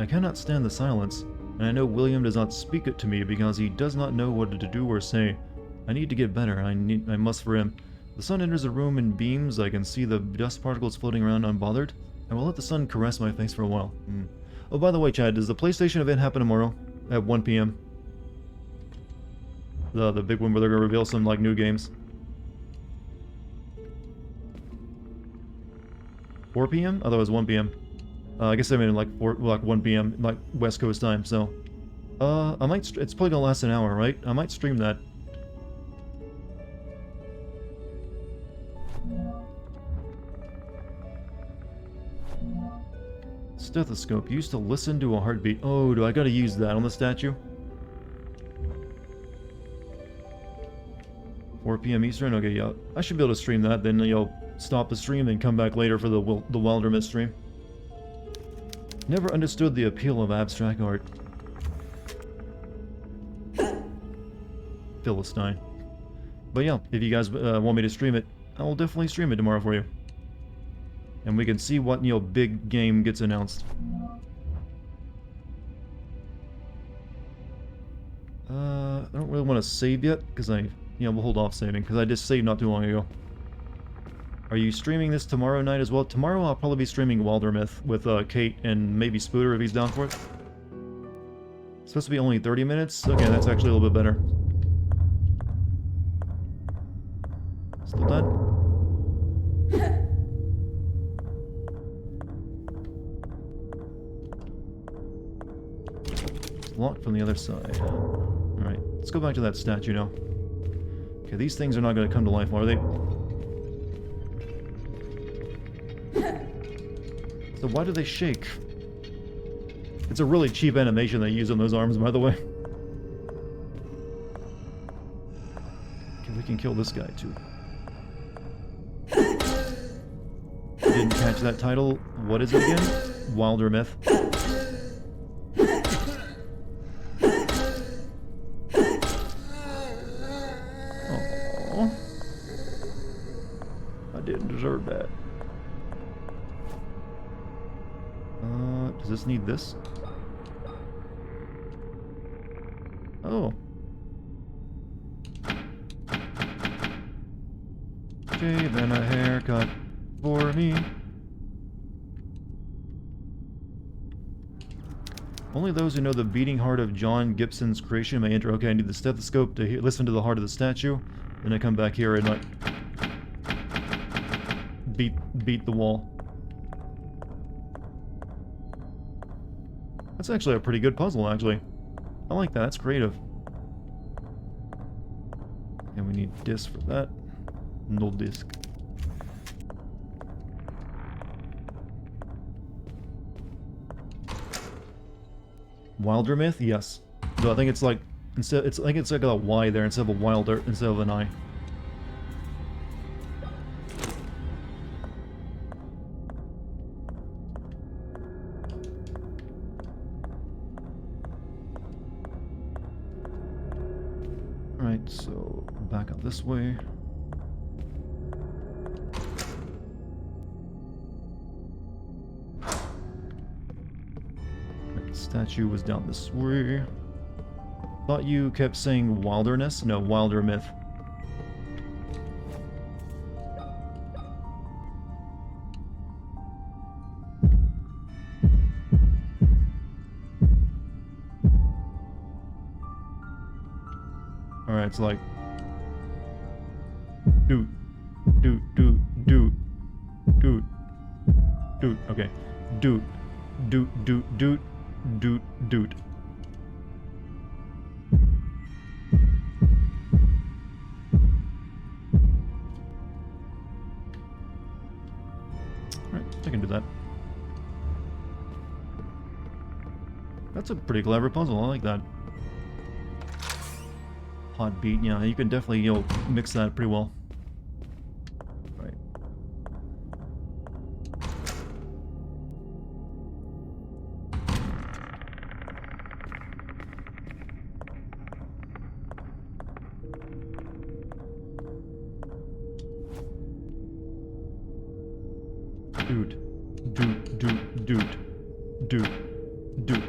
I cannot stand the silence, and I know William does not speak it to me because he does not know what to do or say. I need to get better. I must for him. The sun enters the room in beams. I can see the dust particles floating around unbothered. I will let the sun caress my face for a while. Oh, by the way, Chad, does the PlayStation event happen tomorrow at 1 p.m.? The big one where they're gonna reveal some like new games. 4 p.m.? I thought it was 1 p.m. I guess I mean like 1 p.m. like West Coast time. So, I might. It's probably gonna last an hour, right? I might stream that. Stethoscope used to listen to a heartbeat. Oh, do I gotta use that on the statue? 4 p.m. Eastern? Okay, yeah. I should be able to stream that, then you'll stop the stream and come back later for the Wildermyth stream. Never understood the appeal of abstract art. Philistine. But yeah, if you guys want me to stream it, I will definitely stream it tomorrow for you. And we can see what, big game gets announced. I don't really want to save yet, because we'll hold off saving, because I just saved not too long ago. Are you streaming this tomorrow night as well? Tomorrow I'll probably be streaming Wildermyth with Kate and maybe Spooter if he's down for it. It's supposed to be only 30 minutes? Okay, that's actually a little bit better. Still done? It's locked from the other side. Alright, let's go back to that statue now. Okay, these things are not going to come to life, are they? So why do they shake? It's a really cheap animation they use on those arms, by the way. Okay, we can kill this guy, too. Didn't catch that title. What is it again? Wildermyth. Oh, I didn't deserve that. Does this need this? Oh. Shave and a haircut for me. Only those who know the beating heart of John Gibson's creation may enter. Okay, I need the stethoscope to listen to the heart of the statue. Then I come back here and like beat the wall. That's actually a pretty good puzzle, actually. I like that. That's creative. And we need disc for that. No disc. Wildermyth? Yes. So I think it's like I think it's like a Y there instead of a wilder instead of an I. Alright, so back up this way. The statue was down this way. Thought you kept saying wilderness? No, Wildermyth. Alright, it's like doot, doot, doot, doot, doot, doot, okay. Doot, doot, doot, doot, doot, doot. Alright, I can do that. That's a pretty clever puzzle, I like that. Hot beat, yeah, you can definitely, you know, mix that pretty well. Right. Doot, doot, doot, doot, doot, doot.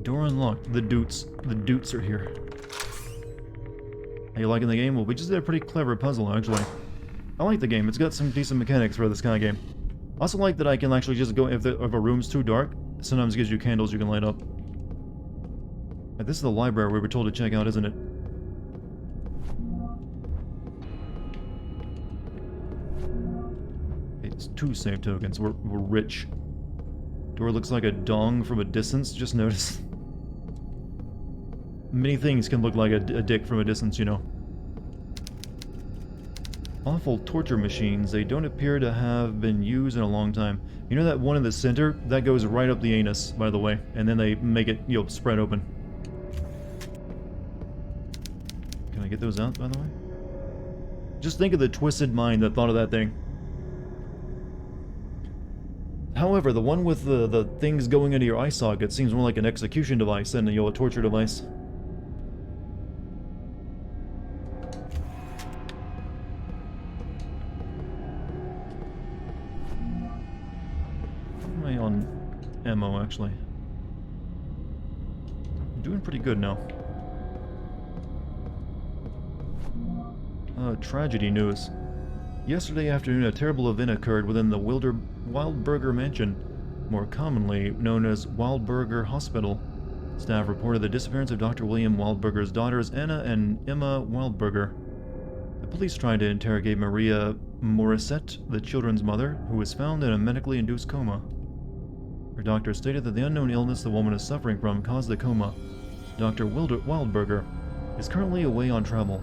Door unlocked. The doots are here. Are you liking the game? Well, we just did a pretty clever puzzle, actually. I like the game. It's got some decent mechanics for this kind of game. I also like that I can actually just go, if a room's too dark, sometimes it gives you candles you can light up. And this is the library we were told to check out, isn't it? It's 2 save tokens. We're rich. Door looks like a dong from a distance, just notice. Many things can look like a dick from a distance, you know. Awful torture machines. They don't appear to have been used in a long time. You know that one in the center? That goes right up the anus, by the way. And then they make it, you know, spread open. Can I get those out, by the way? Just think of the twisted mind that thought of that thing. However, the one with the things going into your eye socket seems more like an execution device than a torture device. Am I on ammo, actually? I'm doing pretty good now. Tragedy news. Yesterday afternoon, a terrible event occurred within the Wildberger Mansion, more commonly known as Wildberger Hospital. Staff reported the disappearance of Dr. William Wildberger's daughters, Anna and Emma Wildberger. The police tried to interrogate Maria Morissette, the children's mother, who was found in a medically induced coma. Her doctor stated that the unknown illness the woman is suffering from caused the coma. Dr. Wildberger is currently away on travel.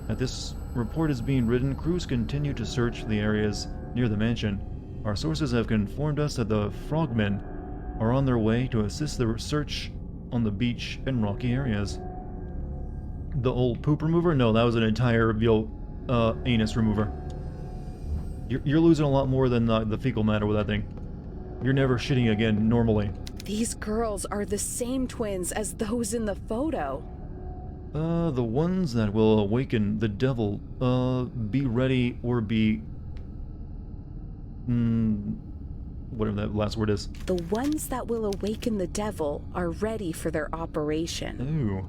As this report is being written, crews continue to search the areas near the mansion. Our sources have informed us that the frogmen are on their way to assist the search on the beach and rocky areas. The old poop remover? No, that was an entire anus remover. You're losing a lot more than the fecal matter with that thing. You're never shitting again normally. These girls are the same twins as those in the photo. The ones that will awaken the devil, be ready or be... whatever that last word is. The ones that will awaken the devil are ready for their operation. Ooh.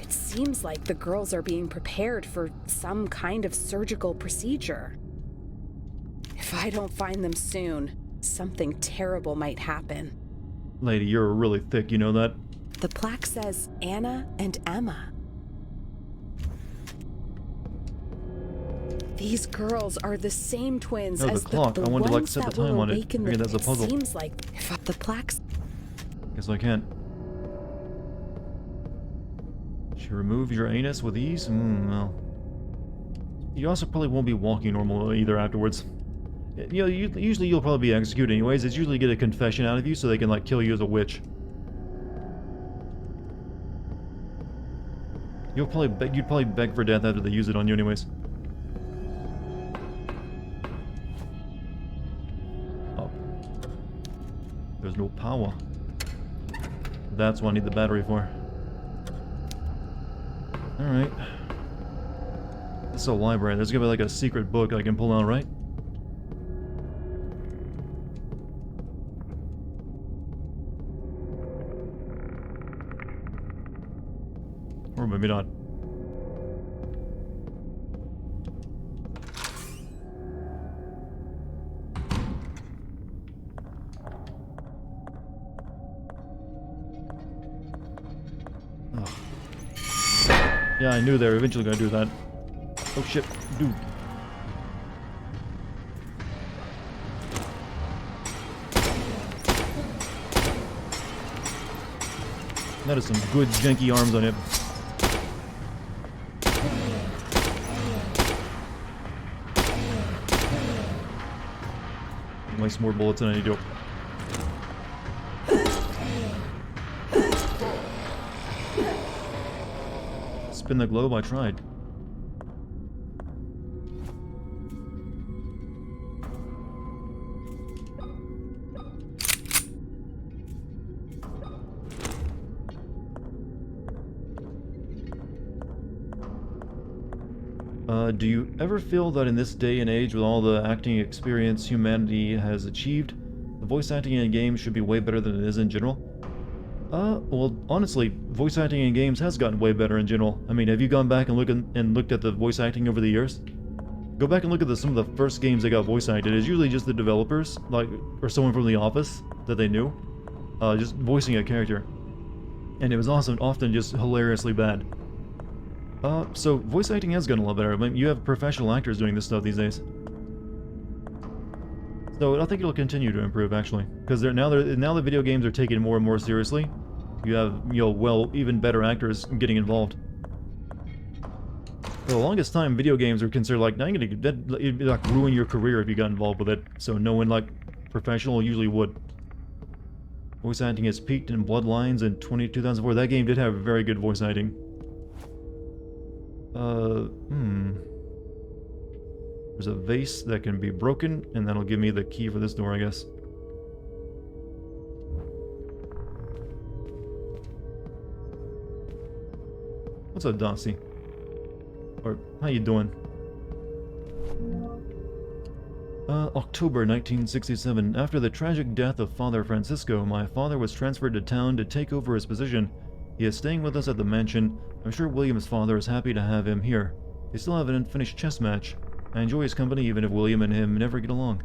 It seems like the girls are being prepared for some kind of surgical procedure. If I don't find them soon, something terrible might happen. Lady, you're really thick, you know that? The plaque says Anna and Emma. These girls are the same twins No, as the clock. I wanted to, like, set the time on it. Figured that's a puzzle. It seems like if the plaques... Guess I can't. She removed your anus with ease? Well. You also probably won't be walking normal either afterwards. You know, usually you'll probably be executed anyways. It's usually get a confession out of you so they can, like, kill you as a witch. You'd probably beg for death after they use it on you anyways. Oh. There's no power. That's what I need the battery for. Alright. This is a library. There's gonna be like a secret book I can pull out, right? Or maybe not. Ugh. Yeah, I knew they were eventually gonna do that. Oh shit, dude. That is some good janky arms on him. Waste more bullets than I need to. Spin the globe, I tried. Do you ever feel that in this day and age, with all the acting experience humanity has achieved, the voice acting in games should be way better than it is in general? Well, honestly, voice acting in games has gotten way better in general. I mean, have you gone back and looked at the voice acting over the years? Go back and look at some of the first games that got voice acted. It's usually just the developers, like, or someone from the office that they knew, just voicing a character. And it was often just hilariously bad. So voice acting has gotten a lot better. I mean, you have professional actors doing this stuff these days. So I think it'll continue to improve, actually, because now the video games are taken more and more seriously. You have, even better actors getting involved. For the longest time, video games were considered like, it'd like ruin your career if you got involved with it. So no one like professional usually would. Voice acting has peaked in Bloodlines in 2004. That game did have very good voice acting. There's a vase that can be broken, and that'll give me the key for this door, I guess. What's up, Dossie? Or, how you doing? October 1967. After the tragic death of Father Francisco, my father was transferred to town to take over his position. He is staying with us at the mansion. I'm sure William's father is happy to have him here. They still have an unfinished chess match. I enjoy his company even if William and him never get along.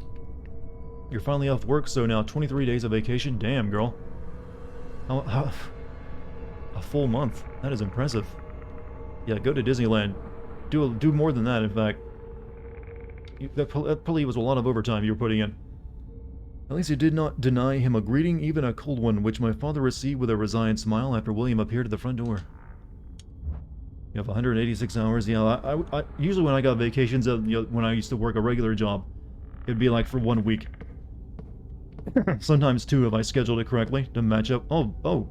You're finally off work, so now 23 days of vacation? Damn, girl. How a full month. That is impressive. Yeah, go to Disneyland. Do more than that, in fact. That probably was a lot of overtime you were putting in. At least you did not deny him a greeting, even a cold one, which my father received with a resigned smile after William appeared at the front door. You have 186 hours. Yeah, I usually when I got vacations, when I used to work a regular job, it'd be like for 1 week. Sometimes 2 if I scheduled it correctly to match up. Oh.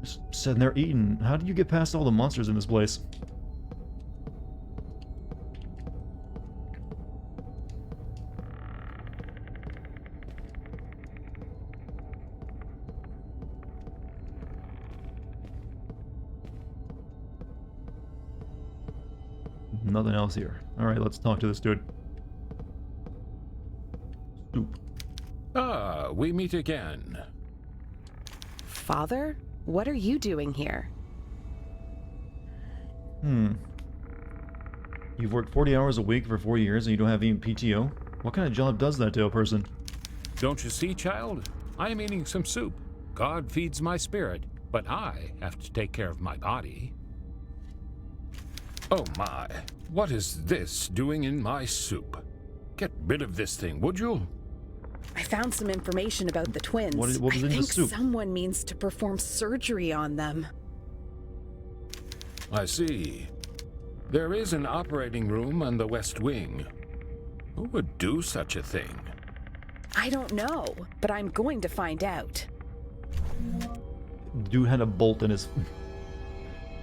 Just sitting there eating. How do you get past all the monsters in this place? Nothing else here. Alright, let's talk to this dude. Soup. Ah, we meet again. Father? What are you doing here? You've worked 40 hours a week for 4 years and you don't have even PTO? What kind of job does that to a person? Don't you see, child? I am eating some soup. God feeds my spirit, but I have to take care of my body. Oh my, what is this doing in my soup? Get rid of this thing, would you? I found some information about the twins. What was in the I think soup? someone means to perform surgery on them. I see. There is an operating room on the West Wing. Who would do such a thing? I don't know, but I'm going to find out. Dude had a bolt in his...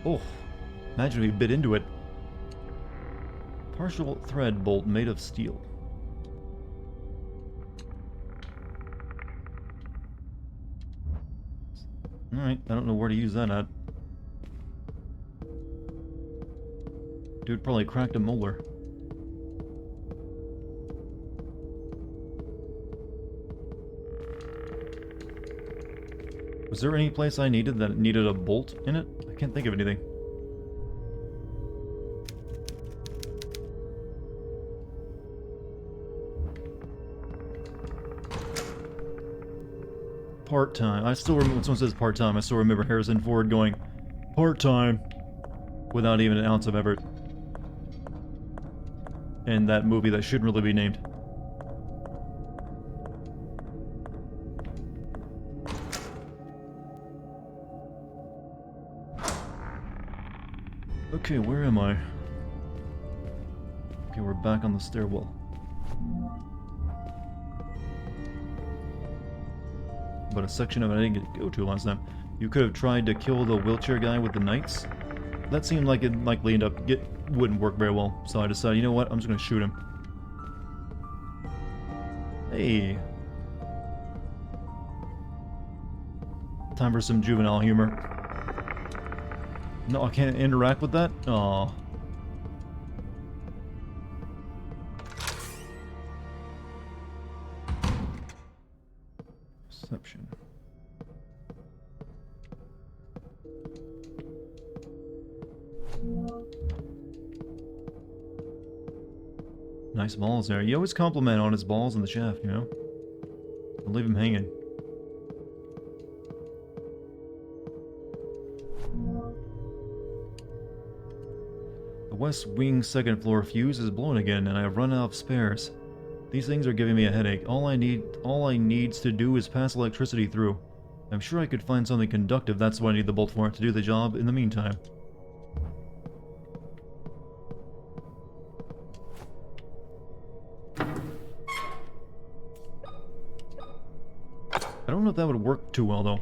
Oh, imagine if he bit into it. Partial thread bolt made of steel. Alright, I don't know where to use that at. Dude probably cracked a molar. Was there any place I needed that needed a bolt in it? I can't think of anything. Part-time. I still remember when someone says part-time, I still remember Harrison Ford going, part-time, without even an ounce of effort. In that movie that shouldn't really be named. Okay, where am I? Okay, we're back on the stairwell. But a section of it I didn't get to go to last time. You could have tried to kill the wheelchair guy with the knights. That seemed like it likely wouldn't work very well. So I decided, you know what, I'm just gonna shoot him. Hey. Time for some juvenile humor. No, I can't interact with that? Aww. Perception. Nice balls there. You always compliment on his balls in the shaft, you know? Don't leave him hanging. The West Wing second floor fuse is blown again, and I have run out of spares. These things are giving me a headache. All I needs to do is pass electricity through. I'm sure I could find something conductive. That's what I need the bolt for, to do the job in the meantime. I don't know if that would work too well, though.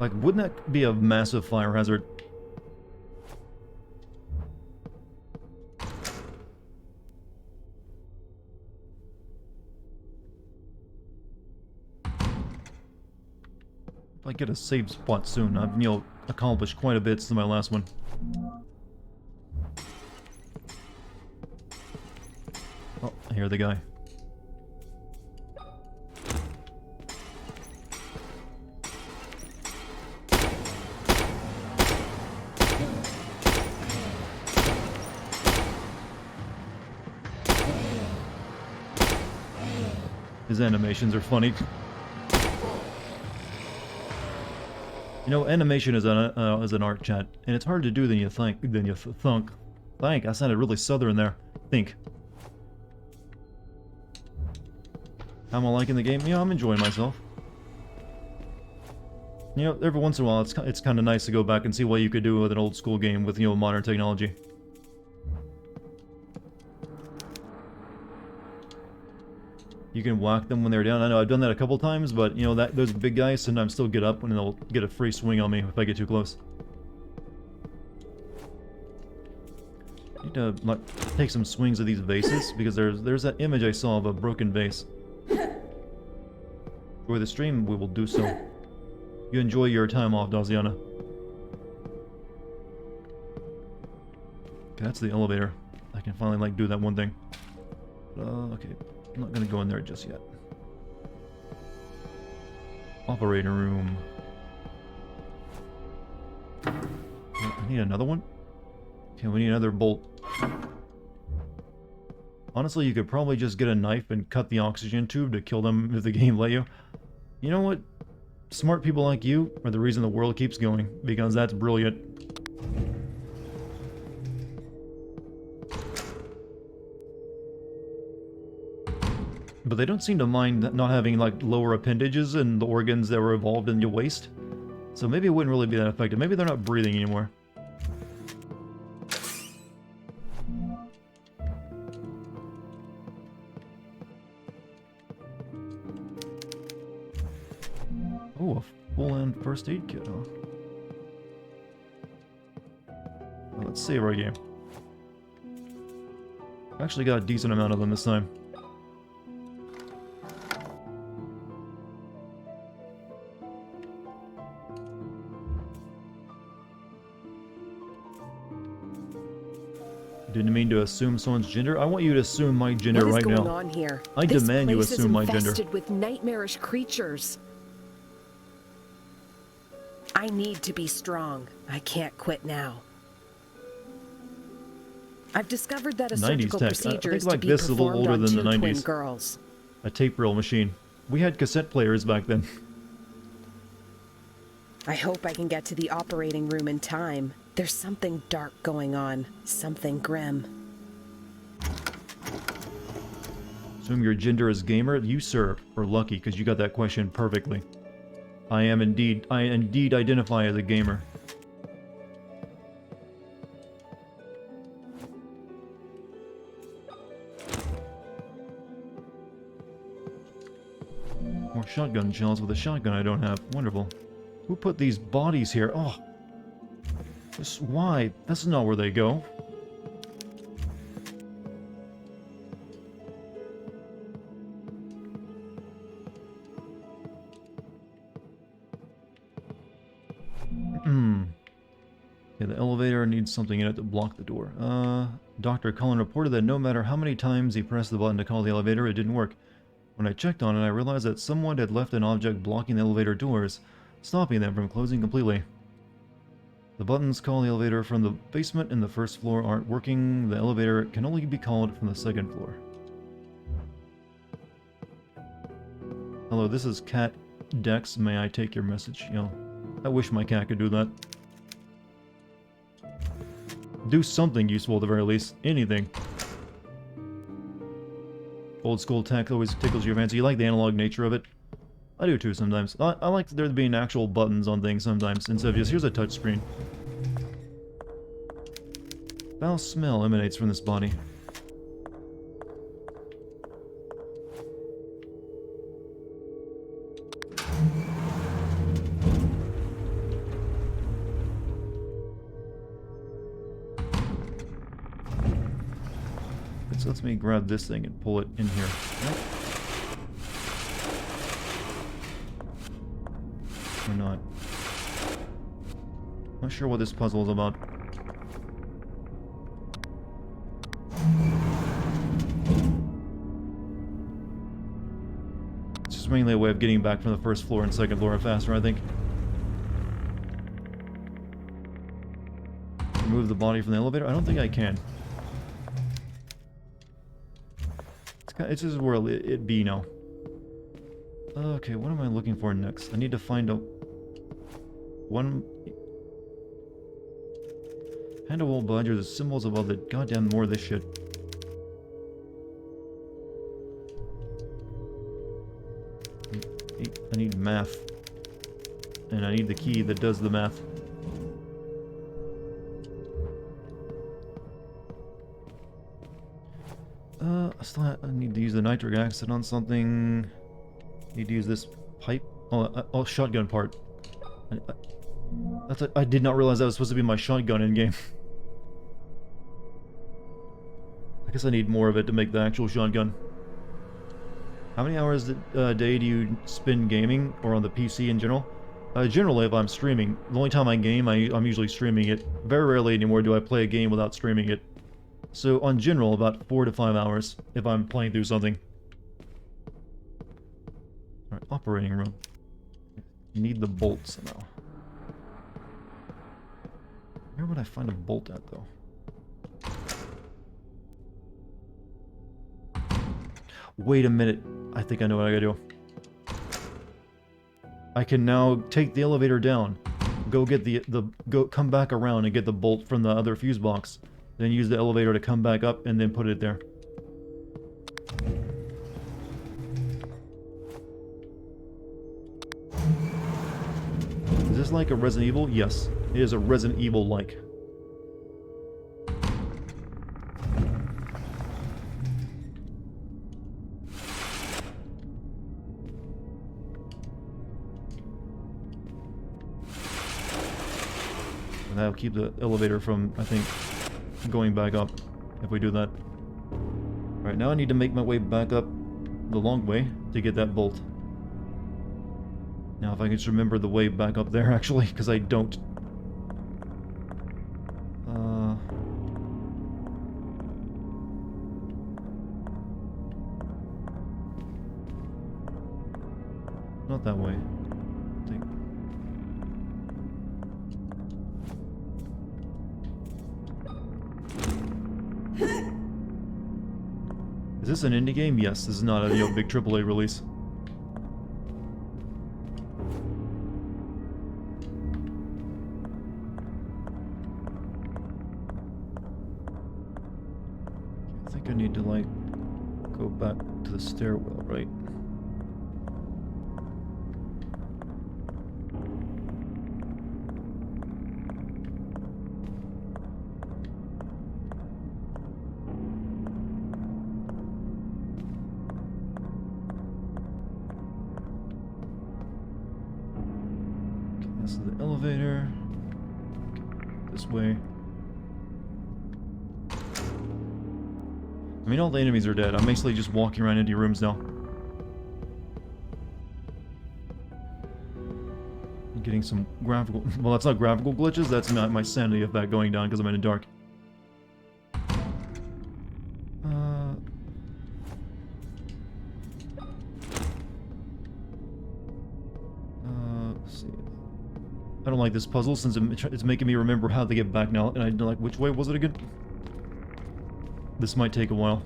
Like, wouldn't that be a massive fire hazard? If I get a save spot soon, I've, accomplished quite a bit since my last one. Oh, I hear the guy. His animations are funny. You know, animation is an art, chat, and it's harder to do than you think. Think. I sounded really southern there. Think. How am I liking the game? Yeah, I'm enjoying myself. You know, every once in a while, it's kind of nice to go back and see what you could do with an old school game with, you know, modern technology. You can whack them when they're down. I know I've done that a couple times, but you know that those big guys sometimes still get up and they'll get a free swing on me if I get too close. I need to like take some swings at these vases because there's that image I saw of a broken vase. Enjoy the stream, we will do so. You enjoy your time off, Daziana. Okay, that's the elevator. I can finally like do that one thing. Okay. I'm not gonna go in there just yet. Operator room. I need another one? Okay, we need another bolt. Honestly, you could probably just get a knife and cut the oxygen tube to kill them if the game let you. You know what? Smart people like you are the reason the world keeps going, because that's brilliant. But they don't seem to mind not having like lower appendages and the organs that were evolved in your waist. So maybe it wouldn't really be that effective. Maybe they're not breathing anymore. Oh, a full-end first aid kit, huh? Well, let's save our game. Actually got a decent amount of them this time. Didn't mean to assume someone's gender. I want you to assume my gender right now. What is going on here? I demand you assume my gender. This place is infested with nightmarish creatures. I need to be strong. I can't quit now. I've discovered that a surgical procedure is to be performed on two twin girls. A tape reel machine. We had cassette players back then. I hope I can get to the operating room in time. There's something dark going on. Something grim. Assume your gender is gamer? You, sir, are lucky because you got that question perfectly. I indeed identify as a gamer. More shotgun shells with a shotgun I don't have. Wonderful. Who put these bodies here? Oh. Why? That's not where they go. Yeah, the elevator needs something in it to block the door. Dr. Cullen reported that no matter how many times he pressed the button to call the elevator, it didn't work. When I checked on it, I realized that someone had left an object blocking the elevator doors, stopping them from closing completely. The buttons call the elevator from the basement and the first floor aren't working. The elevator can only be called from the second floor. Hello, this is Cat Dex. May I take your message? You know, I wish my cat could do that. Do something useful at the very least. Anything. Old school tech always tickles your fancy. You like the analog nature of it? I do too sometimes. I like there being actual buttons on things sometimes, instead of just, here's a touchscreen. Foul smell emanates from this body. So let me grab this thing and pull it in here. Nope. Or not. Not sure what this puzzle is about. It's just mainly a way of getting back from the first floor and second floor faster, I think. Remove the body from the elevator? I don't think I can. It's just where it be now. Okay, what am I looking for next? I need to find a... one... Hand a wall badger, the symbols of all the goddamn more of this shit. I need math. And I need the key that does the math. I need to use the nitric acid on something. Need to use this pipe. Oh, shotgun part. I did not realize that was supposed to be my shotgun in game. I guess I need more of it to make the actual shotgun. How many hours a day do you spend gaming, or on the PC in general? Generally, if I'm streaming, the only time I game, I'm usually streaming it. Very rarely anymore do I play a game without streaming it. So, on general, about 4 to 5 hours if I'm playing through something. Alright, operating room. Need the bolt somehow. Where would I find a bolt at, though? Wait a minute. I think I know what I gotta do. I can now take the elevator down, go get come back around and get the bolt from the other fuse box, then use the elevator to come back up and then put it there. Is this like a Resident Evil? Yes, it is a Resident Evil-like. And that'll keep the elevator from, I think, going back up if we do that. Alright, now I need to make my way back up the long way to get that bolt. Now if I can just remember the way back up there, actually, because I don't. Not that way. Is this an indie game? Yes, this is not a big AAA release. I think I need to, like, go back to the stairwell, right? This is the elevator. This way. I mean, all the enemies are dead. I'm basically just walking around empty rooms now. I'm getting some graphical... Well, that's not graphical glitches. That's not my sanity effect going down because I'm in the dark. Let's see. I don't like this puzzle since it's making me remember how to get back now, and I don't like, which way was it again? This might take a while.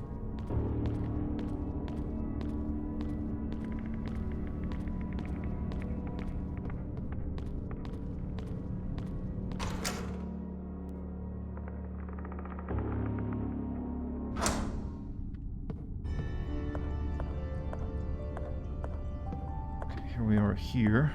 Okay, here we are here.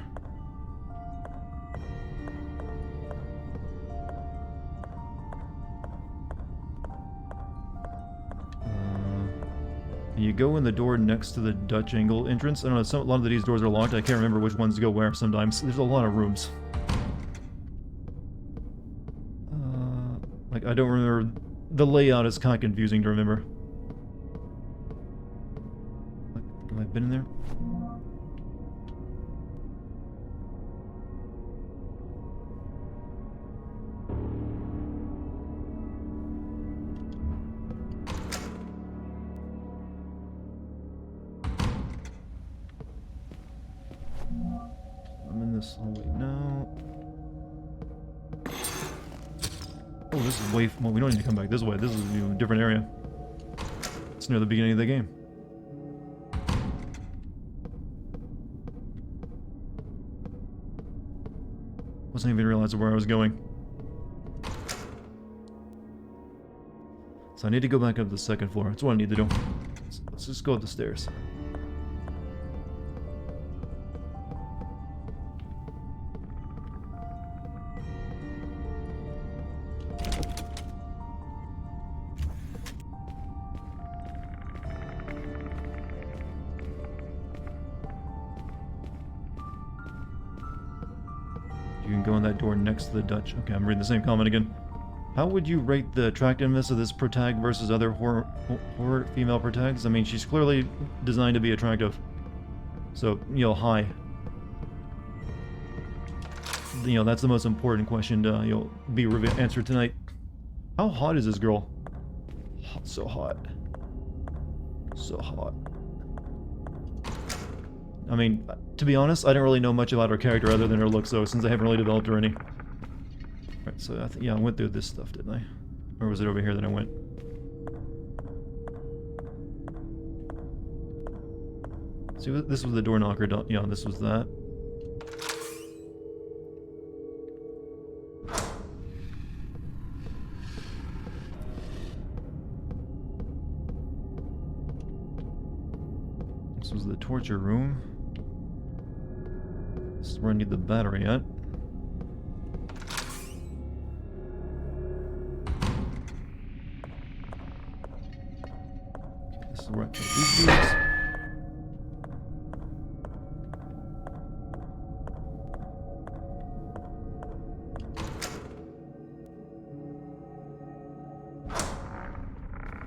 You go in the door next to the Dutch angle entrance. I don't know, a lot of these doors are locked. I can't remember which ones go where sometimes. There's a lot of rooms. Like, I don't remember. The layout is kind of confusing to remember. Have I been in there? Hallway now. Oh, this is way... Well, we don't need to come back this way. This is a different area. It's near the beginning of the game. Wasn't even realizing where I was going. So I need to go back up to the second floor. That's what I need to do. Let's just go up the stairs. You can go in that door next to the Dutch. Okay, I'm reading the same comment again. How would you rate the attractiveness of this protag versus other horror female protags? I mean, she's clearly designed to be attractive. So, you know, high. You know, that's the most important question to, you know, be answered tonight. How hot is this girl? So hot. So hot. I mean, to be honest, I don't really know much about her character other than her looks, though, since I haven't really developed her any. Right, so I think, yeah, I went through this stuff, didn't I? Or was it over here that I went? See, this was the door knocker. Yeah, this was that. This was the torture room. This is where I need the battery at. Where I put these dudes.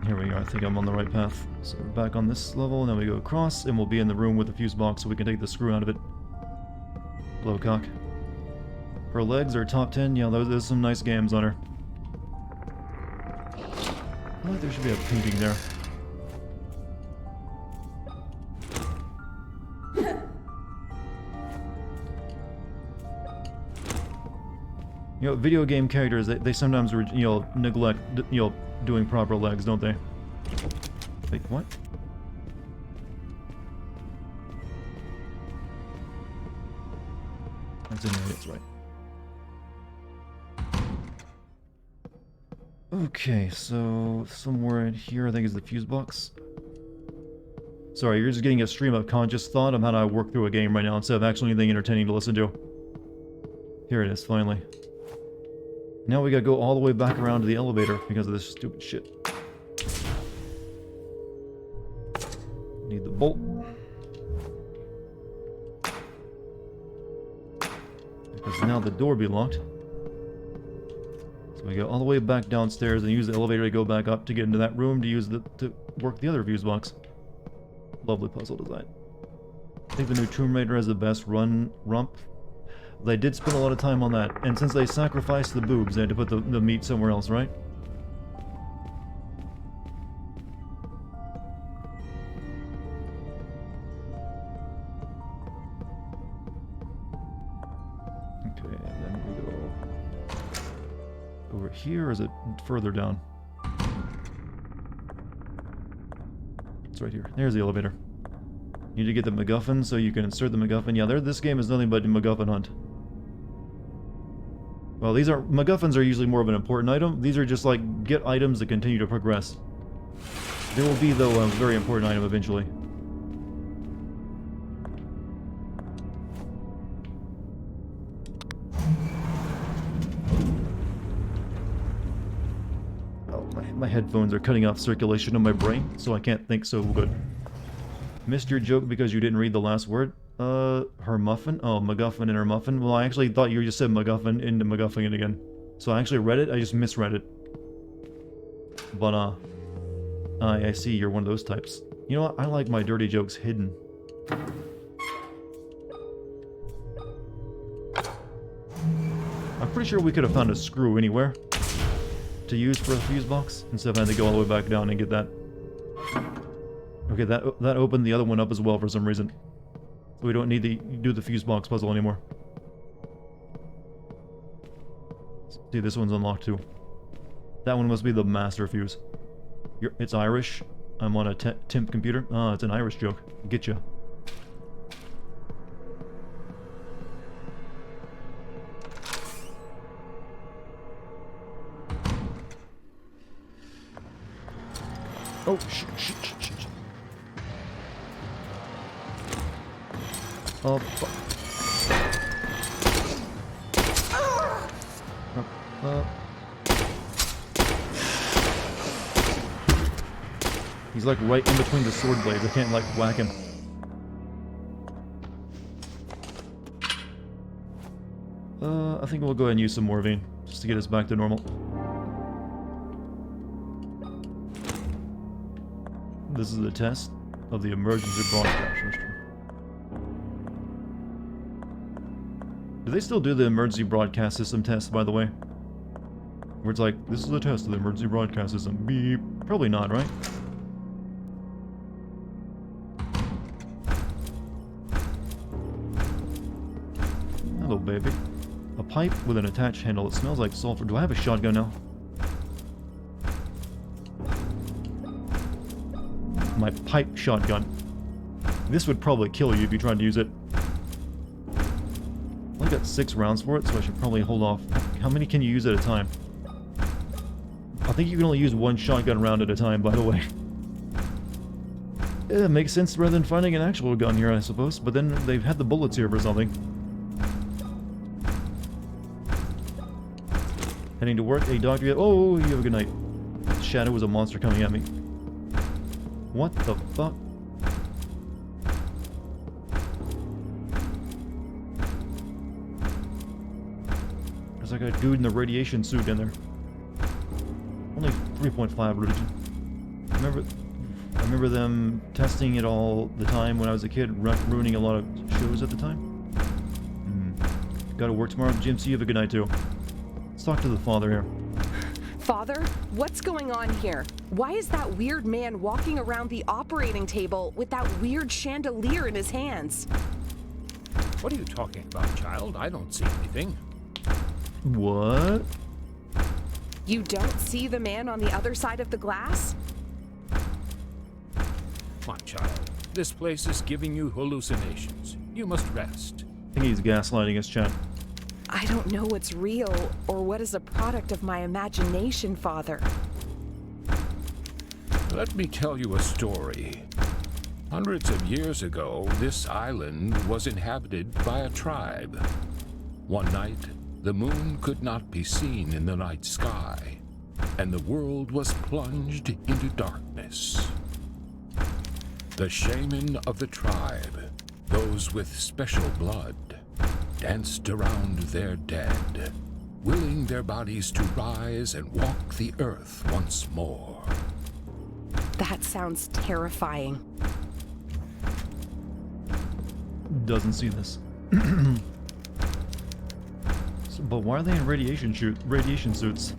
Here we are, I think I'm on the right path. So we're back on this level, and then we go across, and we'll be in the room with the fuse box so we can take the screw out of it. Blowcock. Her legs are top 10, yeah, there's some nice games on her. I feel like there should be a painting there. You know, video game characters, they sometimes, you know, neglect, you know, doing proper legs, don't they? Wait, what? That's in here, that's right. Okay, so somewhere in here, I think is the fuse box. Sorry, you're just getting a stream of conscious thought of how to work through a game right now instead of actually anything entertaining to listen to. Here it is, finally. Now we gotta go all the way back around to the elevator because of this stupid shit. Need the bolt. Because now the door be locked. So we go all the way back downstairs and use the elevator to go back up to get into that room to use to work the other fuse box. Lovely puzzle design. I think the new Tomb Raider has the best rump. They did spend a lot of time on that, and since they sacrificed the boobs, they had to put the meat somewhere else, right? Okay, and then we go over here, or is it further down? It's right here. There's the elevator. You need to get the MacGuffin so you can insert the MacGuffin. Yeah, this game is nothing but a MacGuffin hunt. Well, these are... MacGuffins are usually more of an important item. These are just like, get items that continue to progress. There will be, though, a very important item eventually. Oh, my headphones are cutting off circulation in my brain, so I can't think so good. Missed your joke because you didn't read the last word? Her muffin? Oh, MacGuffin and her muffin? Well, I actually thought you just said MacGuffin into MacGuffin again. So I actually read it, I just misread it. But, I see you're one of those types. You know what? I like my dirty jokes hidden. I'm pretty sure we could have found a screw anywhere to use for a fuse box instead of having to go all the way back down and get that. Okay, that opened the other one up as well for some reason. So we don't need to do the fuse box puzzle anymore. See, this one's unlocked too. That one must be the master fuse. It's Irish. I'm on a temp computer. Ah, it's an Irish joke. Get ya. Oh, shit. Oh, fuck. He's like right in between the sword blades. I can't like whack him. I think we'll go ahead and use some morphine just to get us back to normal. This is the test of the emergency broadcast system. Do they still do the emergency broadcast system test, by the way? Where it's like, this is the test of the emergency broadcast system. Beep. Probably not, right? Hello, baby. A pipe with an attached handle. It smells like sulfur. Do I have a shotgun now? My pipe shotgun. This would probably kill you if you tried to use it. I only got 6 rounds for it, so I should probably hold off. How many can you use at a time? I think you can only use 1 shotgun round at a time, by the way. It makes sense rather than finding an actual gun here, I suppose. But then they've had the bullets here for something. Heading to work. Hey, doctor. Oh, you have a good night. Shadow was a monster coming at me. What the fuck? There's like a dude in a radiation suit in there. Only 3.5 religion. I remember them testing it all the time when I was a kid, ruining a lot of shows at the time. Gotta work tomorrow at the gym, so you have a good night too. Let's talk to the father here. Father, what's going on here? Why is that weird man walking around the operating table with that weird chandelier in his hands? What are you talking about, child? I don't see anything. What? You don't see the man on the other side of the glass? My child, this place is giving you hallucinations. You must rest. I think he's gaslighting us, chat. I don't know what's real or what is a product of my imagination, Father. Let me tell you a story. Hundreds of years ago, this island was inhabited by a tribe. One night, the moon could not be seen in the night sky, and the world was plunged into darkness. The shaman of the tribe, those with special blood, danced around their dead, willing their bodies to rise and walk the earth once more. That sounds terrifying. Doesn't see this. But why are they in radiation suits?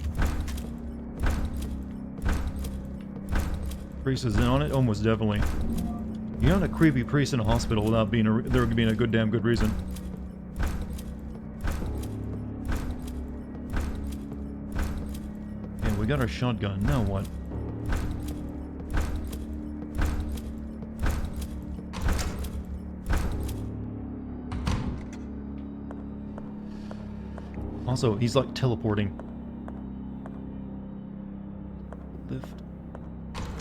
Priest is in on it? Almost definitely. You're not a creepy priest in a hospital without there being a good damn good reason. Yeah, we got our shotgun. Now what? Also, he's like teleporting. Lift.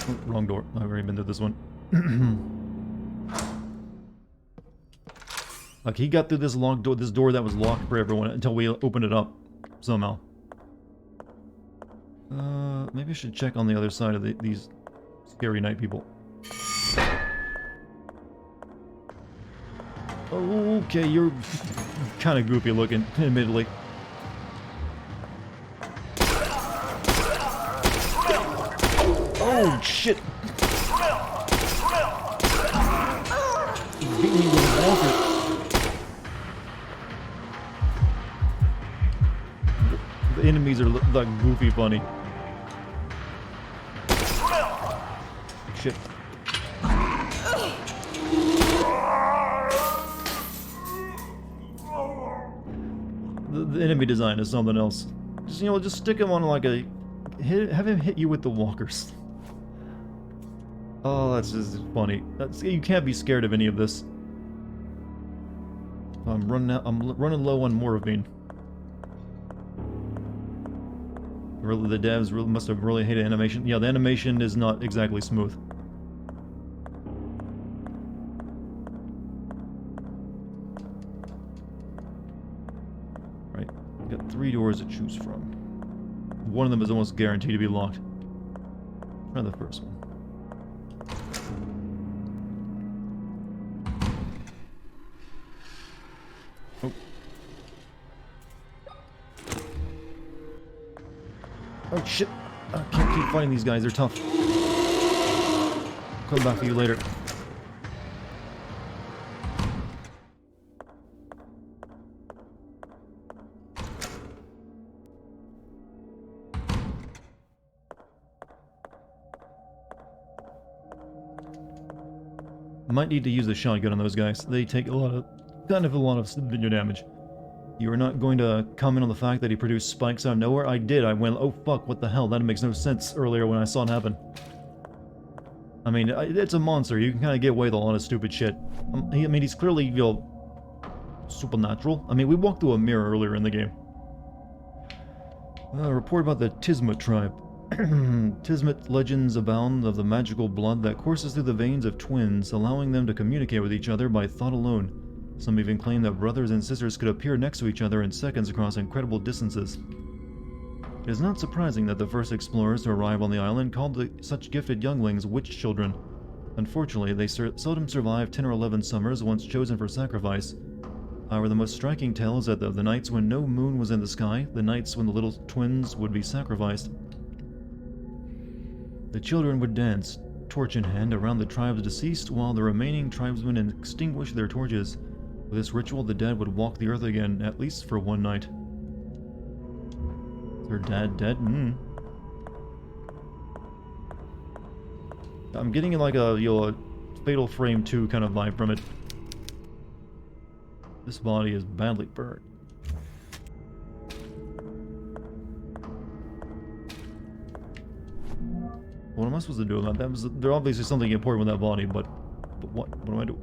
Oh, wrong door. I've already been to this one. Like, he got through this locked door, this door that was locked for everyone until we opened it up somehow. Maybe I should check on the other side of these scary night people. Okay, you're kind of goofy looking, admittedly. Oh, shit! He beat me with a walker. The enemies are like goofy funny. Shit. The enemy design is something else. Just, you know, just stick him on like a... have him hit you with the walkers. Oh, that's just funny. You can't be scared of any of this. I'm running low on morphine. Really, the devs really must have really hated animation. Yeah, the animation is not exactly smooth. Right, we've got 3 doors to choose from. One of them is almost guaranteed to be locked. Try the first one. Oh. Oh shit! I can't keep fighting these guys, they're tough. Come back for you later. Might need to use the shotgun on those guys. They take a lot of damage. You are not going to comment on the fact that he produced spikes out of nowhere? I did. I went, oh fuck, what the hell? That makes no sense earlier when I saw it happen. I mean, it's a monster. You can kind of get away with a lot of stupid shit. I mean, he's clearly, you know, supernatural. I mean, we walked through a mirror earlier in the game. Report about the Tismet tribe. Tismet legends abound of the magical blood that courses through the veins of twins, allowing them to communicate with each other by thought alone. Some even claim that brothers and sisters could appear next to each other in seconds across incredible distances. It is not surprising that the first explorers to arrive on the island called such gifted younglings witch children. Unfortunately, they seldom survive 10 or 11 summers once chosen for sacrifice. However, the most striking tale is that of the nights when no moon was in the sky, the nights when the little twins would be sacrificed. The children would dance, torch in hand, around the tribe's deceased, while the remaining tribesmen extinguished their torches. With this ritual, the dead would walk the earth again, at least for one night. Is their dad dead? I'm getting like a, you know, a Fatal Frame 2 kind of vibe from it. This body is badly burnt. What am I supposed to do about that? There's obviously something important with that body, but what? What do I do?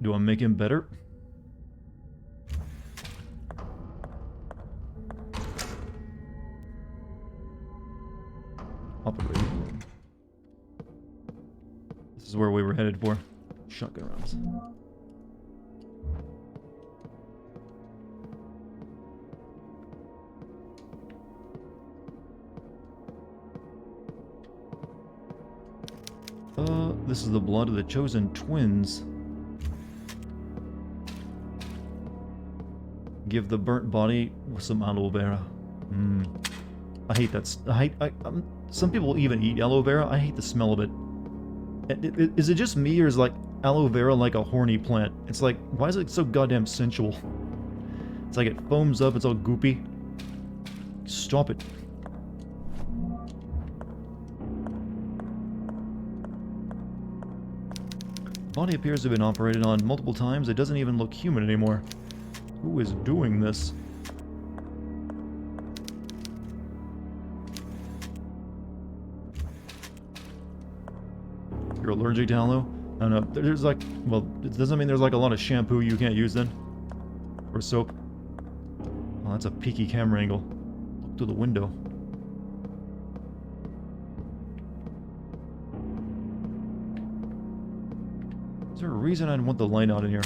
Do I make him better? Operating room. This is where we were headed for. Shotgun rounds. This is the blood of the chosen twins. Give the burnt body some aloe vera. I hate that. Some people even eat aloe vera. I hate the smell of it. Is it just me, or is like aloe vera like a horny plant? It's like, why is it so goddamn sensual? It's like it foams up, it's all goopy. Stop it. The body appears to have been operated on multiple times. It doesn't even look human anymore. Who is doing this? You're allergic to aloe? I don't know. There's like, well, it doesn't mean there's like a lot of shampoo you can't use then? Or soap? Oh, that's a peaky camera angle. Look through the window. Is there a reason I'd want the light out in here?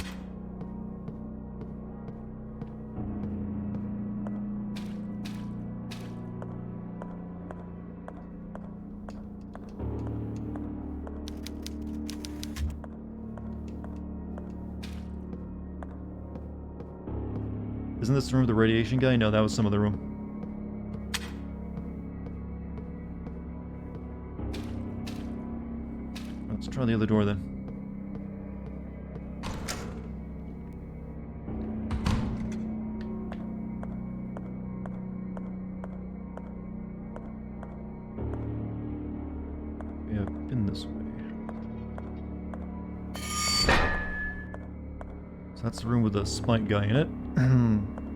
Isn't this the room with the radiation guy? No, that was some other room. Let's try the other door then. We have been this way. So that's the room with the spike guy in it.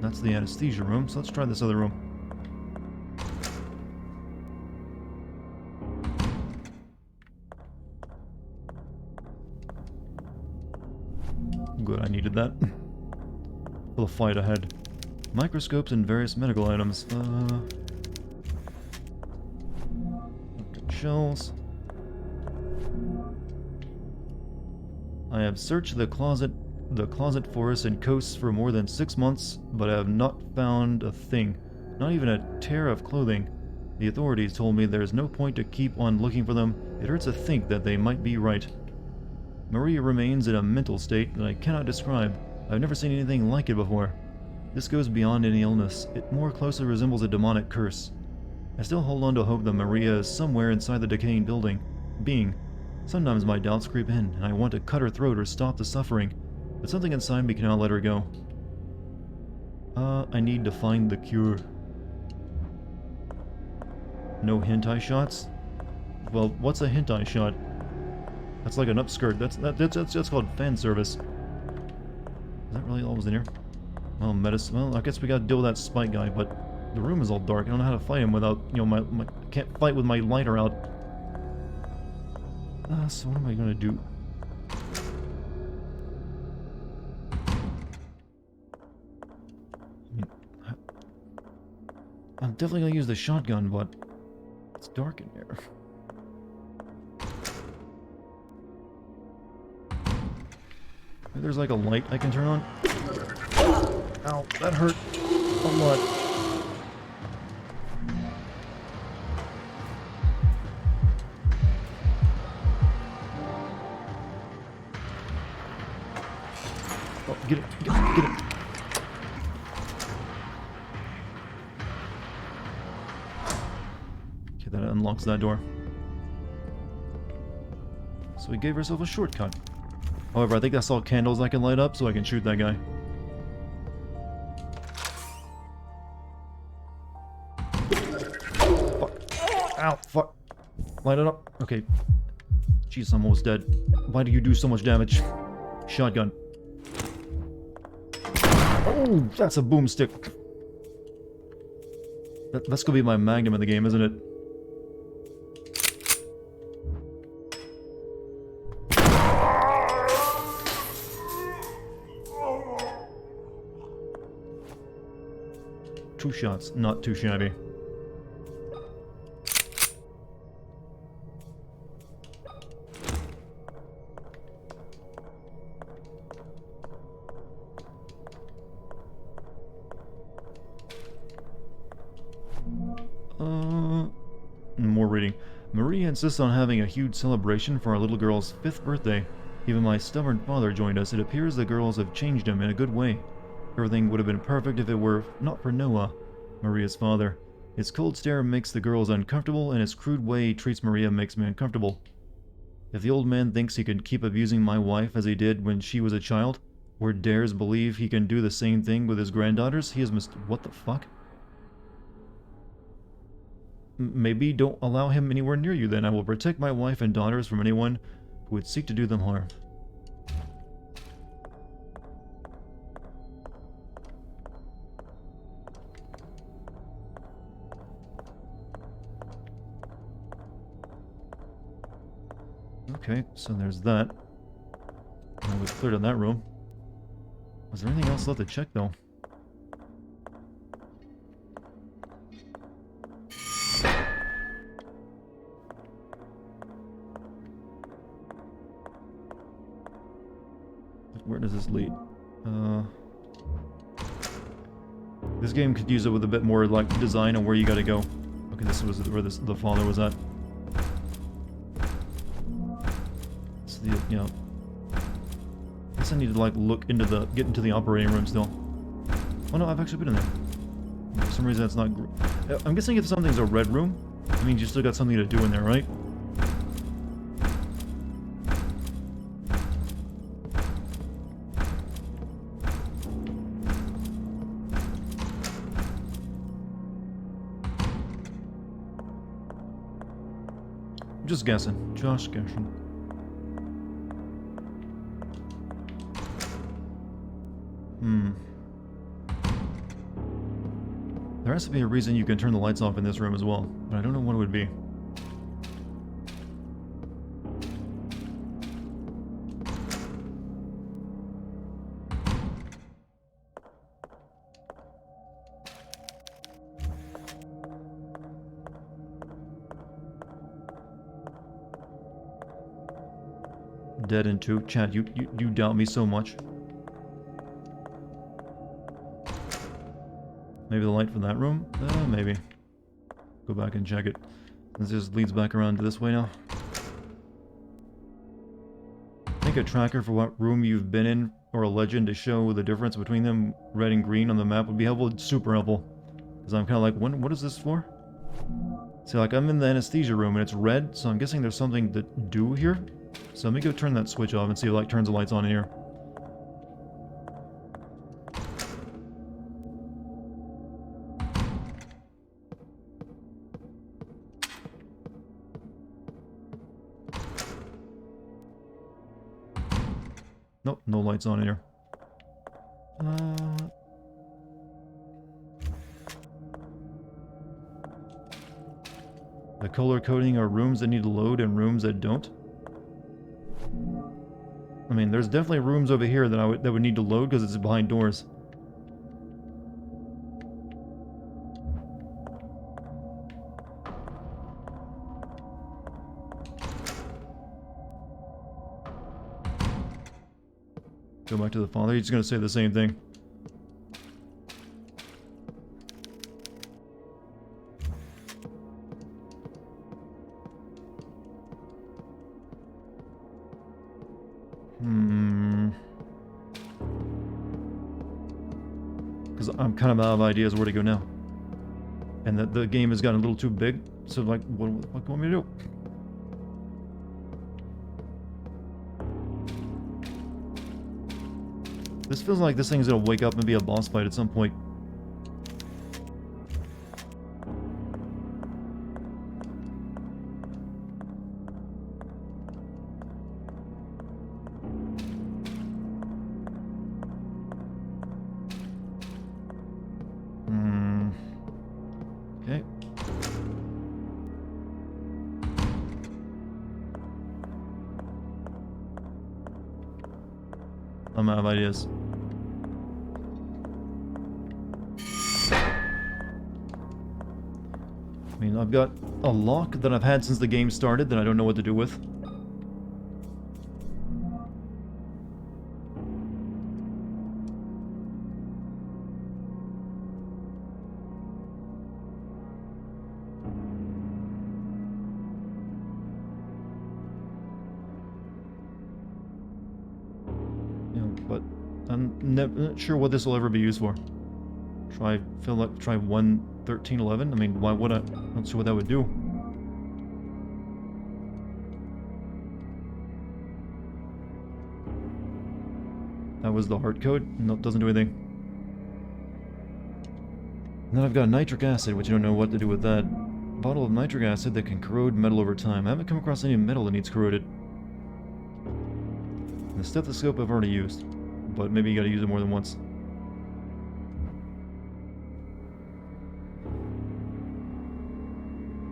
That's the anesthesia room, so let's try this other room. Good, I needed that. For the fight ahead. Microscopes and various medical items. Shells. I have searched the closet forests and coasts for more than 6 months, but I have not found a thing. Not even a tear of clothing. The authorities told me there's no point to keep on looking for them. It hurts to think that they might be right. Maria remains in a mental state that I cannot describe. I've never seen anything like it before. This goes beyond any illness. It more closely resembles a demonic curse. I still hold on to hope that Maria is somewhere inside the decaying being. Sometimes my doubts creep in, and I want to cut her throat or stop the suffering, but something inside me cannot let her go. I need to find the cure. No hentai shots? Well, what's a hentai shot? That's like an upskirt. That's called fan service. Is that really all was in here? Well, medicine. Well, I guess we gotta deal with that spike guy, but the room is all dark. I don't know how to fight him without, you know, can't fight with my lighter out. So what am I gonna do? I'm definitely gonna use the shotgun, but it's dark in here. Maybe there's like a light I can turn on. Ow, that hurt a lot. Oh, get it, get it. Okay, that unlocks that door. So we gave ourselves a shortcut. However, I think I saw candles I can light up so I can shoot that guy. Fuck. Ow, fuck. Light it up. Okay. Jeez, I'm almost dead. Why do you do so much damage? Shotgun. Oh, that's a boomstick. That's gonna be my magnum in the game, isn't it? Two shots, not too shabby. More reading. Maria insists on having a huge celebration for our little girl's 5th birthday. Even my stubborn father joined us. It appears the girls have changed him in a good way. Everything would have been perfect if it were not for Noah, Maria's father. His cold stare makes the girls uncomfortable, and his crude way he treats Maria makes me uncomfortable. If the old man thinks he can keep abusing my wife as he did when she was a child, or dares believe he can do the same thing with his granddaughters, he is what the fuck? Maybe don't allow him anywhere near you then. I will protect my wife and daughters from anyone who would seek to do them harm. Okay, so there's that. Now we've cleared in that room. Was there anything else left to check though? Where does this lead? This game could use it with a bit more like design on where you gotta go. Okay, this was where the father was at. So the, you know, I guess I need to like get into the operating room still. Oh no, I've actually been in there. For some reason it's not. I'm guessing if something's a red room, it means you still got something to do in there, right? Just guessing. Josh guessing. There has to be a reason you can turn the lights off in this room as well, but I don't know what it would be. Dead in 2. Chad, you doubt me so much. Maybe the light from that room? Maybe. Go back and check it. This just leads back around to this way now. I think a tracker for what room you've been in, or a legend to show the difference between them, red and green on the map, would be helpful. It's super helpful. Because I'm kind of like, what is this for? See, like, I'm in the anesthesia room and it's red, so I'm guessing there's something to do here. So let me go turn that switch off and see if it, like, turns the lights on in here. Nope, no lights on in here. The color coding are rooms that need to load and rooms that don't. I mean, there's definitely rooms over here that would need to load because it's behind doors. Go back to the father. He's going to say the same thing. Because I'm kind of out of ideas where to go now. And the game has gotten a little too big. So, like, what do you want me to do? This feels like this thing's gonna wake up and be a boss fight at some point. Okay. I'm out of ideas. I mean, I've got a lock that I've had since the game started that I don't know what to do with. You know, but I'm not sure what this will ever be used for. Try 1.13.11? I mean, why would I? I'm not sure what that would do. That was the hard code? No, it doesn't do anything. And then I've got nitric acid, which I don't know what to do with that. Bottle of nitric acid that can corrode metal over time. I haven't come across any metal that needs corroded. And the stethoscope I've already used, but maybe you gotta use it more than once.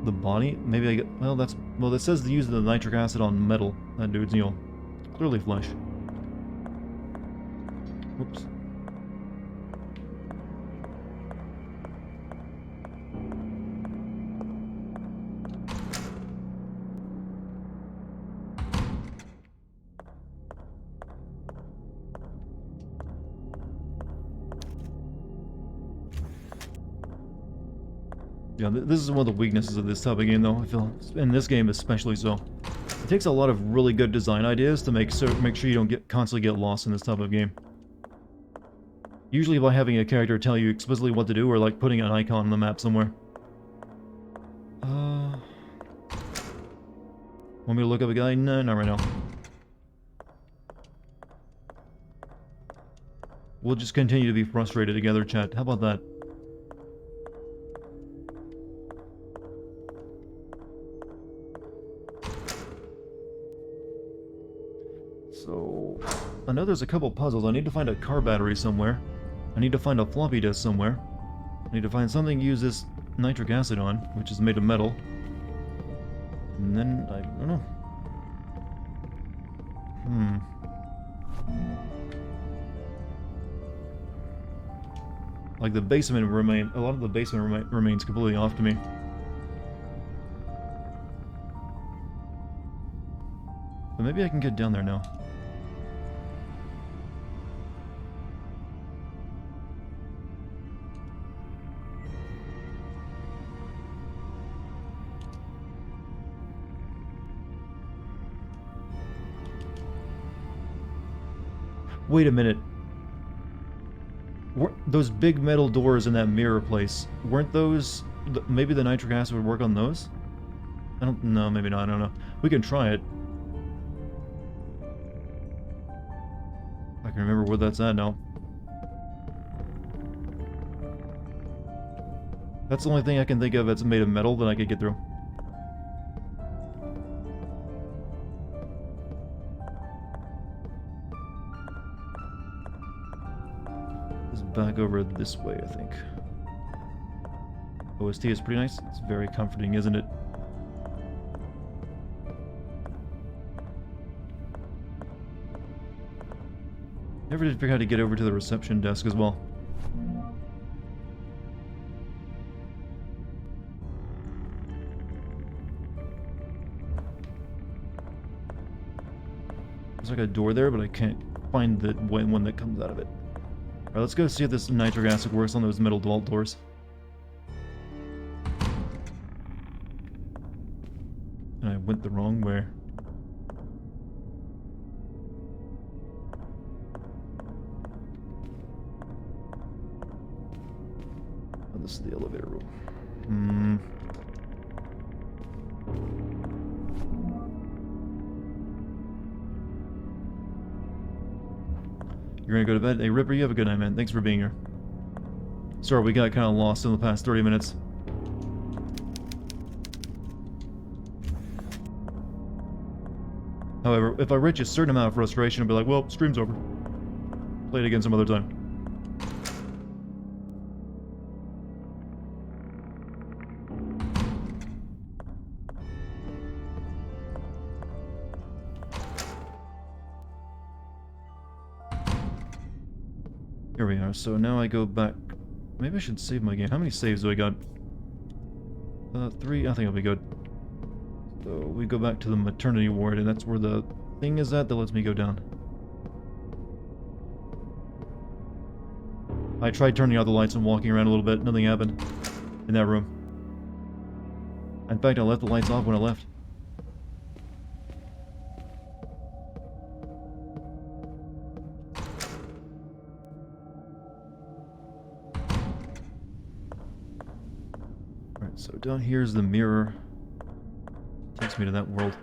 The body? Maybe I get... Well, that's... Well, it says to use the nitric acid on metal. That dude's, you know, clearly flesh. Whoops. Yeah, this is one of the weaknesses of this type of game, though. I feel in this game especially so. It takes a lot of really good design ideas to make sure you don't constantly get lost in this type of game. Usually by having a character tell you explicitly what to do, or like putting an icon on the map somewhere. Want me to look up a guy? No, not right now. We'll just continue to be frustrated together, chat. How about that? So, I know there's a couple puzzles. I need to find a car battery somewhere. I need to find a floppy disk somewhere. I need to find something to use this nitric acid on, which is made of metal. And then, I don't know. Like the basement a lot of the basement remains completely off to me. But maybe I can get down there now. Wait a minute. Those big metal doors in that mirror place, weren't those... Maybe the nitric acid would work on those? I don't know, maybe not, I don't know. We can try it. I can remember where that's at now. That's the only thing I can think of that's made of metal that I could get through. Back over this way, I think. OST is pretty nice. It's very comforting, isn't it? Never did figure out how to get over to the reception desk as well. There's like a door there, but I can't find the one that comes out of it. Alright, let's go see if this nitric acid works on those metal vault doors. And I went the wrong way. Oh, this is the elevator room. You're gonna go to bed? Hey, Ripper, you have a good night, man. Thanks for being here. Sorry, we got kind of lost in the past 30 minutes. However, if I reach a certain amount of frustration, I'll be like, well, stream's over. Play it again some other time. Here we are, so now I go back... Maybe I should save my game. How many saves do I got? 3? I think I'll be good. So we go back to the maternity ward, and that's where the thing is at that lets me go down. I tried turning out the lights and walking around a little bit. Nothing happened in that room. In fact, I left the lights off when I left. So down here's the mirror. Takes me to that world.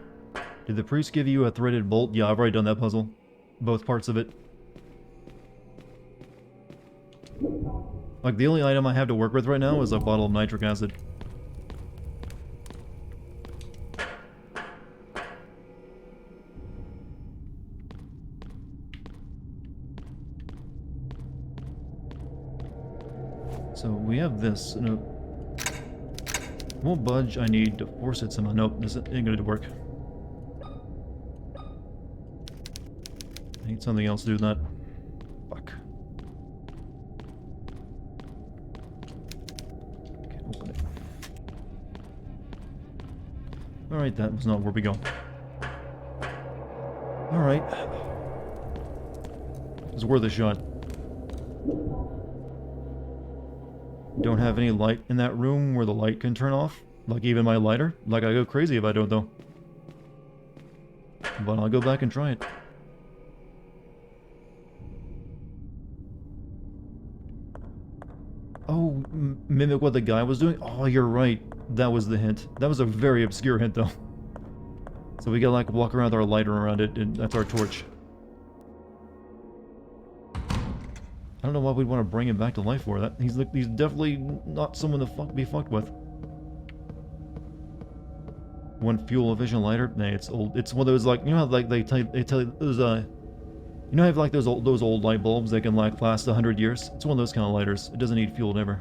Did the priest give you a threaded bolt? Yeah, I've already done that puzzle. Both parts of it. Like, the only item I have to work with right now is a bottle of nitric acid. So we have this. No. Won't budge. I need to force it somehow. Nope, this ain't gonna work. I need something else to do that. Fuck. Can't open it. Alright, that was not where we go. Alright. It was worth a shot. Don't have any light in that room where the light can turn off. Like even my lighter. Like I go crazy if I don't though. But I'll go back and try it. Oh, mimic what the guy was doing? Oh, you're right. That was the hint. That was a very obscure hint though. So we gotta like walk around with our lighter around it, and that's our torch. I don't know why we'd want to bring him back to life for that. He's definitely not someone to be fucked with. One fuel efficient lighter? Nah, it's old. It's one of those like, you know how like they tell you those you know how have like those old light bulbs that can like last 100 years? It's one of those kind of lighters. It doesn't need fuel ever.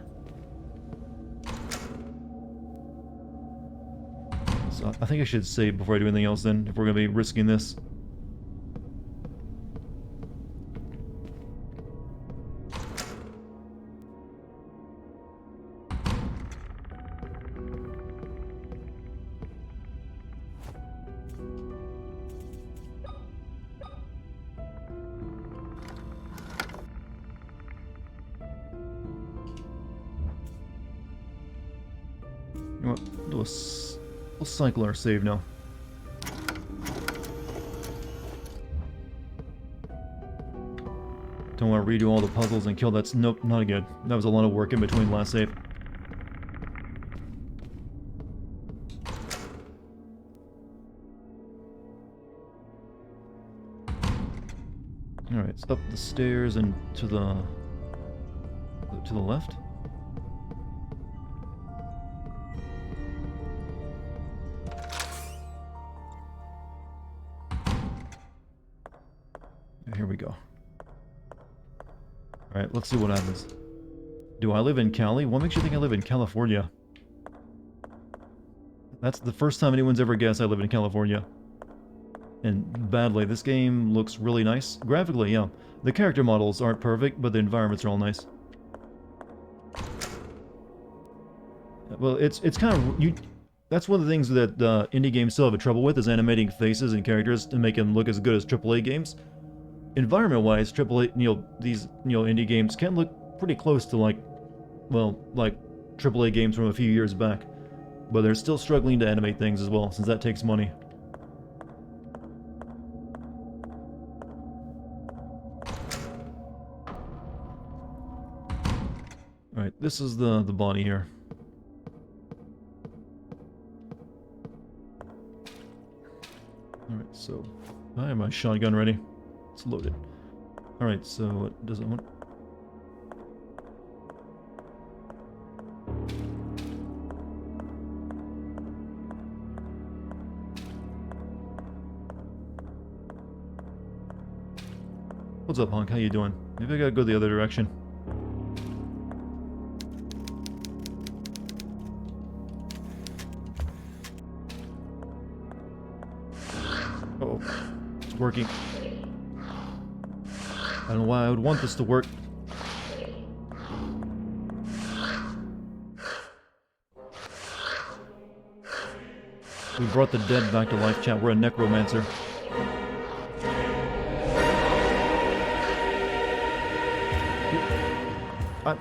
So I think I should save before I do anything else then, if we're gonna be risking this. We'll cycle our save now. Don't want to redo all the puzzles and kill that. Nope, not again. That was a lot of work in between last save. Alright, it's up the stairs and to the left. Here we go. Alright, let's see what happens. Do I live in Cali? What makes you think I live in California? That's the first time anyone's ever guessed I live in California. And badly, this game looks really nice. Graphically, yeah. The character models aren't perfect, but the environments are all nice. Well, it's kind of... that's one of the things that indie games still have trouble with, is animating faces and characters to make them look as good as AAA games. Environment-wise, AAA, these, indie games can look pretty close to like AAA games from a few years back. But they're still struggling to animate things as well, since that takes money. Alright, this is the body here. Alright, so I have my shotgun ready. It's loaded. Alright, so what does it want? What's up, Hunk? How you doing? Maybe I gotta go the other direction. Uh-oh. It's working. I don't know why I would want this to work. We brought the dead back to life, chat. We're a necromancer.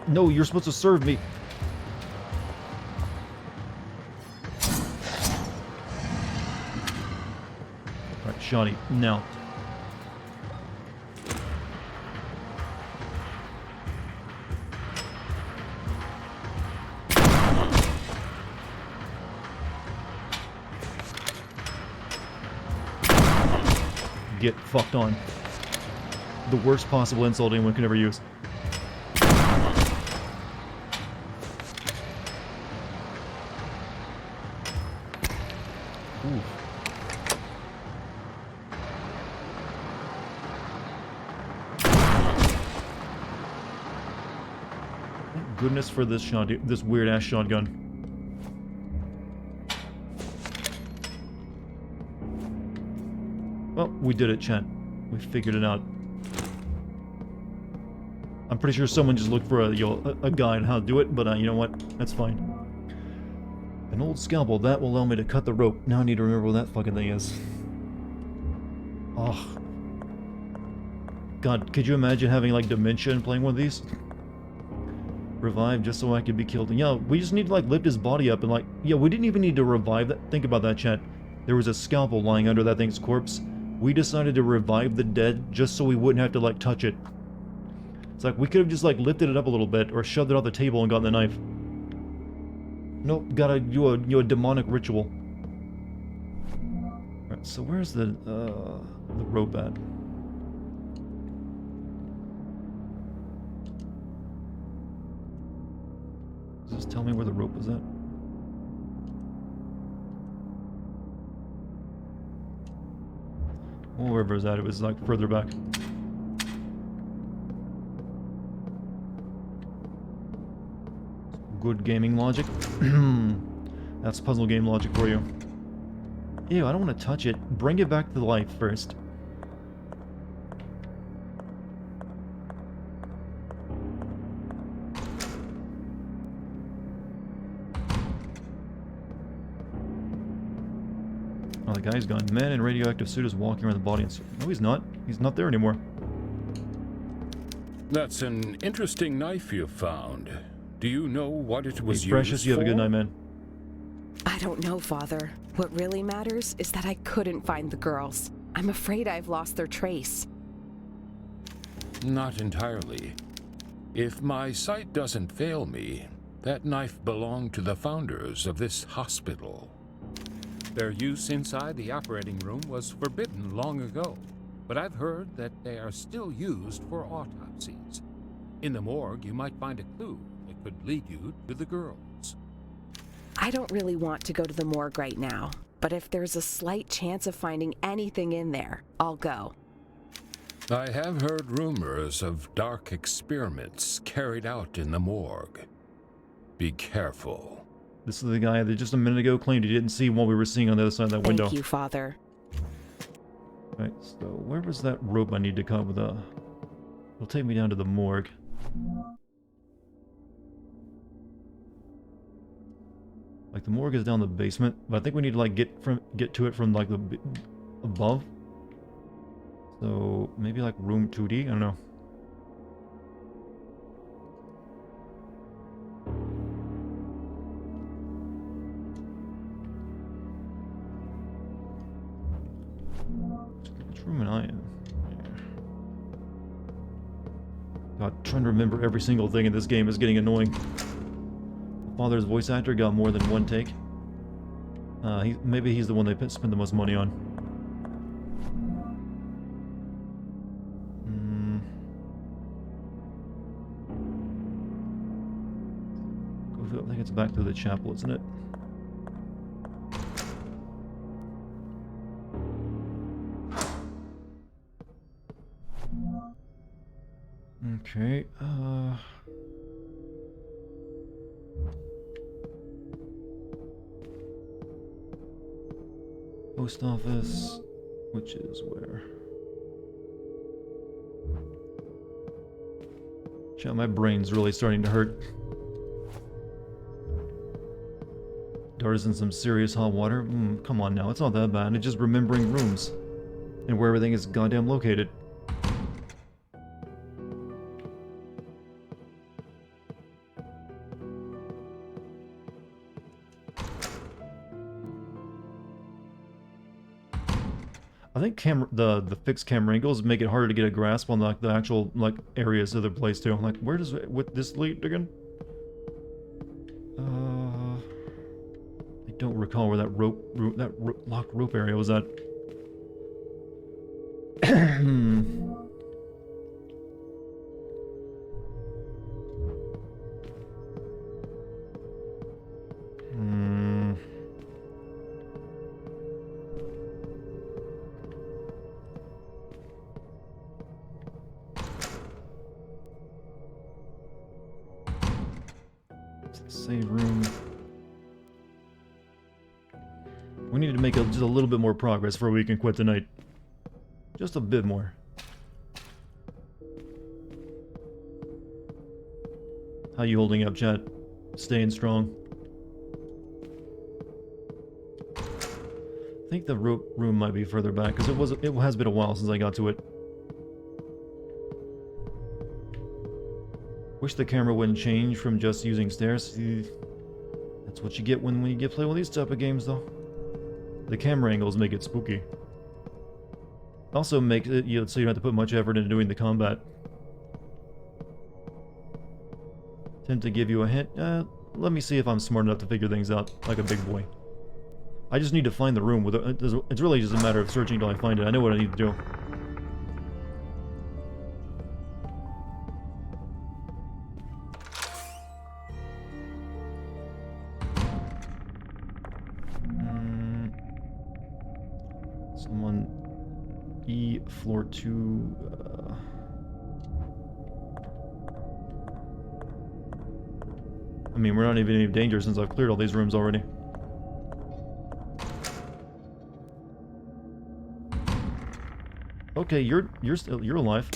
No, you're supposed to serve me. Alright, Shoddy, now. Get fucked on. The worst possible insult anyone can ever use. Goodness for this weird ass shotgun. Well, we did it, chat. We figured it out. I'm pretty sure someone just looked for a guide on how to do it, but you know what? That's fine. An old scalpel, that will allow me to cut the rope. Now I need to remember what that fucking thing is. Oh. God, could you imagine having like dementia and playing one of these? Revive just so I could be killed. And yeah, we just need to like lift his body up and like, yeah, we didn't even need to revive that. Think about that, chat. There was a scalpel lying under that thing's corpse. We decided to revive the dead just so we wouldn't have to like touch it. It's like we could have just like lifted it up a little bit or shoved it off the table and gotten the knife. Nope, gotta do a demonic ritual. Alright, so where's the rope at? Does this tell me where the rope is at? Well, wherever it's at, it was like further back. Good gaming logic. That's puzzle game logic for you. Ew, I don't want to touch it. Bring it back to life first. Oh, the guy's gone. Man in radioactive suit is walking around the body and... No, he's not. He's not there anymore. That's an interesting knife you found. Do you know what it was hey, used Precious, you have a good for? night, man. I don't know, Father. What really matters is that I couldn't find the girls. I'm afraid I've lost their trace. Not entirely. If my sight doesn't fail me, that knife belonged to the founders of this hospital. Their use inside the operating room was forbidden long ago, but I've heard that they are still used for autopsies. In the morgue, you might find a clue that could lead you to the girls. I don't really want to go to the morgue right now, but if there's a slight chance of finding anything in there, I'll go. I have heard rumors of dark experiments carried out in the morgue. Be careful. This is the guy that just a minute ago claimed he didn't see what we were seeing on the other side of that window. Thank you, Father. Right, so where was that rope I need to cut with a... It'll take me down to the morgue. Like, the morgue is down the basement, but I think we need to, like, get to it from, like, the... above. So, maybe, like, room 2D? I don't know. Which room am I in? God, trying to remember every single thing in this game is getting annoying. Father's voice actor got more than one take. Maybe he's the one they spent the most money on. I think it's back to the chapel, isn't it? Okay, post office, which is where? Shit, my brain's really starting to hurt. Dar's in some serious hot water? Come on now, it's not that bad. It's just remembering rooms and where everything is goddamn located. I think the fixed camera angles make it harder to get a grasp on like the actual like areas of the place too. Like, where does this lead again? I don't recall where that locked rope area was at. Save room. We need to make just a little bit more progress before we can quit tonight. Just a bit more. How you holding up, chat? Staying strong. I think the room might be further back because it has been a while since I got to it. Wish the camera wouldn't change from just using stairs. That's what you get when you play one of these type of games, though. The camera angles make it spooky. Also makes it so you don't have to put much effort into doing the combat. Tend to give you a hint. Let me see if I'm smart enough to figure things out like a big boy. I just need to find the room. It's really just a matter of searching till I find it. I know what I need to do. Someone... E, floor 2... I mean, we're not even in danger since I've cleared all these rooms already. Okay, you're alive.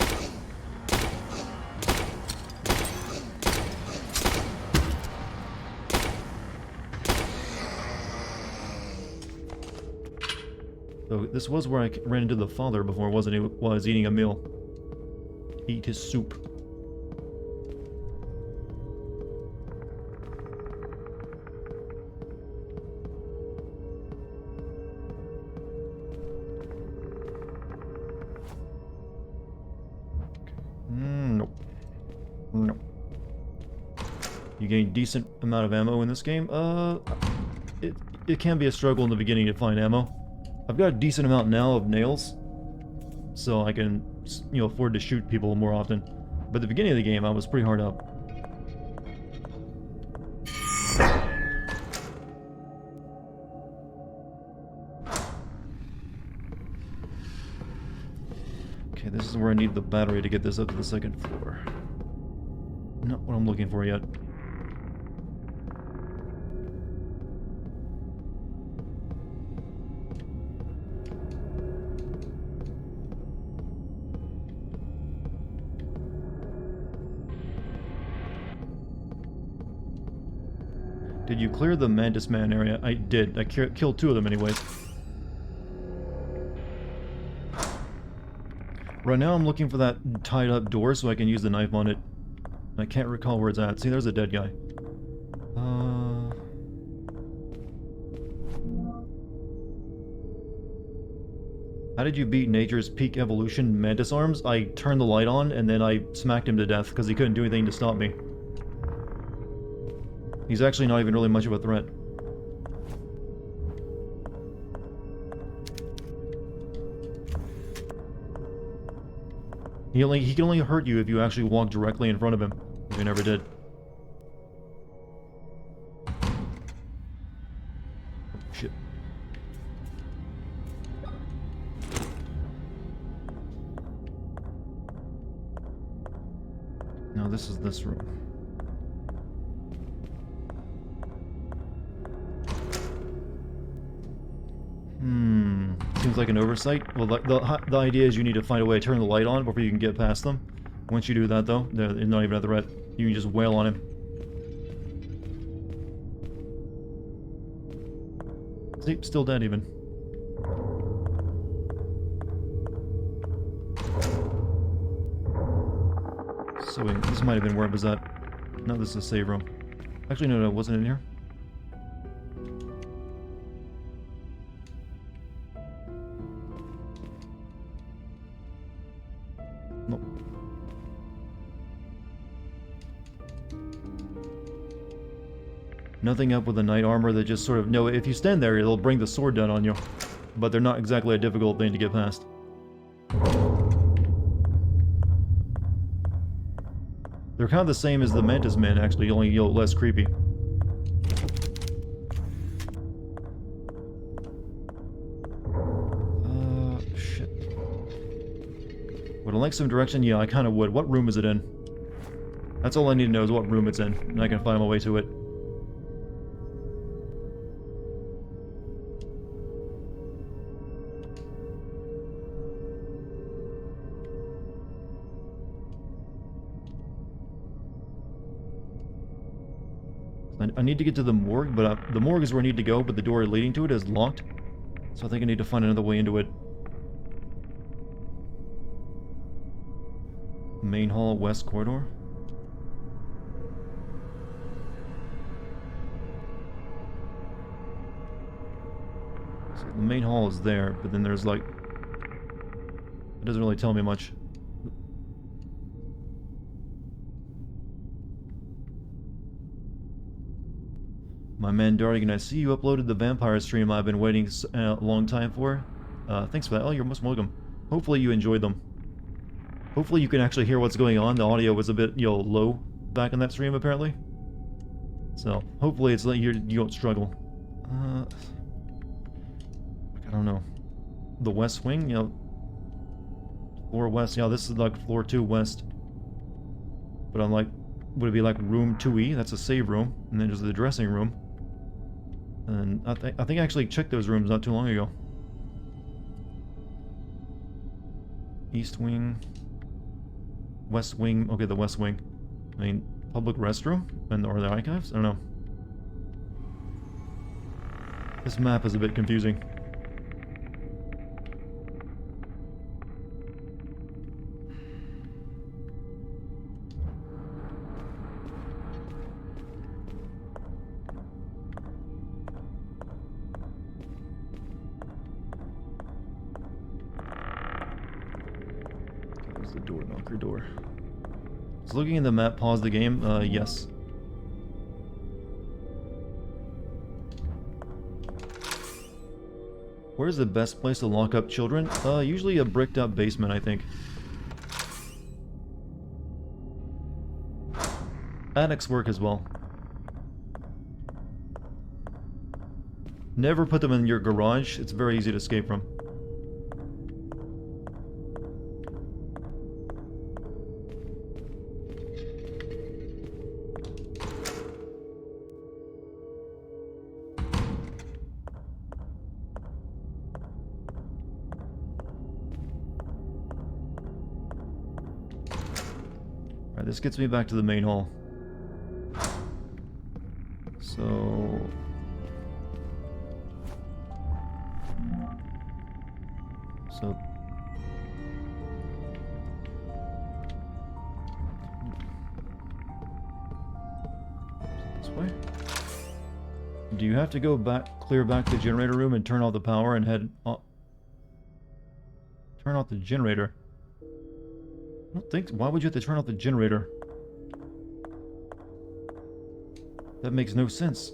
So this was where I ran into the father before, wasn't he? While I was eating a meal. Eat his soup. No. You gain decent amount of ammo in this game. It can be a struggle in the beginning to find ammo. I've got a decent amount now of nails, so I can, you know, afford to shoot people more often. But at the beginning of the game, I was pretty hard up. Okay, this is where I need the battery to get this up to the second floor. Not what I'm looking for yet. Did you clear the Mantis Man area? I did. I killed 2 of them anyways. Right now I'm looking for that tied up door so I can use the knife on it. I can't recall where it's at. See, there's a dead guy. How did you beat nature's peak evolution Mantis arms? I turned the light on and then I smacked him to death because he couldn't do anything to stop me. He's actually not even really much of a threat. He can only hurt you if you actually walk directly in front of him, which I never did. Shit. No, this is this room. Seems like an oversight. Well, the idea is you need to find a way to turn the light on before you can get past them. Once you do that, though, they're not even a threat. You can just wail on him. See, still dead even. So wait, this might have been where it was at. No, this is a save room. Actually, no, it wasn't in here. Nope. Nothing up with the knight armor that just sort of... No, if you stand there, it'll bring the sword down on you. But they're not exactly a difficult thing to get past. They're kind of the same as the Mantis Men, actually, only, you know, less creepy. Shit. Would I like some direction? Yeah, I kind of would. What room is it in? That's all I need to know is what room it's in, and I can find my way to it. I need to get to the morgue, but the morgue is where I need to go, but the door leading to it is locked. So I think I need to find another way into it. Main hall, west corridor. So the main hall is there, but then there's like... It doesn't really tell me much. My man Dartigan, I see you uploaded the vampire stream I've been waiting a long time for. Thanks for that. Oh, you're most welcome. Hopefully you enjoyed them. Hopefully you can actually hear what's going on. The audio was a bit, you know, low back in that stream, apparently. So, hopefully it's like you don't struggle. I don't know. The west wing, you know. Floor west, yeah, this is like floor 2 west. But I'm like, would it be like room 2E? That's a save room. And then there's the dressing room. And I think I actually checked those rooms not too long ago. East wing. West wing. Okay, the west wing. I mean, public restroom? Or the archives? I don't know. This map is a bit confusing. looking at the map pause the game? Yes. Where's the best place to lock up children? Usually a bricked up basement, I think. Attics work as well. Never put them in your garage. It's very easy to escape from. Alright, this gets me back to the main hall. So... This way? Do you have to go back, clear back the generator room and turn off the power and head off? Turn off the generator? I don't think... Why would you have to turn off the generator? That makes no sense.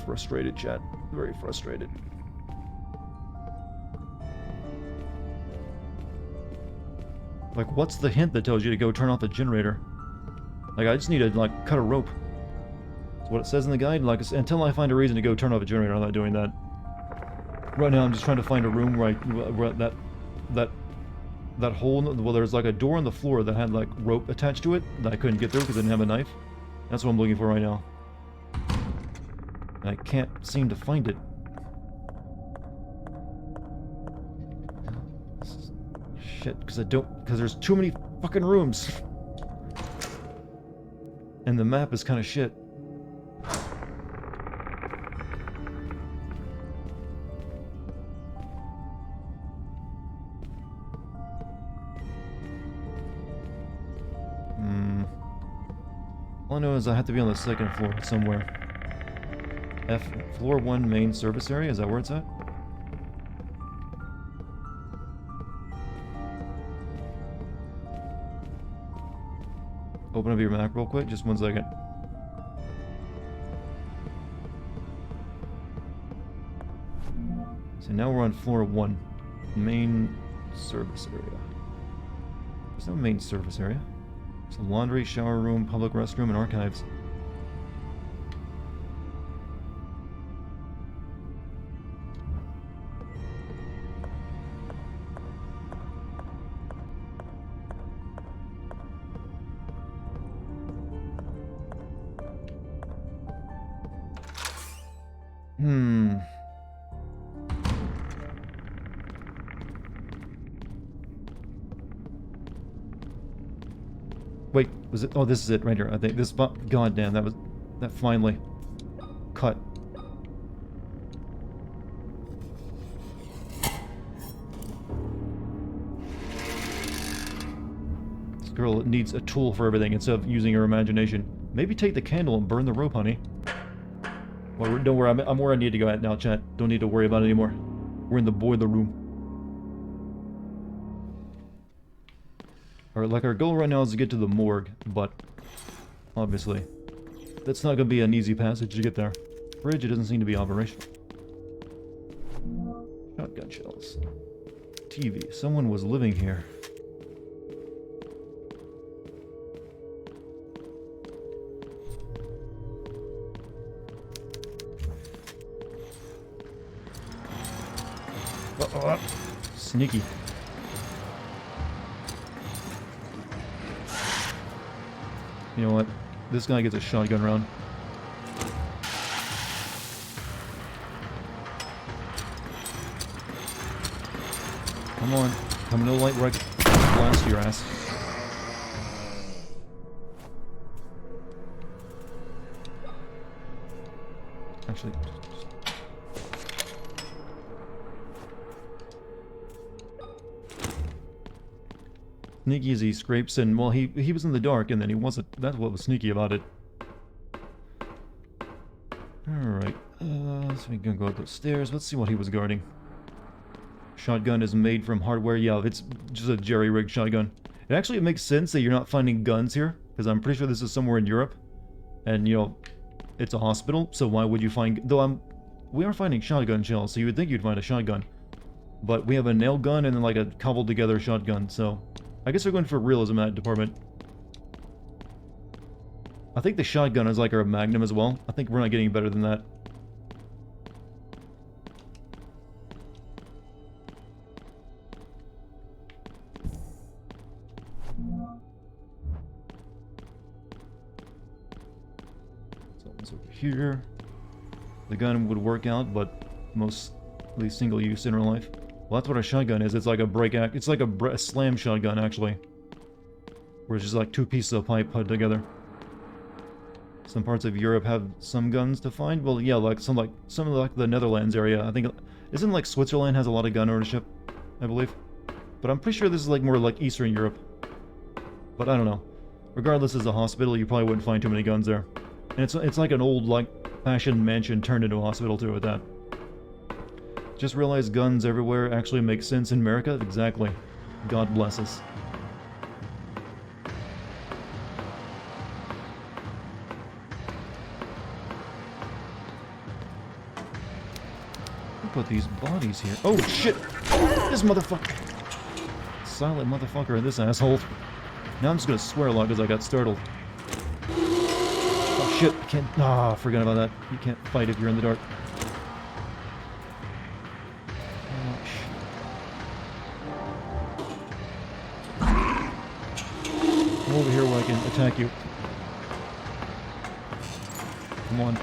Frustrated, chat. Very frustrated. Like, what's the hint that tells you to go turn off the generator? Like, I just need to, like, cut a rope. That's what it says in the guide. Like, until I find a reason to go turn off a generator, I'm not doing that. Right now, I'm just trying to find a room where that hole, well, there's like a door on the floor that had, like, rope attached to it that I couldn't get through because I didn't have a knife. That's what I'm looking for right now. I can't seem to find it. Shit, because there's too many fucking rooms. And the map is kind of shit. All I know is I have to be on the second floor somewhere. Floor 1 main service area, is that where it's at? Open up your map real quick, just 1 second. So now we're on floor 1, main service area. There's no main service area. There's a laundry, shower room, public restroom, and archives. Wait, was it? Oh, this is it right here. I think this. God damn, that finally cut. This girl needs a tool for everything instead of using her imagination. Maybe take the candle and burn the rope, honey. Well, don't worry, I'm where I need to go at now, chat. Don't need to worry about it anymore. We're in the boiler room. Alright, like our goal right now is to get to the morgue, but obviously that's not going to be an easy passage to get there. Fridge, it doesn't seem to be operational. Shotgun shells. TV. Someone was living here. Sneaky. You know what? This guy gets a shotgun round. Come on. Come into the light where I can blast your ass. Actually... Sneaky as he scrapes, and well, he was in the dark, and then he wasn't. That's what was sneaky about it. Alright, so we can go up the stairs. Let's see what he was guarding. Shotgun is made from hardware. Yeah, it's just a jerry-rigged shotgun. It actually makes sense that you're not finding guns here, because I'm pretty sure this is somewhere in Europe. And, you know, it's a hospital, so why would you find... Though we are finding shotgun shells, so you would think you'd find a shotgun. But we have a nail gun and then like a cobbled together shotgun, so... I guess we're going for realism in that department. I think the shotgun is like our magnum as well. I think we're not getting better than that. Something's over here. The gun would work out, but mostly single use in real life. Well, that's what a shotgun is. It's like a it's like a slam shotgun, actually. Where it's just like two pieces of pipe put together. Some parts of Europe have some guns to find. Well, yeah, like some of the Netherlands area. I think isn't like Switzerland has a lot of gun ownership, I believe. But I'm pretty sure this is like more like Eastern Europe. But I don't know. Regardless, as a hospital, you probably wouldn't find too many guns there. And it's like an old like fashioned mansion turned into a hospital too at that. Just realized guns everywhere actually make sense in America. Exactly. God bless us. Put these bodies here. Oh shit! This motherfucker! Silent motherfucker, this asshole. Now I'm just gonna swear a lot because I got startled. Oh shit, I can't. Ah, forgot about that. You can't fight if you're in the dark. Oh shit. Come over here where I can attack you. Come on.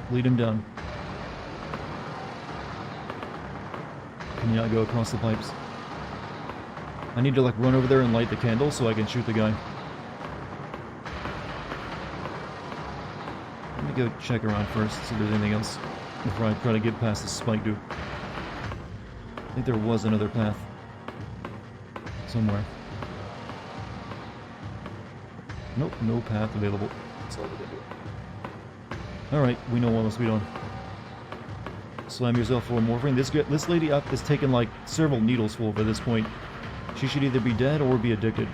Lead him down. Can you not go across the pipes? I need to like run over there and light the candle so I can shoot the guy. Let me go check around first, see if there's anything else before I try to get past this spike dude. I think there was another path. Somewhere. Nope, no path available. That's all we're gonna do. Alright, we know what must be done. Slam yourself for morphine. This lady up is taking like several needles full by this point. She should either be dead or be addicted.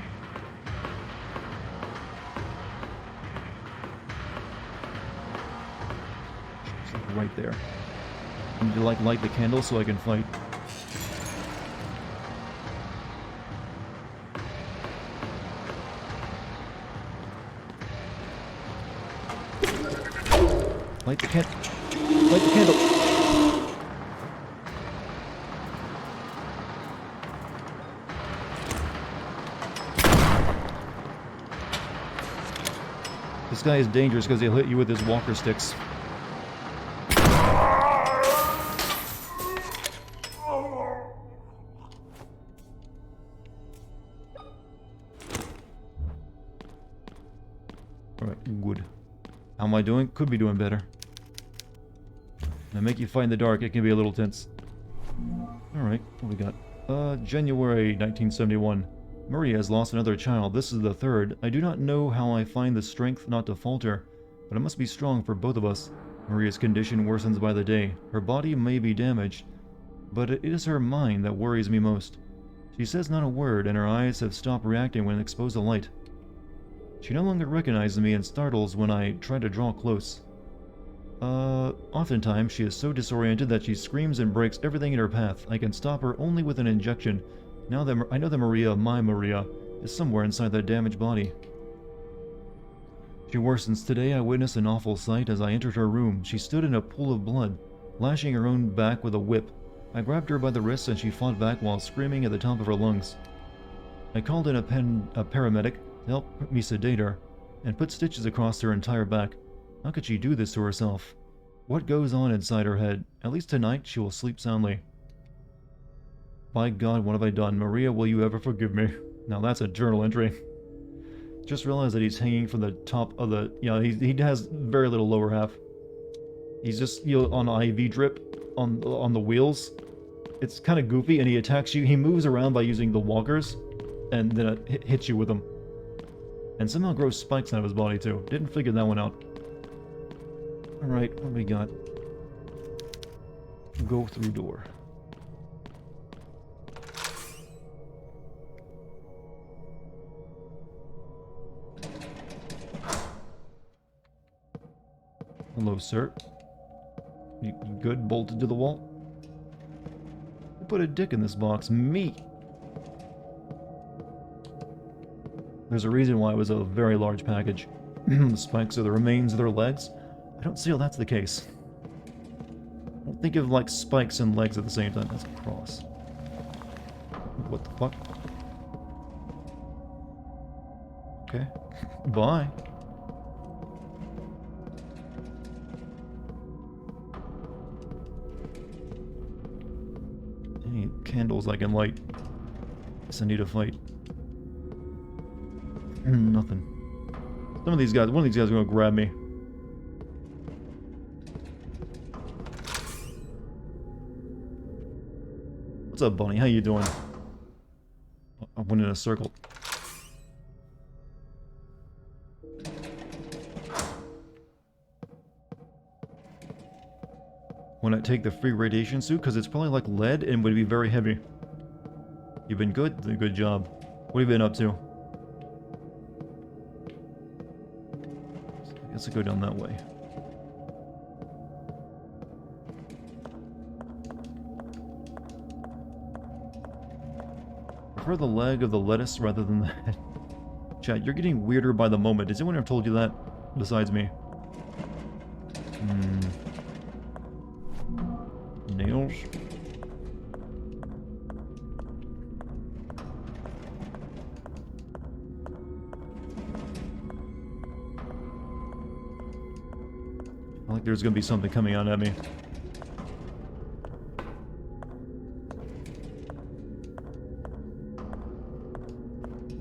She's like right there. I need to like light the candle so I can fight. Light the candle. Light the candle. This guy is dangerous because he'll hit you with his walker sticks. Alright, good. How am I doing? Could be doing better. When I make you fight in the dark, it can be a little tense. Alright, what we got? January 1971. Maria has lost another child. This is the third. I do not know how I find the strength not to falter, but it must be strong for both of us. Maria's condition worsens by the day. Her body may be damaged, but it is her mind that worries me most. She says not a word, and her eyes have stopped reacting when exposed to light. She no longer recognizes me and startles when I try to draw close. Oftentimes she is so disoriented that she screams and breaks everything in her path. I can stop her only with an injection. Now that I know that Maria, my Maria, is somewhere inside that damaged body. She worsens. Today I witnessed an awful sight as I entered her room. She stood in a pool of blood, lashing her own back with a whip. I grabbed her by the wrists and she fought back while screaming at the top of her lungs. I called in a paramedic to help me sedate her, and put stitches across her entire back. How could she do this to herself? What goes on inside her head? At least tonight she will sleep soundly. By God, what have I done? Maria, will you ever forgive me? Now that's a journal entry. Just realized that he's hanging from the top of the... Yeah, he has very little lower half. He's just, you know, on IV drip on the wheels. It's kind of goofy, and he attacks you. He moves around by using the walkers, and then it hits you with them. And somehow grows spikes out of his body, too. Didn't figure that one out. Alright, what do we got? Go through door. Hello, sir. You good? Bolted to the wall? Who put a dick in this box? Me! There's a reason why it was a very large package. The spikes are the remains of their legs? I don't see how that's the case. I don't think of, like, spikes and legs at the same time. That's a cross. What the fuck? Okay. Bye. Any candles I can light? Guess I need to fight. Nothing. Some of these guys, one of these guys is gonna grab me. What's up, Bunny? How you doing? I went in a circle. When I take the free radiation suit, because it's probably like lead and would be very heavy. You've been good? Good job. What have you been up to? I guess I go down that way. Prefer the leg of the lettuce rather than the head. Chat, you're getting weirder by the moment. Has anyone ever told you that? Besides me. Nails. I feel like there's gonna be something coming out at me.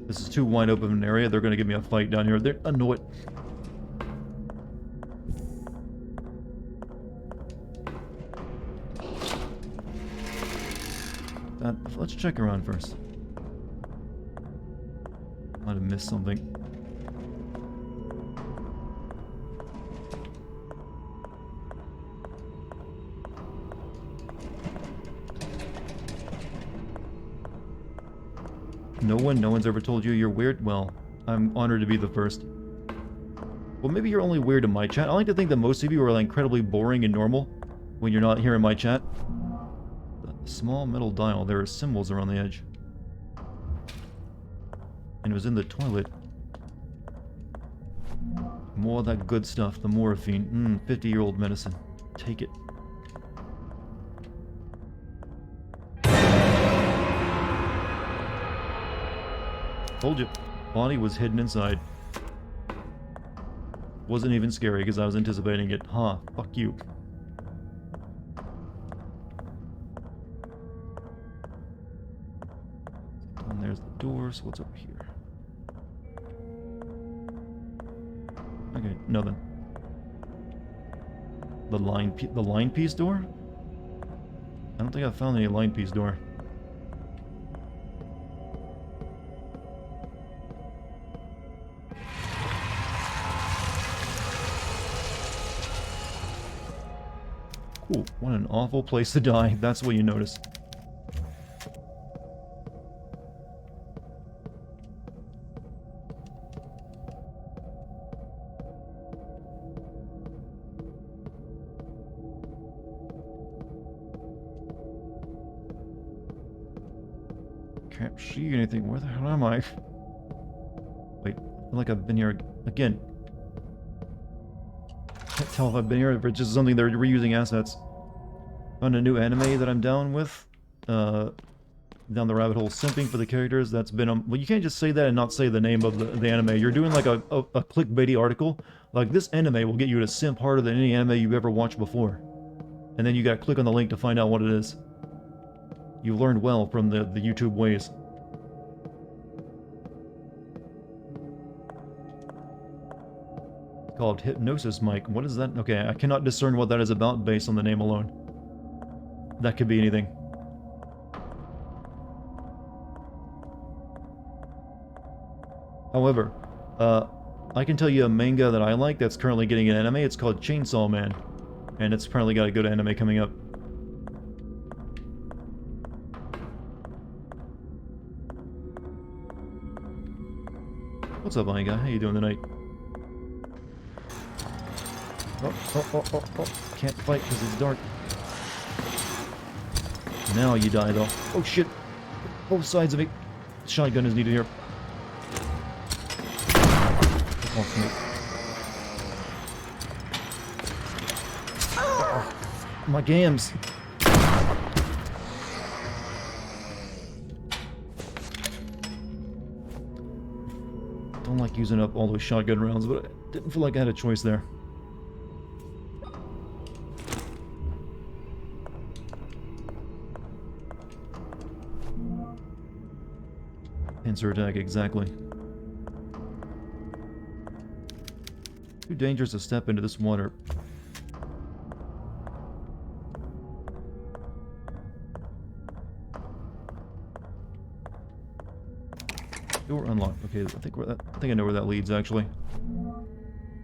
This is too wide open an area. They're gonna give me a fight down here. I know it. Let's check around first. Might have missed something. No one's ever told you you're weird? Well, I'm honored to be the first. Well, maybe you're only weird in my chat. I like to think that most of you are like incredibly boring and normal when you're not here in my chat. Small metal dial. There are symbols around the edge. And it was in the toilet. More of that good stuff. The morphine. 50-year-old medicine. Take it. Told you. Body was hidden inside. Wasn't even scary because I was anticipating it. Huh. Fuck you. There's the doors. What's over here? Okay, nothing. The line piece door? I don't think I found any line piece door. Cool. What an awful place to die. That's what you notice. Can't see anything. Where the hell am I? Wait, I feel like I've been here again. Can't tell if I've been here, if it's just something they're reusing assets. Found a new anime that I'm down with. Down the rabbit hole, simping for the characters. That's been well, you can't just say that and not say the name of the anime. You're doing like a clickbaity article. Like, this anime will get you to simp harder than any anime you've ever watched before. And then you gotta click on the link to find out what it is. You learned well from the YouTube ways. It's called Hypnosis Mike. What is that? Okay, I cannot discern what that is about based on the name alone. That could be anything. However, I can tell you a manga that I like that's currently getting an anime. It's called Chainsaw Man, and it's apparently got a good anime coming up. What's up, my guy? How you doing tonight? Oh. Can't fight because it's dark. Now you die, though. Oh, shit. Both sides of me. Shotgun is needed here. Off me. Oh, my gams. Don't like using up all those shotgun rounds, but I didn't feel like I had a choice there. Pincer attack, exactly. Too dangerous to step into this water. Door unlocked. Okay, I think I know where that leads actually.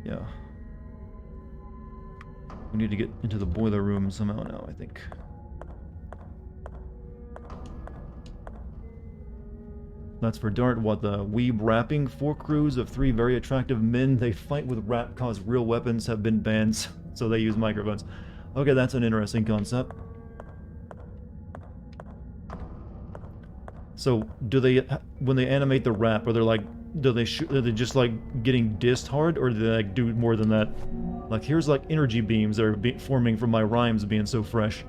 Yeah. We need to get into the boiler room somehow now, I think. That's for Dart. What, the weeb rapping? 4 crews of 3 very attractive men. They fight with rap cause real weapons have been banned, so they use microphones. Okay, that's an interesting concept. So, do they, when they animate the rap, are they like, are they just like getting dissed hard, or do they like do more than that? Like, here's like energy beams that are forming from my rhymes being so fresh.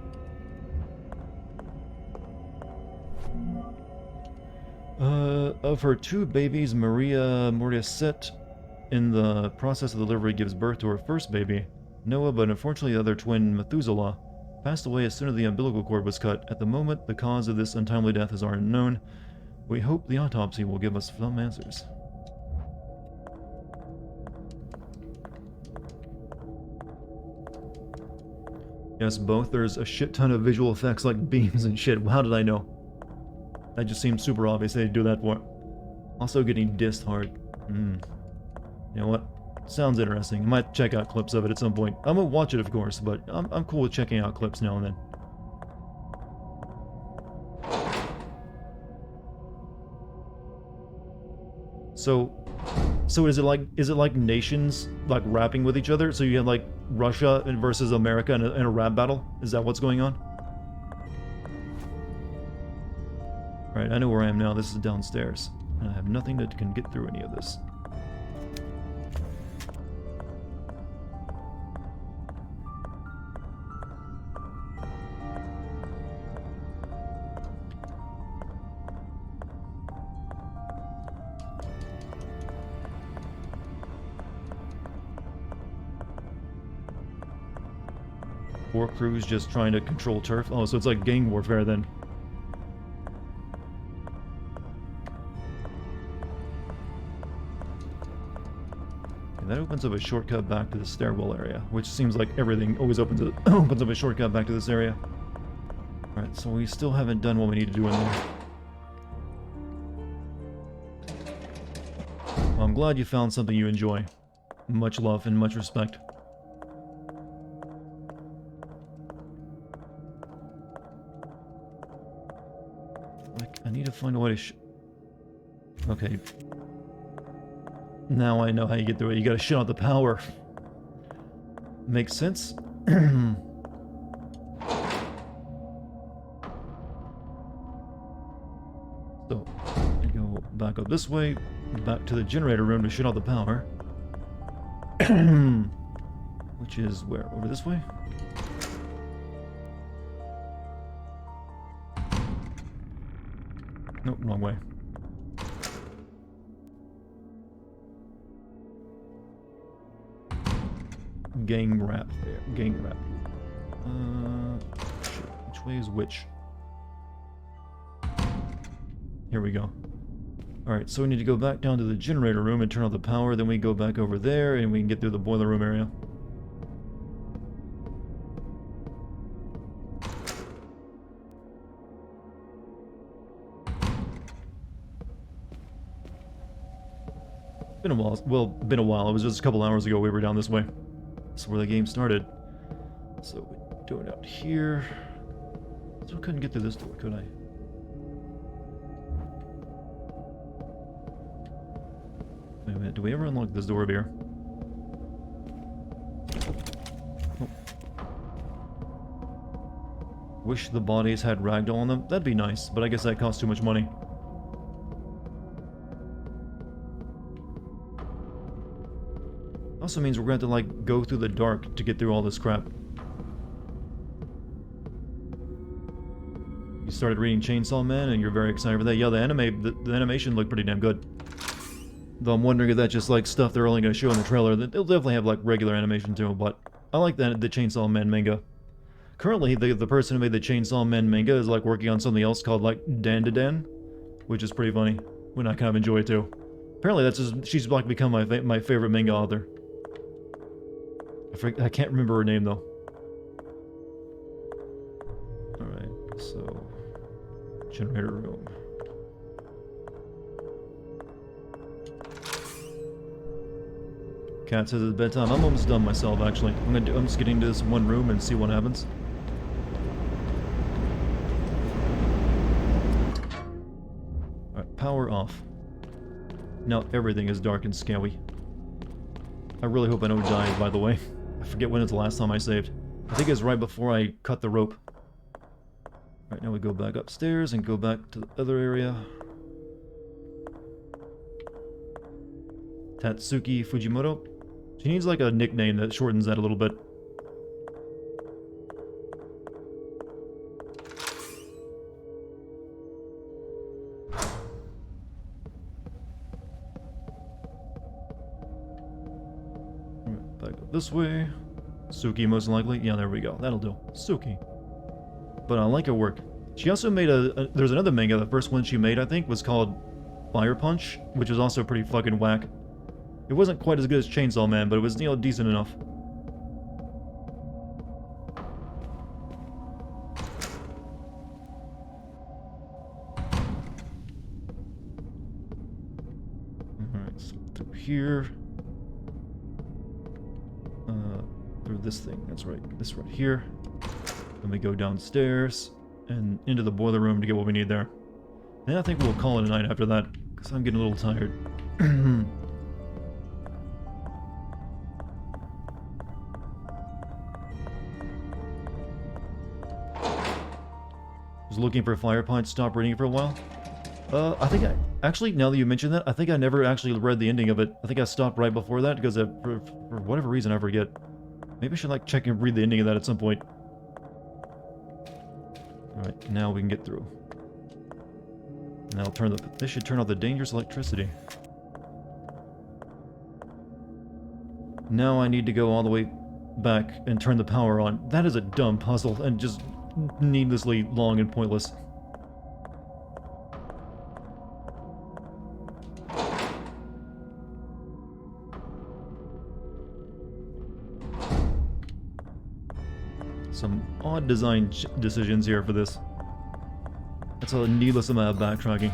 Of her 2 babies, Maria Morissette, in the process of delivery, gives birth to her first baby, Noah, but unfortunately the other twin, Methuselah, passed away as soon as the umbilical cord was cut. At the moment, the cause of this untimely death is unknown. We hope the autopsy will give us some answers. Yes, both. There's a shit ton of visual effects like beams and shit. How did I know? That just seems super obvious they'd do that for. Also getting dissed hard. You know what? Sounds interesting. I might check out clips of it at some point. I won't watch it, of course, but I'm cool with checking out clips now and then. So is it like nations like rapping with each other? So you have like Russia versus America in a rap battle? Is that what's going on? Right, I know where I am now. This is downstairs. And I have nothing that can get through any of this. War crews just trying to control turf. Oh, so it's like gang warfare then. That opens up a shortcut back to the stairwell area, which seems like everything always opens up a shortcut back to this area. Alright, so we still haven't done what we need to do in there. Well, I'm glad you found something you enjoy. Much love and much respect. Like, I need to find a way to okay. Now I know how you get through it. You gotta shut out the power. Makes sense. So, I go back up this way, back to the generator room to shut out the power. Which is where? Over this way? Nope, wrong way. Gang rap there. Gang rap. Shit. Which way is which? Here we go. Alright, so we need to go back down to the generator room and turn off the power, then we go back over there and we can get through the boiler room area. Been a while. Well, been a while. It was just a couple hours ago we were down this way. That's where the game started. So we do it out here. So I couldn't get through this door, could I? Wait a minute. Do we ever unlock this door over here? Oh. Wish the bodies had ragdoll on them. That'd be nice, but I guess that costs too much money. Also means we're going to have to, like, go through the dark to get through all this crap. You started reading Chainsaw Man and you're very excited for that. Yeah, the animation looked pretty damn good. Though I'm wondering if that's just, like, stuff they're only going to show in the trailer. They'll definitely have, like, regular animation too, but I like the Chainsaw Man manga. Currently, the person who made the Chainsaw Man manga is, like, working on something else called, like, Dandadan, which is pretty funny, when I kind of enjoy it too. Apparently that's just, she's, like, become my favorite manga author. I can't remember her name, though. Alright, so... generator room. Cat says it's bedtime. I'm almost done myself, actually. I'm just getting into this one room and see what happens. Alright, power off. Now everything is dark and scary. I really hope I don't die, by the way. I forget when it's the last time I saved. I think it's right before I cut the rope. Alright, now we go back upstairs and go back to the other area. Tatsuki Fujimoto. She needs like a nickname that shortens that a little bit. Back up this way. Suki, most likely. Yeah, there we go. That'll do. Suki. But I like her work. She also made there's another manga. The first one she made, I think, was called Fire Punch, which was also pretty fucking whack. It wasn't quite as good as Chainsaw Man, but it was, you know, decent enough. Alright, so through here. Through this thing, that's right. This right here. Then we go downstairs and into the boiler room to get what we need there. And I think we'll call it a night after that, because I'm getting a little tired. Was looking for Fire Punch, stopped reading it for a while. I think actually, now that you mention that, I think I never actually read the ending of it. I think I stopped right before that, because for whatever reason I forget. Maybe I should, like, check and read the ending of that at some point. Alright, now we can get through. Now this should turn off the dangerous electricity. Now I need to go all the way back and turn the power on. That is a dumb puzzle, and just needlessly long and pointless. Some odd design decisions here for this. That's a needless amount of backtracking.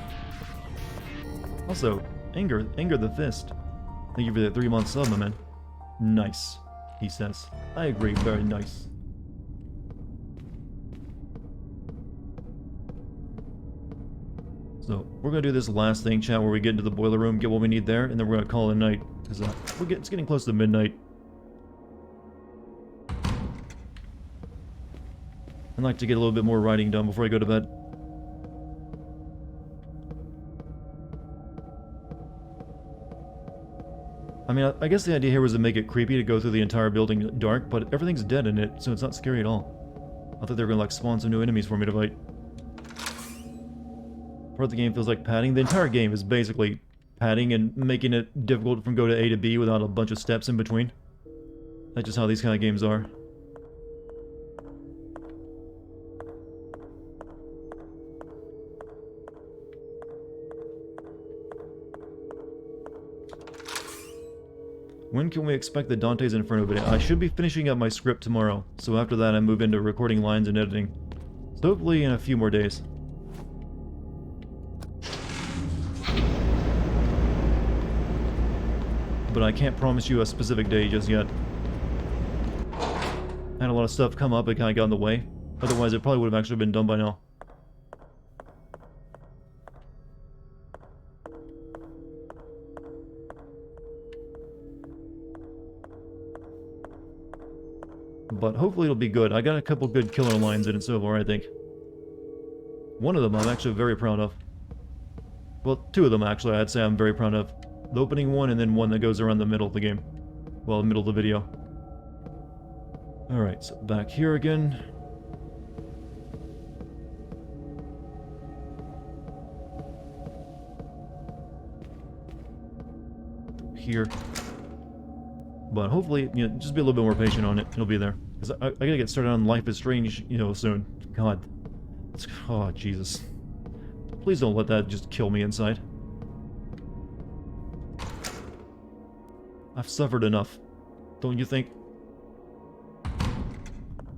Also, Anger the Fist. Thank you for the 3-month sub, my man. Nice, he says. I agree, very nice. So, we're gonna do this last thing, chat, where we get into the boiler room, get what we need there, and then we're gonna call it a night. Because it's getting close to midnight. I'd like to get a little bit more writing done before I go to bed. I mean, I guess the idea here was to make it creepy to go through the entire building dark, but everything's dead in it, so it's not scary at all. I thought they were gonna, like, spawn some new enemies for me to fight. Part of the game feels like padding. The entire game is basically padding and making it difficult from go to A to B without a bunch of steps in between. That's just how these kind of games are. When can we expect the Dante's Inferno video? I should be finishing up my script tomorrow, so after that I move into recording lines and editing. So hopefully in a few more days. but I can't promise you a specific day just yet. I had a lot of stuff come up, it kind of got in the way. Otherwise, it probably would have actually been done by now. But hopefully it'll be good. I got a couple good killer lines in it so far, I think. One of them I'm actually very proud of. Well, two of them actually I'd say I'm very proud of. The opening one and then one that goes around the middle of the game. Well, the middle of the video. Alright, so back here again. Here. But hopefully, you know, just be a little bit more patient on it. It'll be there. Because I gotta get started on Life is Strange, you know, soon. God. Oh, Jesus. Please don't let that just kill me inside. I've suffered enough. Don't you think?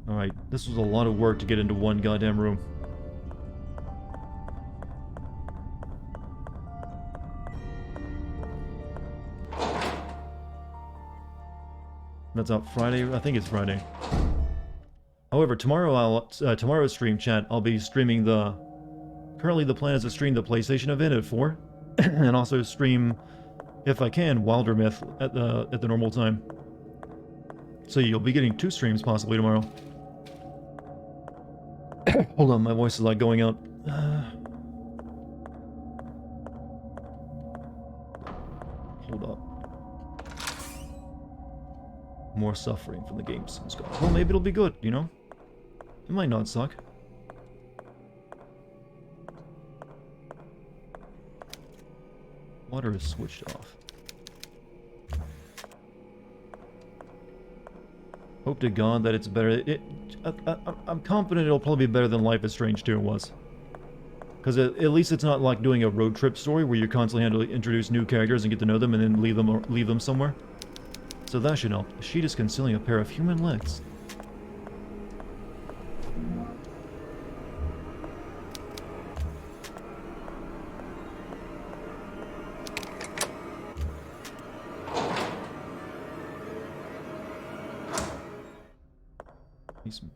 Alright, this was a lot of work to get into one goddamn room. That's out Friday? I think it's Friday. However, tomorrow tomorrow's stream chat, I'll be streaming the... Currently the plan is to stream the PlayStation event at 4. And also stream, if I can, Wilder Myth at the normal time. So you'll be getting 2 streams possibly tomorrow. Hold on, my voice is like going out. Hold up. More suffering from the games. Well, maybe it'll be good, you know? It might not suck. Water is switched off. Hope to God that it's better. I'm confident it'll probably be better than Life is Strange 2 was. Because at least it's not like doing a road trip story where you constantly have to introduce new characters and get to know them and then leave them somewhere. So that should help. The sheet is concealing a pair of human legs.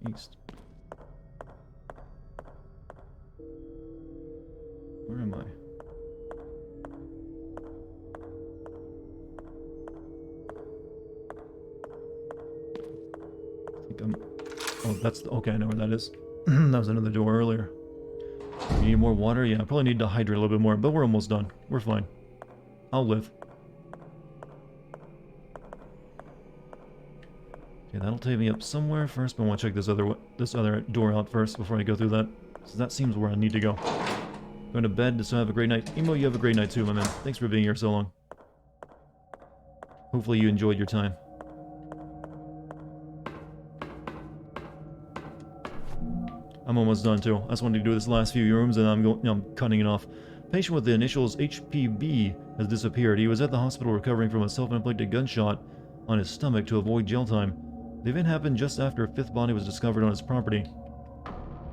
East. Where am I? Oh, that's... Okay, I know where that is. That was another door earlier. You need more water? Yeah, I probably need to hydrate a little bit more, but we're almost done. We're fine. I'll live. Okay, that'll take me up somewhere first, but I want to check this other door out first before I go through that. So that seems where I need to go. Going to bed, so have a great night. Emo, you have a great night too, my man. Thanks for being here so long. Hopefully you enjoyed your time. I'm almost done too. I just wanted to do this last few rooms and I'm cutting it off. Patient with the initials HPB has disappeared. He was at the hospital recovering from a self-inflicted gunshot on his stomach to avoid jail time. The event happened just after a 5th body was discovered on his property.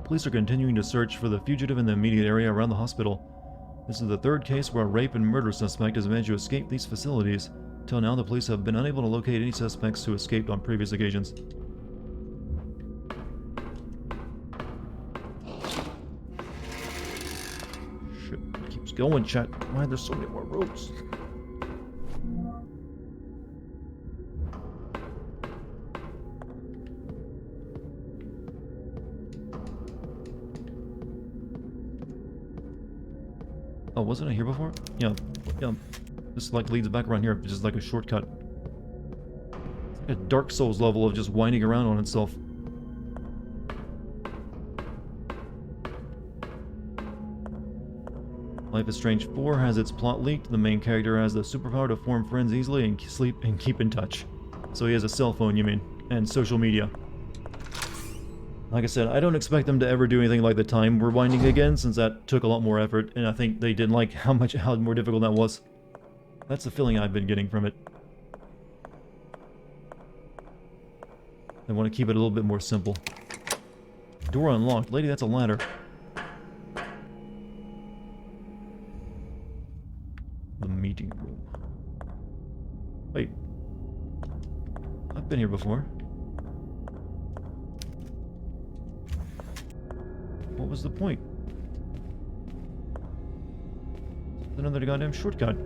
Police are continuing to search for the fugitive in the immediate area around the hospital. This is the 3rd case where a rape and murder suspect has managed to escape these facilities. Till now, the police have been unable to locate any suspects who escaped on previous occasions. Shit, it keeps going, chat. Why are there so many more roads? Oh, wasn't I here before? Yeah. This like leads back around here, just like a shortcut. It's like a Dark Souls level of just winding around on itself. Life is Strange 4 has its plot leaked. The main character has the superpower to form friends easily and sleep and keep in touch. So he has a cell phone, you mean, and social media. Like I said, I don't expect them to ever do anything like the time rewinding again, since that took a lot more effort, and I think they didn't like how more difficult that was. That's the feeling I've been getting from it. They want to keep it a little bit more simple. Door unlocked. Lady, that's a ladder. The meeting room. Wait. I've been here before. What was the point? Another goddamn shortcut.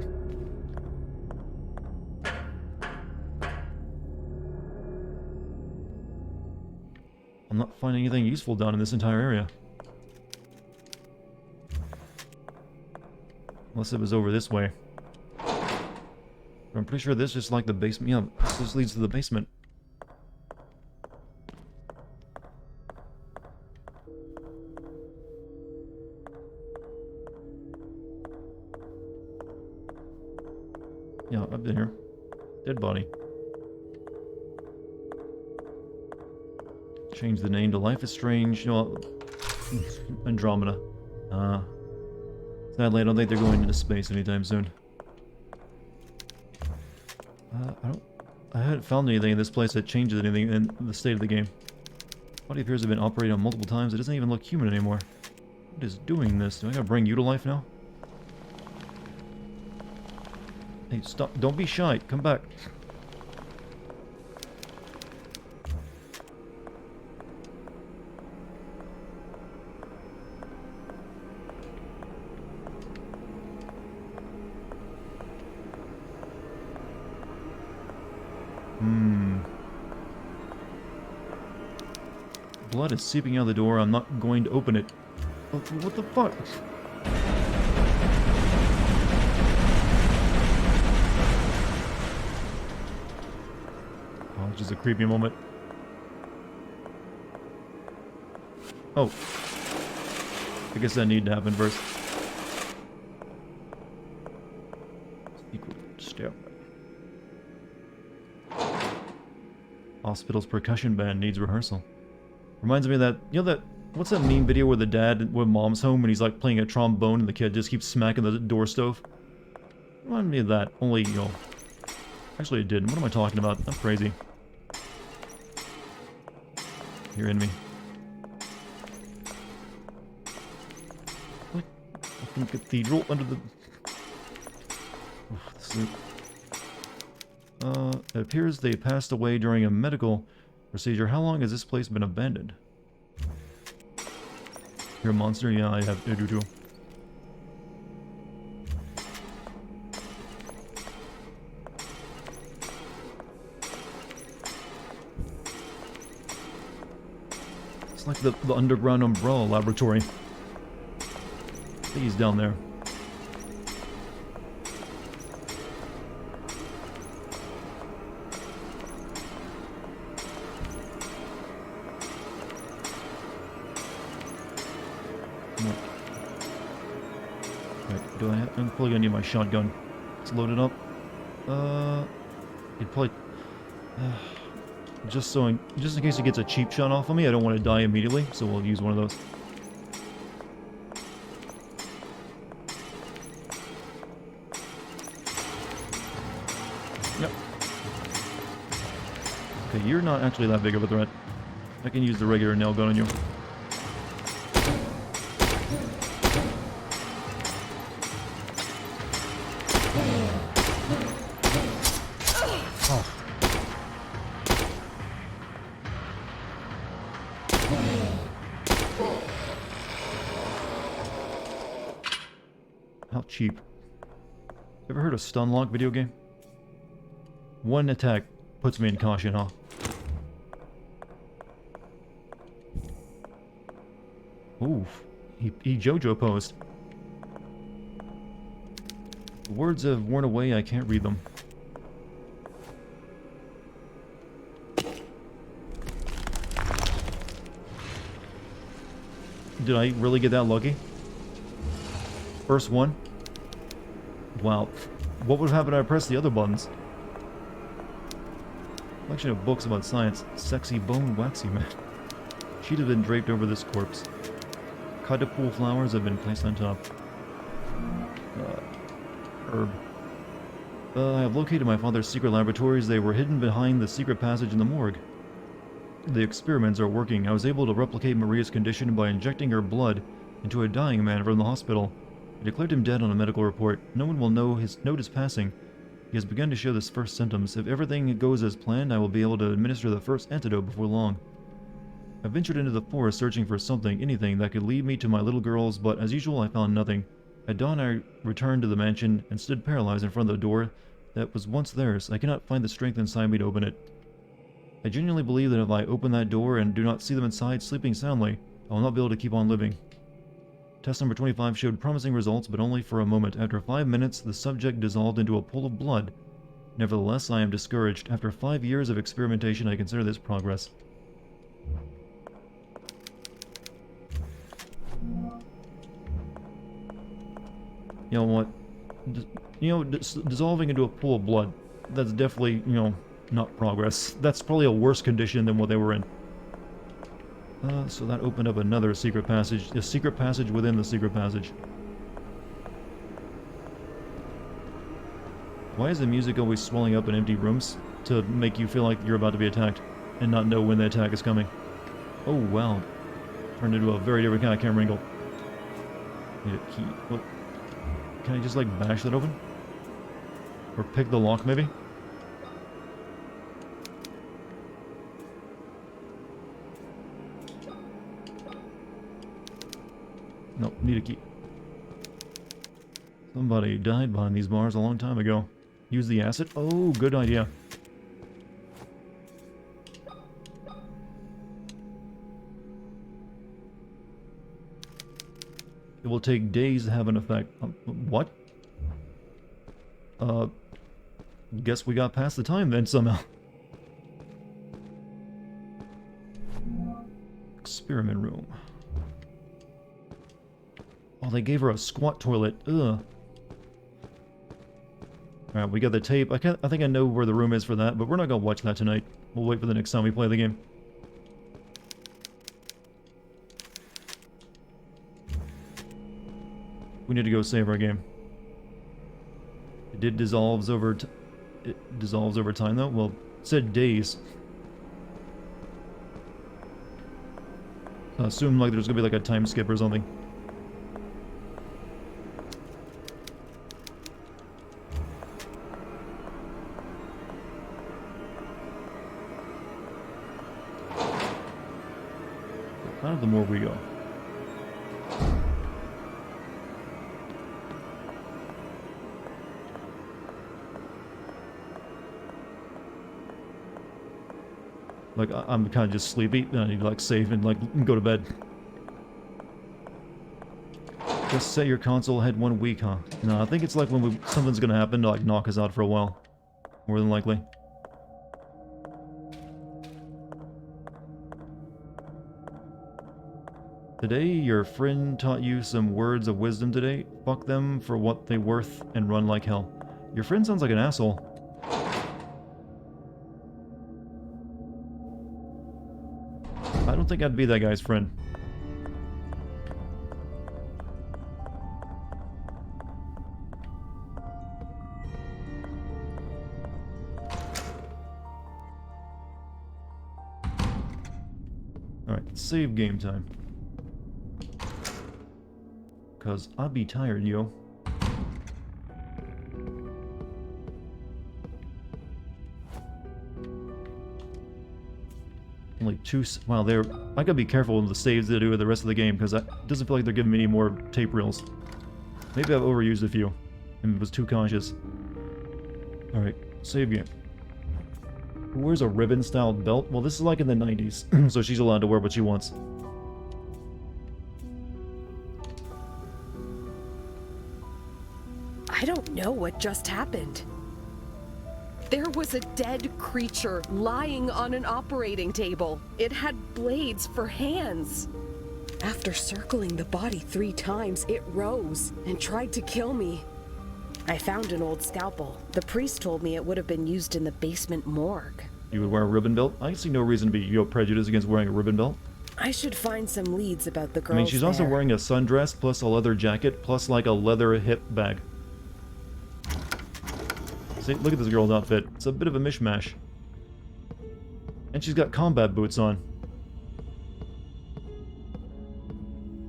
I'm not finding anything useful down in this entire area. Unless it was over this way. I'm pretty sure this is like the basement. Yeah, this leads to the basement. Yeah, I've been here. Dead body. Change the name to Life is Strange. No, Andromeda. Sadly, I don't think they're going into space anytime soon. I haven't found anything in this place that changes anything in the state of the game. Body appears to have been operated on multiple times. It doesn't even look human anymore. What is doing this? Do I gotta bring you to life now? Hey, stop. Don't be shy. Come back. Blood is seeping out the door. I'm not going to open it. Oh, what the fuck? Oh, it's just a creepy moment. Oh. I guess that needed to happen first. Secret stairway. Hospital's percussion band needs rehearsal. Reminds me of that, you know that, what's that meme video where the dad, when mom's home and he's like playing a trombone and the kid just keeps smacking the door stove? Remind me of that, only, you know, actually it didn't. What am I talking about? I'm crazy. You're in me. Like, fucking cathedral under the... Oof, this is... It appears they passed away during a medical procedure. How long has this place been abandoned? You're a monster? Yeah, I do too. It's like the underground umbrella laboratory. He's down there. I'm probably gonna need my shotgun. It's loaded up. You'd probably just in case he gets a cheap shot off of me, I don't want to die immediately, so we'll use one of those. Yep. Okay, you're not actually that big of a threat. I can use the regular nail gun on you. How cheap. Ever heard of stun lock video game? One attack puts me in caution, huh? Oof. He JoJo posed. The words have worn away, I can't read them. Did I really get that lucky? First one? Wow. What would happen if I pressed the other buttons? Collection of books about science. Sexy bone waxy man. Sheet have been draped over this corpse. Catapool flowers have been placed on top. Herb. I have located my father's secret laboratories. They were hidden behind the secret passage in the morgue. The experiments are working. I was able to replicate Maria's condition by injecting her blood into a dying man from the hospital. I declared him dead on a medical report. No one will note his passing. He has begun to show the first symptoms. If everything goes as planned, I will be able to administer the first antidote before long. I ventured into the forest searching for something, anything, that could lead me to my little girls, but as usual I found nothing. At dawn I returned to the mansion and stood paralyzed in front of the door that was once theirs. I cannot find the strength inside me to open it. I genuinely believe that if I open that door and do not see them inside sleeping soundly, I will not be able to keep on living. Test number 25 showed promising results, but only for a moment. After 5 minutes, the subject dissolved into a pool of blood. Nevertheless, I am discouraged. After 5 years of experimentation, I consider this progress. You know what? Dissolving into a pool of blood. That's definitely, not progress. That's probably a worse condition than what they were in. So that opened up another secret passage. A secret passage within the secret passage. Why is the music always swelling up in empty rooms? To make you feel like you're about to be attacked and not know when the attack is coming. Oh wow. Turned into a very different kind of camera angle. Need a key. What? Can I just like bash that open? Or pick the lock maybe? Nope, need a key. Somebody died behind these bars a long time ago. Use the acid? Oh, good idea. It will take days to have an effect. What? Guess we got past the time then somehow. Experiment room. Oh, they gave her a squat toilet. Ugh. Alright, we got the tape. I think I know where the room is for that, but we're not gonna watch that tonight. We'll wait for the next time we play the game. We need to go save our game. It did dissolves over it dissolves over time though? Well, it said days. I assume like there's gonna be like a time skip or something. Kind of the more we go. Like, I'm kind of just sleepy, and I need to, like, save and, like, go to bed. Just set your console ahead 1 week, huh? No, I think it's like when something's gonna happen to, like, knock us out for a while. More than likely. Today, your friend taught you some words of wisdom today. Fuck them for what they're worth and run like hell. Your friend sounds like an asshole. I don't think I'd be that guy's friend. Alright, save game time. Cause I'd be tired, yo. Only two. Wow, I gotta be careful with the saves that I do with the rest of the game because it doesn't feel like they're giving me any more tape reels. Maybe I've overused a few and was too cautious. Alright, save game. Who wears a ribbon-styled belt? Well, this is like in the 90s, so she's allowed to wear what she wants. I don't know what just happened. There was a dead creature lying on an operating table. It had blades for hands. After circling the body 3 times, it rose and tried to kill me. I found an old scalpel. The priest told me it would have been used in the basement morgue. You would wear a ribbon belt? I see no reason to be prejudiced against wearing a ribbon belt. I should find some leads about the girls. I mean, she's also wearing a sundress plus a leather jacket plus like a leather hip bag. See, look at this girl's outfit. It's a bit of a mishmash. And she's got combat boots on.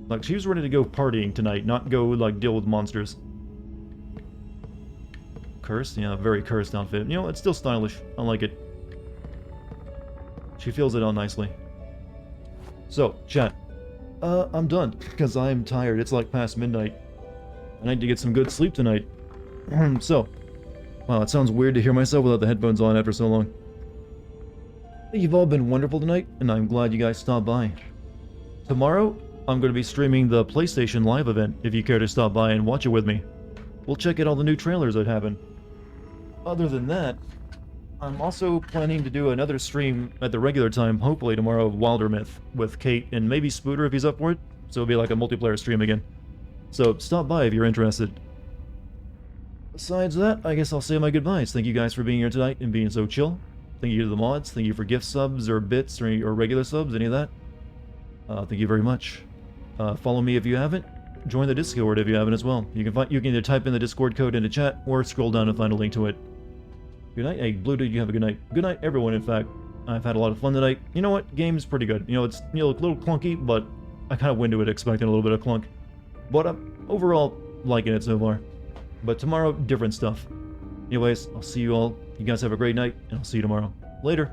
Like, she was ready to go partying tonight, not go, like, deal with monsters. cursed. Yeah, very cursed outfit. You know, it's still stylish. I like it. She feels it out nicely. So, chat. I'm done, because I'm tired. It's like past midnight. I need to get some good sleep tonight. So, wow, it sounds weird to hear myself without the headphones on after so long. You've all been wonderful tonight, and I'm glad you guys stopped by. Tomorrow, I'm going to be streaming the PlayStation Live event, if you care to stop by and watch it with me. We'll check out all the new trailers that happen. Other than that, I'm also planning to do another stream at the regular time, hopefully tomorrow, of Wilder Myth, with Kate and maybe Spooter if he's up for it, so it'll be like a multiplayer stream again. So stop by if you're interested. Besides that, I guess I'll say my goodbyes. Thank you guys for being here tonight and being so chill. Thank you to the mods. Thank you for gift subs or bits or regular subs, any of that. Thank you very much. Follow me if you haven't. Join the Discord if you haven't as well. You can either type in the Discord code into chat or scroll down and find a link to it. Good night. Hey, Blue Dude, you have a good night. Good night, everyone, in fact. I've had a lot of fun tonight. You know what? Game's pretty good. You know, it's a little clunky, but I kind of went into it expecting a little bit of clunk. But I'm overall liking it so far. But tomorrow, different stuff. Anyways, I'll see you all. You guys have a great night, and I'll see you tomorrow. Later.